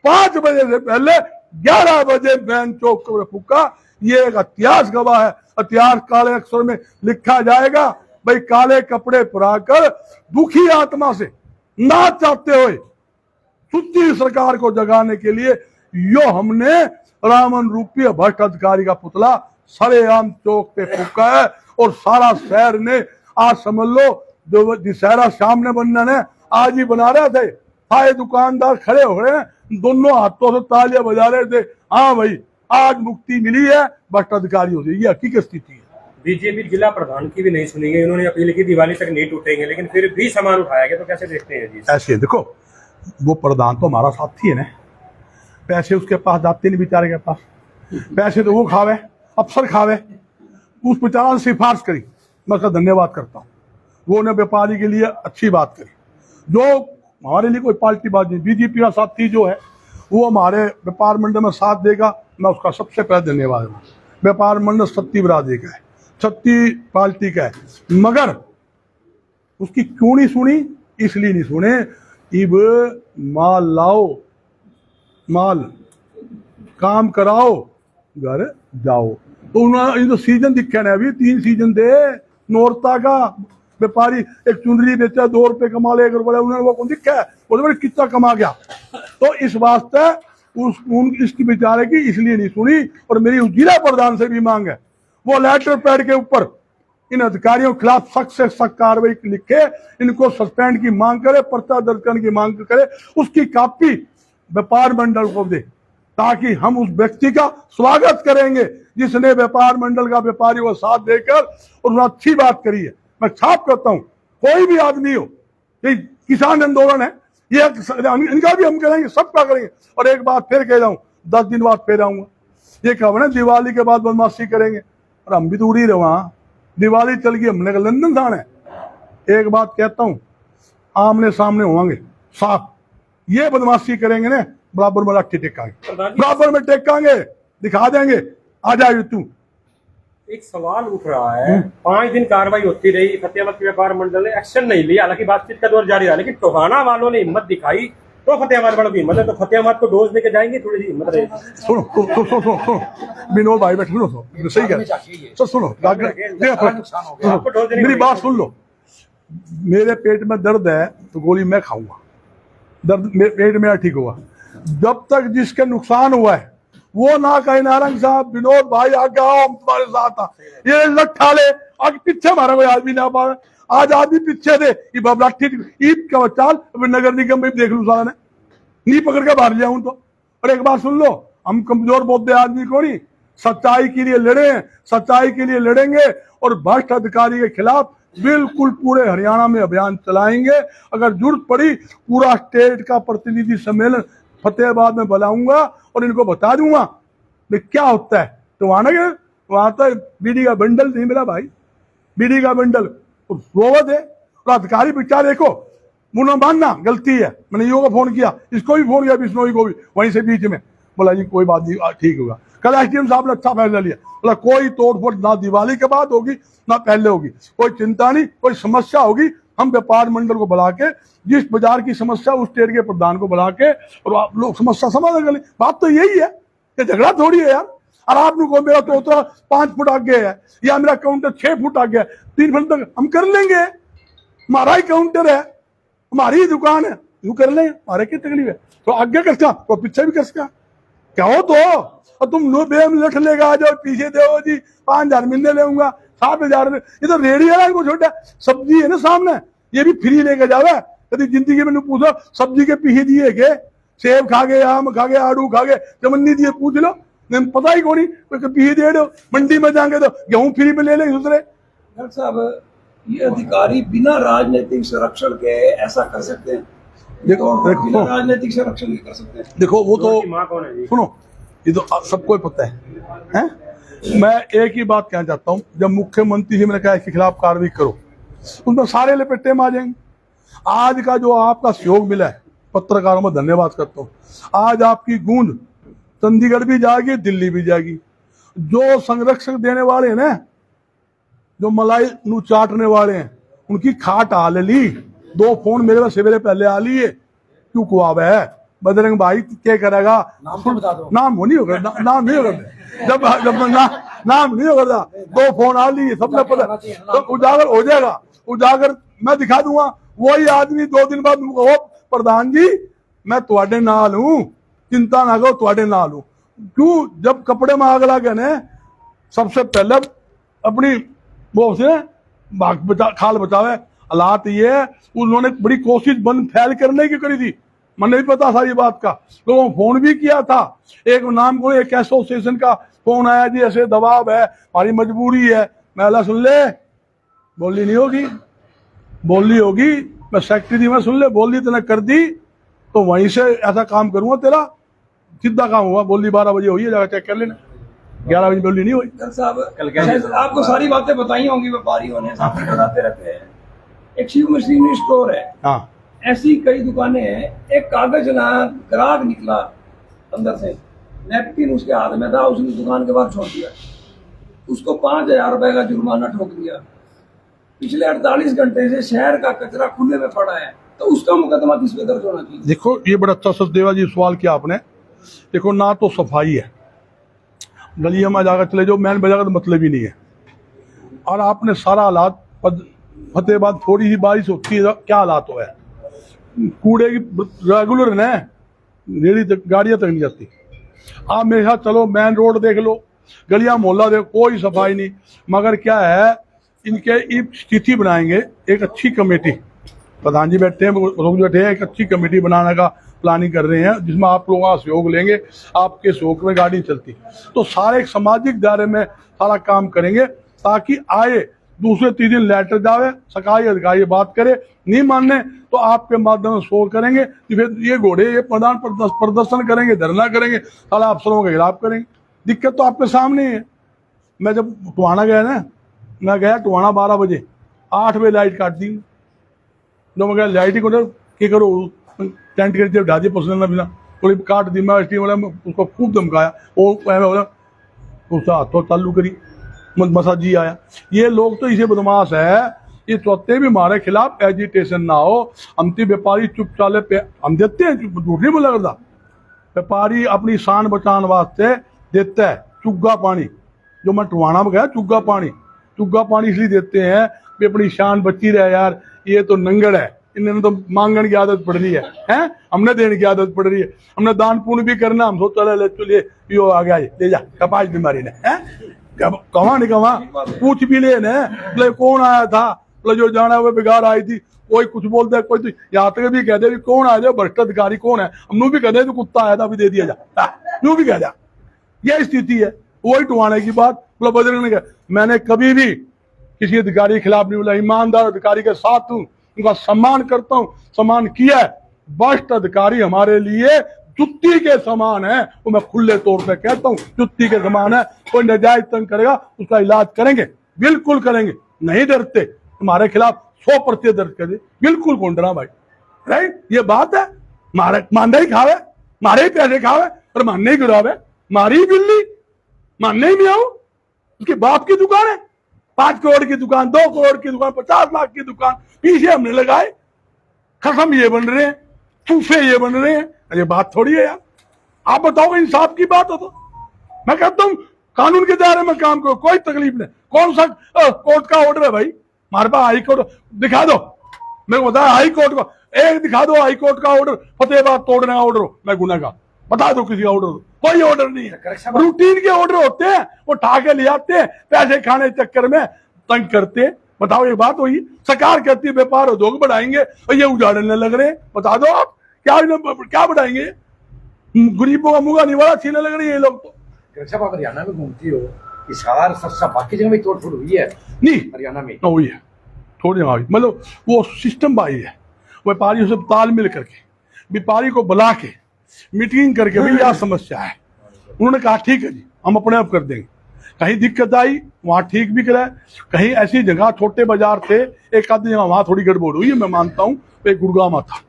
5 बजे से पहले 11 बजे मैन चौक पर फूका। ये एक इतिहास गवाह है, इतिहास काले अक्षर में लिखा जाएगा। भाई काले कपड़े पहनाकर दुखी आत्मा से नाच चाहते हुए सुच्ची सरकार को जगाने के लिए यो हमने रावण रूपी भ्रष्ट अधिकारी का पुतला सरेआम चौक पे फूका है, और सारा शहर ने आज समझ लो, जो दशहरा सामने बनना ने आज ही बना रहे थे, सारे दुकानदार खड़े हो रहे हैं, दोनों हाथों से तालियां बजा रहे थे, हाँ भाई आज मुक्ति मिली है भ्रष्ट अधिकारियों से। ये हकीकत स्थिति है। बीजेपी जिला प्रधान की भी नहीं सुनी गई, उन्होंने अपील की दिवाली तक नहीं टूटेंगे, लेकिन फिर भी सामान उठाया गया, तो कैसे देखते हैं जी? ऐसे देखो, वो प्रधान तो हमारा साथी है ना, पैसे उसके पास जाते नहीं बेचारे के पास, पैसे तो वो खावे, अफसर खावे, उस बेचारा से सिफारिश करी, मैं उसका धन्यवाद करता हूँ, वो ने व्यापारी के लिए अच्छी बात करी। जो हमारे लिए कोई पार्टी बात नहीं, बीजेपी का साथी जो है वो हमारे व्यापार मंडल में साथ देगा, मैं उसका सबसे पहले धन्यवाद दूँ। व्यापार मंडल सत्ती बरादरी का है, सत्ती पार्टी का है, मगर उसकी क्यों नहीं सुनी? इसलिए नहीं सुने, इब माल लाओ, माल काम कराओ, घर जाओ। तो उन्होंने तो सीजन दिखे ना, अभी 3 सीजन थे नौरता का, व्यापारी एक चुनरी बेचा 2 रुपए कमा ले, 1 रुपया, उन्होंने वो कौन दिखा है, वो तो कितना कमा गया। तो इस वास्ते इसकी बेचारे की इसलिए नहीं सुनी। और मेरी जिला प्रधान से भी मांग है, वो लेटर पैड के ऊपर इन अधिकारियों के खिलाफ सख्त से सख्त कार्रवाई लिखे, इनको सस्पेंड की मांग करे, पर्चा दर्ज करने की मांग करे, उसकी कॉपी व्यापार मंडल को दे, ताकि हम उस व्यक्ति का स्वागत करेंगे जिसने व्यापार मंडल का व्यापारियों का साथ देकर और उन्होंने अच्छी बात करी है। मैं छाप करता हूँ, कोई भी आदमी हो, ये किसान आंदोलन है, ये इनका भी हम करेंगे, सबका करेंगे। और एक बात फिर कह रहा हूँ, 10 दिन बाद फिर आऊंगा, ये कहा ना दिवाली के बाद बदमाशी करेंगे, और हम भी तो उड़ी रहे, दिवाली चल गई, हमने लंदन जाना है। एक बात कहता हूँ, आमने सामने होंगे साफ, ये बदमाशी करेंगे ना, बराबर में लाठी टेकांगे, बराबर में टेकांगे, दिखा देंगे, आ जाए तू। एक सवाल उठ रहा है, 5 दिन कार्रवाई होती रही, फतेहाबाद के व्यापार मंडल ने एक्शन नहीं लिया, हालांकि बातचीत का दौर जारी रहा, लेकिन टोहाना वालों ने हिम्मत दिखाई, तो फतेहाबाद वालों की हिम्मत है, तो फतेहाबाद को डोज लेके जाएंगे, थोड़ी सी हिम्मत रहेगी। सुनो विनोद भाई बैठे, सुनो सही कह, सुनो मेरी बात सुन लो। मेरे पेट में दर्द है तो गोली मैं खाऊंगा, दर्द पेट में ठीक हुआ। जब तक जिसके नुकसान हुआ है वो ना कहे नारंग साहब, विनोद भाई आगे आओ, हम तुम्हारे साथ आ, ये लट्ठा ले आगे पीछे हमारा कोई आदमी ना पा, आज आदमी पीछे थे, लाठी ईद का चाल नगर निगम में देख लू, सारा ने नहीं पकड़ के बाहर लिया हूं। तो और एक बात सुन लो, हम कमजोर बोलते आदमी को नहीं, सच्चाई के लिए लड़े हैं, सच्चाई के लिए लड़ेंगे और भ्रष्ट अधिकारी के खिलाफ बिल्कुल पूरे हरियाणा में अभियान चलाएंगे। अगर जरूरत पड़ी पूरा स्टेट का प्रतिनिधि सम्मेलन फतेहाबाद में बुलाऊंगा और इनको बता दूंगा कि क्या होता है। तो वहां तो बीडी का बंडल नहीं मिला भाई, बीडी का बंडल रोवत है। तो अधिकारी पिक्चर देखो, मुना मानना गलती है, मैंने यो को फोन किया, इसको भी फोन किया, बिश्नोई को भी, वहीं से बीच में बोला जी कोई बात नहीं, ठीक होगा। कल एसडीएम साहब ने अच्छा फैसला लिया, बोला कोई तोड़फोड़ ना दिवाली के बाद होगी ना पहले होगी, कोई चिंता नहीं, कोई समस्या होगी हम व्यापार मंडल को बुला के, जिस बाजार की समस्या उस स्टेट के प्रधान को बुला के और आप लोग समस्या समाधान कर लें। बात तो यही है, ये झगड़ा थोड़ी है यार। और आपने को मेरा तोता 5 फुट आगे है या मेरा काउंटर 6 फुट आगे है, 3 फुट तक हम कर लेंगे, हमारा ही काउंटर है, हमारी ही दुकान है, यूं कर लेंगे, हमारे क्या तकलीफ है। तो आगे कर सका तो पीछे भी कर सका, क्या हो तो और तुम नो बेम लठ लेगा जो पीछे दो जी 5000 महीने लेऊंगा 7000, ये तो रेडी है को छोटा सब्जी है ना सामने, ये भी फ्री लेके जावे। कभी जिंदगी में पूछो सब्जी के पीछे दिए के, सेब खा गए, आम खा गए, आड़ू खा गए, चमन्नी दिए, पूछ लो, पता ही कोनी पीछे दे दो। मंडी में जाएंगे तो गेहूं फ्री में ले लेंगे दूसरे। डॉक्टर साहब, ये अधिकारी बिना राजनीतिक संरक्षण के ऐसा कर सकते हैं? देखो बिना राजनीतिक संरक्षण नहीं कर सकते। देखो वो तो सुनो, ये तो सबको पता है? मैं एक ही बात कहना चाहता हूँ, जब मुख्यमंत्री जी मैंने कहा इसके खिलाफ कार्रवाई करो, उसमें सारे लपेटे में आ जाएंगे। आज का जो आपका सहयोग मिला है, पत्रकारों में धन्यवाद करता हूँ। आज आपकी गूंज चंडीगढ़ भी जाएगी, दिल्ली भी जाएगी। जो संरक्षक देने वाले हैं ना, जो मलाई नू चाटने वाले हैं, उनकी खाट आ ली। 2 फोन मेरे पास सवेरे पहले आ लिए, क्यों कुआब है बजरंग भाई क्या करेगा, नाम तो बता दो। नाम वो नहीं होगा, नाम नहीं होगा, जब नाम नहीं होगा। 2 फोन आ लिए, सबने पता, तो उजागर हो जाएगा। उजागर मैं दिखा दूंगा, वही आदमी 2 दिन बाद प्रधान जी मैं तुहाडे नाल हूं, चिंता ना करो, तुहाडे नाल हूं। क्यों? जब कपड़े में आग लगे ने, सबसे पहले अपनी वो से खाल बचावे। हालात ये है, उन्होंने बड़ी कोशिश बंद फैल करने की करी थी, मैंने भी पता सारी बात का, लोगों तो फोन भी किया था। एक नाम को एक एसोसिएशन का फोन आया जी ऐसे दबाव है, हमारी मजबूरी है। मैं अल्लाह सुन ले, बोली नहीं होगी, बोली होगी, मैं सेक्रेटरी में सुन ले, बोली तूने कर दी तो वहीं से ऐसा काम करूंगा, तेरा सीधा काम हुआ। बोली 12 बजे हुई है, जाकर चेक कर लेना, 11 बजे बोली नहीं हुई। साहब आपको सारी बातें बताई होंगी, व्यापारियों ने साथ बताते रहते हैं। एक शिव मशीनरी स्टोर है, हाँ ऐसी कई दुकानें हैं। एक कागज ना ग्राहक निकला अंदर से, नैपकिन उसके हाथ में था, उसने दुकान के बाहर छोड़ दिया, उसको 5000 रुपए का जुर्माना ठोक दिया। पिछले 48 घंटे से शहर का कचरा खुले में पड़ा है, तो उसका मुकदमा किस पे दर्ज होना चाहिए? देखो ये बड़ा अच्छा सचदेवा जी सवाल किया आपने। देखो ना तो सफाई है, गलियों में जाकर चले जाओ, मैन बजा का तो मतलब ही नहीं है। और आपने सारा हालात फतेहाबाद थोड़ी ही बारिश होती है, क्या हालात हुआ है, कूड़े की रेगुलर है, रेडी तक गाड़ियां तक नहीं जाती। आप मेरे साथ चलो, मेन रोड देख लो, गलियां मोहल्ला देखो, कोई सफाई नहीं। मगर क्या है, इनके स्थिति बनाएंगे, एक अच्छी कमेटी, प्रधान जी बैठे हैं, लोग बैठे हैं, एक अच्छी कमेटी बनाने का प्लानिंग कर रहे हैं, जिसमें आप लोगों का सहयोग लेंगे। आपके सहयोग में गाड़ी चलती, तो सारे एक सामाजिक दायरे में सारा काम करेंगे, ताकि आए दूसरे 3 दिन लेटर जावे, सरकारी अधिकारी बात करे, नहीं मानने तो आपके माध्यम से शोर करेंगे कि फिर ये घोड़े ये प्रधान प्रदर्शन करेंगे, धरना करेंगे, साला अफसरों के खिलाफ करेंगे। दिक्कत तो आपके सामने है। मैं जब टुहाना गया ना, मैं गया टुहाना 12 बजे, 8 बजे लाइट काट दी। जो मैं गया लाइट ही क्या करो, टेंट के जब ढाजी पसंद बिना थोड़ी काट दी। मैं उसको खूब धमकाया, वो उसका हाथों चालू करी, मसा जी आया। ये लोग तो इसे बदमाश है, ये चाहते भी हमारे खिलाफ एजिटेशन ना हो। हमती व्यापारी चुप चाले पे हम देते हैं, झूठ नहीं बोला करता। व्यापारी अपनी शान बचाने वास्ते देता है चुग्गा पानी। जो मैं टुहाना में गया, चुग्गा पानी इसलिए देते हैं कि अपनी शान बची रहे। यार ये तो नंगड़ है, इन्होंने तो मांगने की आदत पड़ रही है, हमने देने की आदत पड़ रही है। हमने दान पुण्य भी करना, हम सोच चले चलिए यो आ गया ले जा, कपाश बीमारी ने कमा नहीं कमा, पूछ भी ले ने कौन आया था, जो जाना हुआ बेगार आई थी। कोई कुछ बोलता है, कोई तो यहाँ तक भी कहते कौन आया था, भ्रष्ट अधिकारी कौन है। हम भी कहते तो कुत्ता आया था, अभी दे दिया जा, यूं भी कह जा। यह स्थिति है। वही टुहाने की बात बोला बजरंग ने कहा। मैंने कभी भी किसी अधिकारी के खिलाफ नहीं बोला, ईमानदार अधिकारी के साथ हूं, उनका सम्मान करता हूं, सम्मान किया है। भ्रष्ट अधिकारी हमारे लिए जुत्ती के समान है, वो मैं खुले तौर पे कहता हूं, जुत्ती के समान है। कोई नाजायज तंग करेगा उसका इलाज करेंगे, बिल्कुल करेंगे, नहीं डरते। हमारे खिलाफ 100% दर्ज कर दे, बिल्कुल कौन डरा भाई, राइट? ये बात है। मारे मानने ही खावे, मारे ही पैसे खावे और मानने ही गिरावे, मारी बिल्ली मानने ही नहीं आऊ। उसके बाप की दुकान है, 5 करोड़ की दुकान, 2 करोड़ की दुकान, 50 लाख की दुकान, पीछे हमने लगाए। खसम ये बन रहे हैं, फूफे ये बन रहे हैं, ये बात थोड़ी है यार। आप बताओ, इंसाफ की बात हो तो मैं कहता हूँ कानून के दायरे में काम करो, कोई तकलीफ नहीं। कौन सा कोर्ट का ऑर्डर है भाई? हमारे पास हाई कोर्ट दिखा दो, मेरे को बताया हाई कोर्ट का एक दिखा दो, हाई कोर्ट का ऑर्डर, फतेहाबाद तोड़ने का ऑर्डर हो, मैं गुनहगार, बता दो किसी का ऑर्डर। कोई ऑर्डर नहीं है, रूटीन के ऑर्डर होते हैं, वो उठा के ले आते हैं, पैसे खाने चक्कर में तंग करते हैं। बताओ एक बात हुई, सरकार कहती है व्यापार उद्योग बढ़ाएंगे और ये उजाड़ने लग रहे हैं। बता दो आप क्या बढ़ाएंगे? गरीबों का मुंह निवाला छीने लग रही है ये लोग। तो जब आप हरियाणा में घूमती हो, इस हार सबसे बाकी जगह में तोड़ फोड़ हुई है? नहीं, हरियाणा में हुई है थोड़ी जगह, मतलब वो सिस्टम बाई है। व्यापारियों से तालमेल करके, व्यापारी को बुला के मीटिंग करके, भाई यह समस्या है, उन्होंने कहा ठीक है जी हम अपने आप कर देंगे। कहीं दिक्कत आई वहां ठीक भी कराए, कहीं ऐसी जगह छोटे बाजार थे, एक आधी जगह वहां थोड़ी गड़बड़ हुई है, मैं मानता हूँ। एक गुड़गांव था,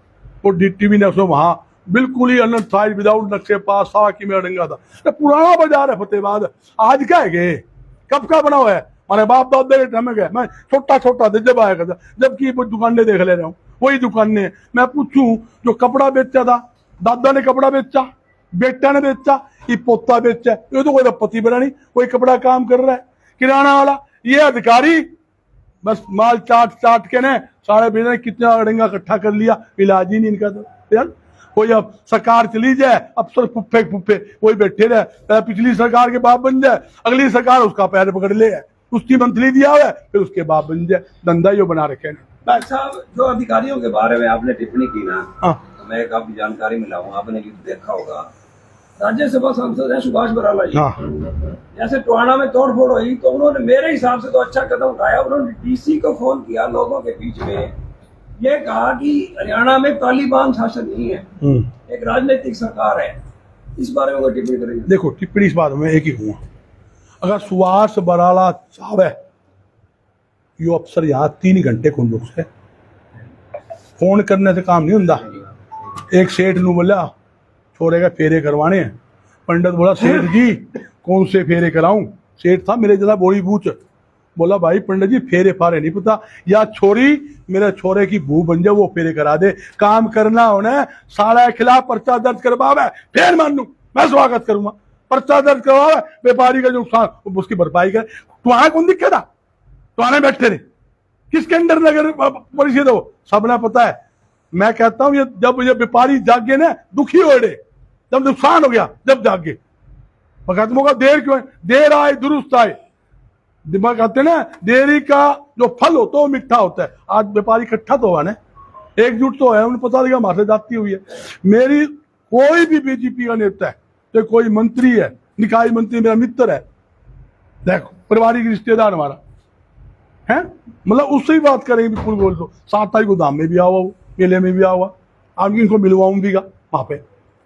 वो डीटीवी ने उसमें वहां बिल्कुल ही अनसाइज विदाउट नक्शे पास सारा की मेरा डंगा था। तो पुराना बाजार है फतेहाबाद, आज क्या है गए, कब का बना हुआ है? हमारे बाप दादा के टाइम में गए, मैं छोटा छोटा था जब आया करता, जबकि वो दुकानें देख ले रहा हूँ, वही दुकानें। मैं पूछूं, जो कपड़ा बेचा था, दादा ने कपड़ा बेचा, बेटा ने बेचा, ये पोता बेचा, ये तो कोई पति बना नहीं, कोई कपड़ा काम कर रहा है। किराना वाला, ये अधिकारी बस माल चाट के ने सारे बिजनेस कितना अड़ंगा इकट्ठा कर लिया, इलाज ही नहीं इनका। तो यार कोई अब सरकार चली जाए, अफसर फुफ्फे वही बैठे रहे, पिछली सरकार के बाप बन जाए, अगली सरकार उसका पैर पकड़ ले, उसकी मंथली दिया हुआ है, फिर उसके बाप बन जाए, धंधा यो बना रखे हैं। भाई साहब, जो अधिकारियों के बारे में आपने टिप्पणी की ना, हाँ। तो मैं एक आपकी जानकारी मिलाऊंगा, आपने भी देखा होगा, राज्यसभा सांसद है सुभाष बराला जी, जैसे टोहाना में तोड़फोड़ हुई तो उन्होंने मेरे हिसाब से तो अच्छा कदम उठाया। उन्होंने डीसी को फोन किया, लोगों के बीच में ये कहा कि हरियाणा में तालिबान शासन नहीं है, एक राजनीतिक सरकार है। इस बारे में कोई टिप्पणी करेंगे? देखो, टिप्पणी इस बात में एक ही कहूँगा, अगर सुभाष बराला चाहे यो अफसर यहाँ 3 घंटे कौन लोग से फोन करने से काम नहीं होता। एक सेठ नू बोला छोरे का फेरे करवाने हैं, पंडित बोला सेठ जी कौन से फेरे कराऊं? सेठ था मेरे जैसा बोली पूछ, बोला भाई पंडित जी फेरे फारे नहीं पता, या छोरी मेरे छोरे की बू बन जाए वो फेरे करा दे। काम करना होना, सारा के खिलाफ पर्चा दर्ज करवावे, फिर मान लू मैं स्वागत करूंगा। पर्चा दर्ज करवावे, व्यापारी का जो नुकसान उसकी भरपाई करे। तुम्हारा कौन दिक्कत था? तुम्हारे बैठे रहे, किसके अंडर नगर परिषद हो, सबने पता है। मैं कहता हूँ ये जब ये व्यापारी जागे ना, दुखी हो रहे, जब नुकसान हो गया जब जागे, कहते होगा देर क्यों, देर आए दुरुस्त आए। दिमाग कहते हैं ना, देरी का जो फल होता है वो मीठा होता है। आज व्यापारी इकट्ठा तो हुआ ना, एकजुट तो है, उन्हें पता लगा हमारे जाती हुई है। मेरी कोई भी बीजेपी का नेता है, तो कोई मंत्री है, निकाय मंत्री मेरा मित्र है, देखो पारिवारिक रिश्तेदार हमारा है, मतलब उससे ही बात करेंगे, बिल्कुल बोल दो। 7 तारीख को दाम में भी आओ, मेले में भी आओ, आप इनको मिलवाऊंगा वहां पे।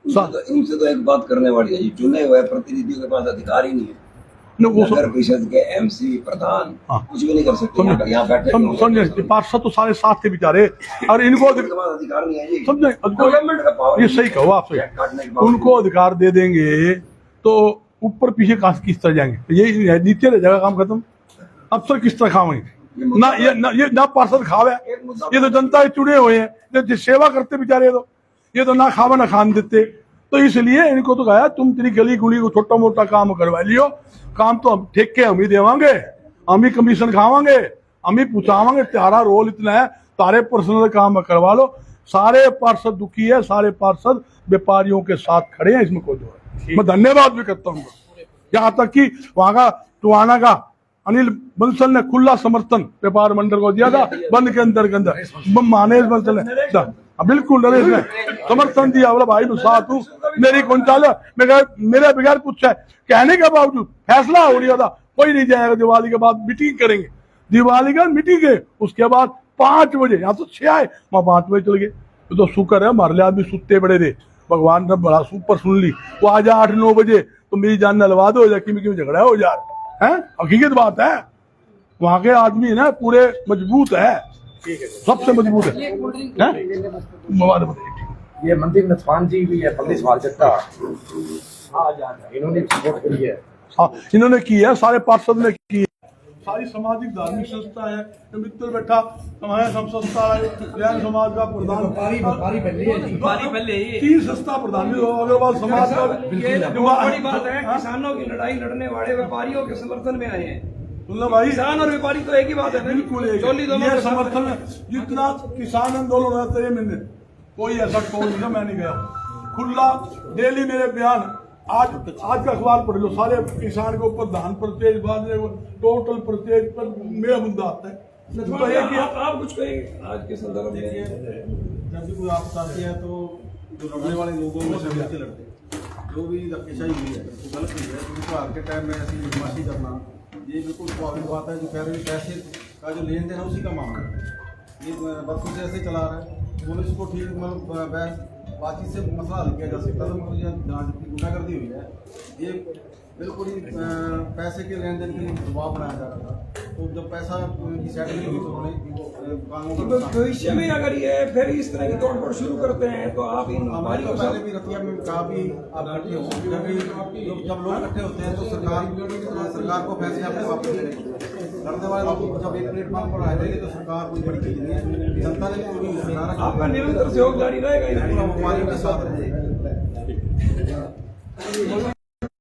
इनसे तो एक बात करने वाली है, चुने हुए प्रतिनिधियों के पास अधिकार ही नहीं है। नगर परिषद के एमसी प्रधान कुछ भी नहीं कर सकते, यहाँ बैठे समझे, पार्षद तो सारे साथ थे बेचारे, और इनको अधिकार नहीं है। समझे, गवर्नमेंट का पावर, ये सही कहो आप, सही, उनको अधिकार दे देंगे तो ऊपर पीछे किस तरह जाएंगे, ये नीचे रह जाएगा काम खत्म। अफसर किस तरह खावेंगे ना, ये ना पार्षद खावे, ये तो जनता के चुने हुए हैं जो सेवा करते बेचारे, तो ये तो ना खावा ना खान देते। तो इसलिए इनको तो कहा तुम तेरी गली गुली को छोटा मोटा काम करवा लियो, काम तो हम ठेके हम ही देवांगे, हम ही कमीशन खावांगे, हम ही पूछावांगे, तुम्हारा रोल इतना है, तारे पर्सनल काम करवा लो। सारे पार्षद दुखी है, सारे पार्षद व्यापारियों के साथ खड़े हैं, इसमें कोई जो है। मैं धन्यवाद भी करता हूँ, यहाँ तक कि वहां का टोहाना का अनिल बंसल ने खुला समर्थन व्यापार मंडल को दिया था, बंद के अंदर मानेश बंसल ने बिल्कुल नरेश ने समर्थन दिया, बोला भाई मैं साथ हूँ, मेरी कौन चाल है, मेरे बगैर कुछ है कहने के बावजूद फैसला हो लिया था कोई नहीं जाएगा, दिवाली के बाद मीटिंग करेंगे, दिवाली का मीटिंग है, उसके बाद 5 बजे, यहाँ तो 6 आए, वहाँ 5 बजे चले गए। तो शुक्र है हमारे लिए आदमी सुते पड़े थे, भगवान ने बड़ा सुपर सुन ली, वो आ जा 8-9 बजे तो मेरी जान नलवा दो जा, कि झगड़ा हो जा है, हकीकत बात है। वहाँ के आदमी ना पूरे मजबूत है, सबसे मजबूत है। ये मंदिर नथवान जी भी है, पल्ली सवाल जट्टा, इन्होंने सपोर्ट करी है। हाँ इन्होंने की है, सारे पार्षद ने की है, सारी सामाजिक धार्मिक संस्था है, मित्र बैठा हमारे सब संस्था है, जैन समाज का प्रधान 3 संस्था प्रधान अग्रवाल समाज का। बड़ी बात है, किसानों की लड़ाई लड़ने वाले व्यापारियों के समर्थन में आए हैं। भाई किसान और व्यापारी तो एक ही बात है, बिल्कुल एक ये समर्थन है। जितना किसान आंदोलन रहता है मैंने कोई ऐसा टोल नहीं, मैं नहीं गया खुला, डेली मेरे बयान, आज का अखबार पढ़ लो, सारे किसान के ऊपर धान परचेज बाजरे टोटल परचेज पर मेरा मुद्दा आता है। आप कुछ कहेंगे आज के संदर्भ में? जब भी कोई आपदा आती है तो जो लड़ने वाले लोगों में से मिलकर लड़ते हैं, जो भी धक्केशाही हुई है वो गलत हुई है, क्योंकि आज के टाइम में ऐसी बदमाशी करना ये बिल्कुल स्वाभाविक बात है। जो कह रहे हैं पैसे का जो लेन देन है उसी का मामला है, ये बच्चों से ऐसे चला रहा है, पुलिस को ठीक मतलब बातचीत से मसला हल किया जा सकता है। तो मुझे जहाँ जितनी गुंडागर्दी हुई है ये बिल्कुल ही पैसे के लेन देन के लिए दबाव बनाया जा रहा था, तो जब पैसा की सेटलिंग हुई तो उन्होंने कानून का भविष्य में अगर ये फिर इस तरह की तोड़फोड़ शुरू करते हैं तो आप इन हमारी तो पहले भी रतिया में कहा भी आप इकट्ठे हो, जब लोग इकट्ठे होते हैं तो सरकार को फैसले अपने वापस लड़ने वाले लोग जब एक प्लेटफॉर्म पर आ जाएंगे तो सरकार कोई बड़ी चीज नहीं है, जनता ने पूरी सरकार आपका निरंतर सहयोग जारी रहेगा, हमारे साथ रहेगा।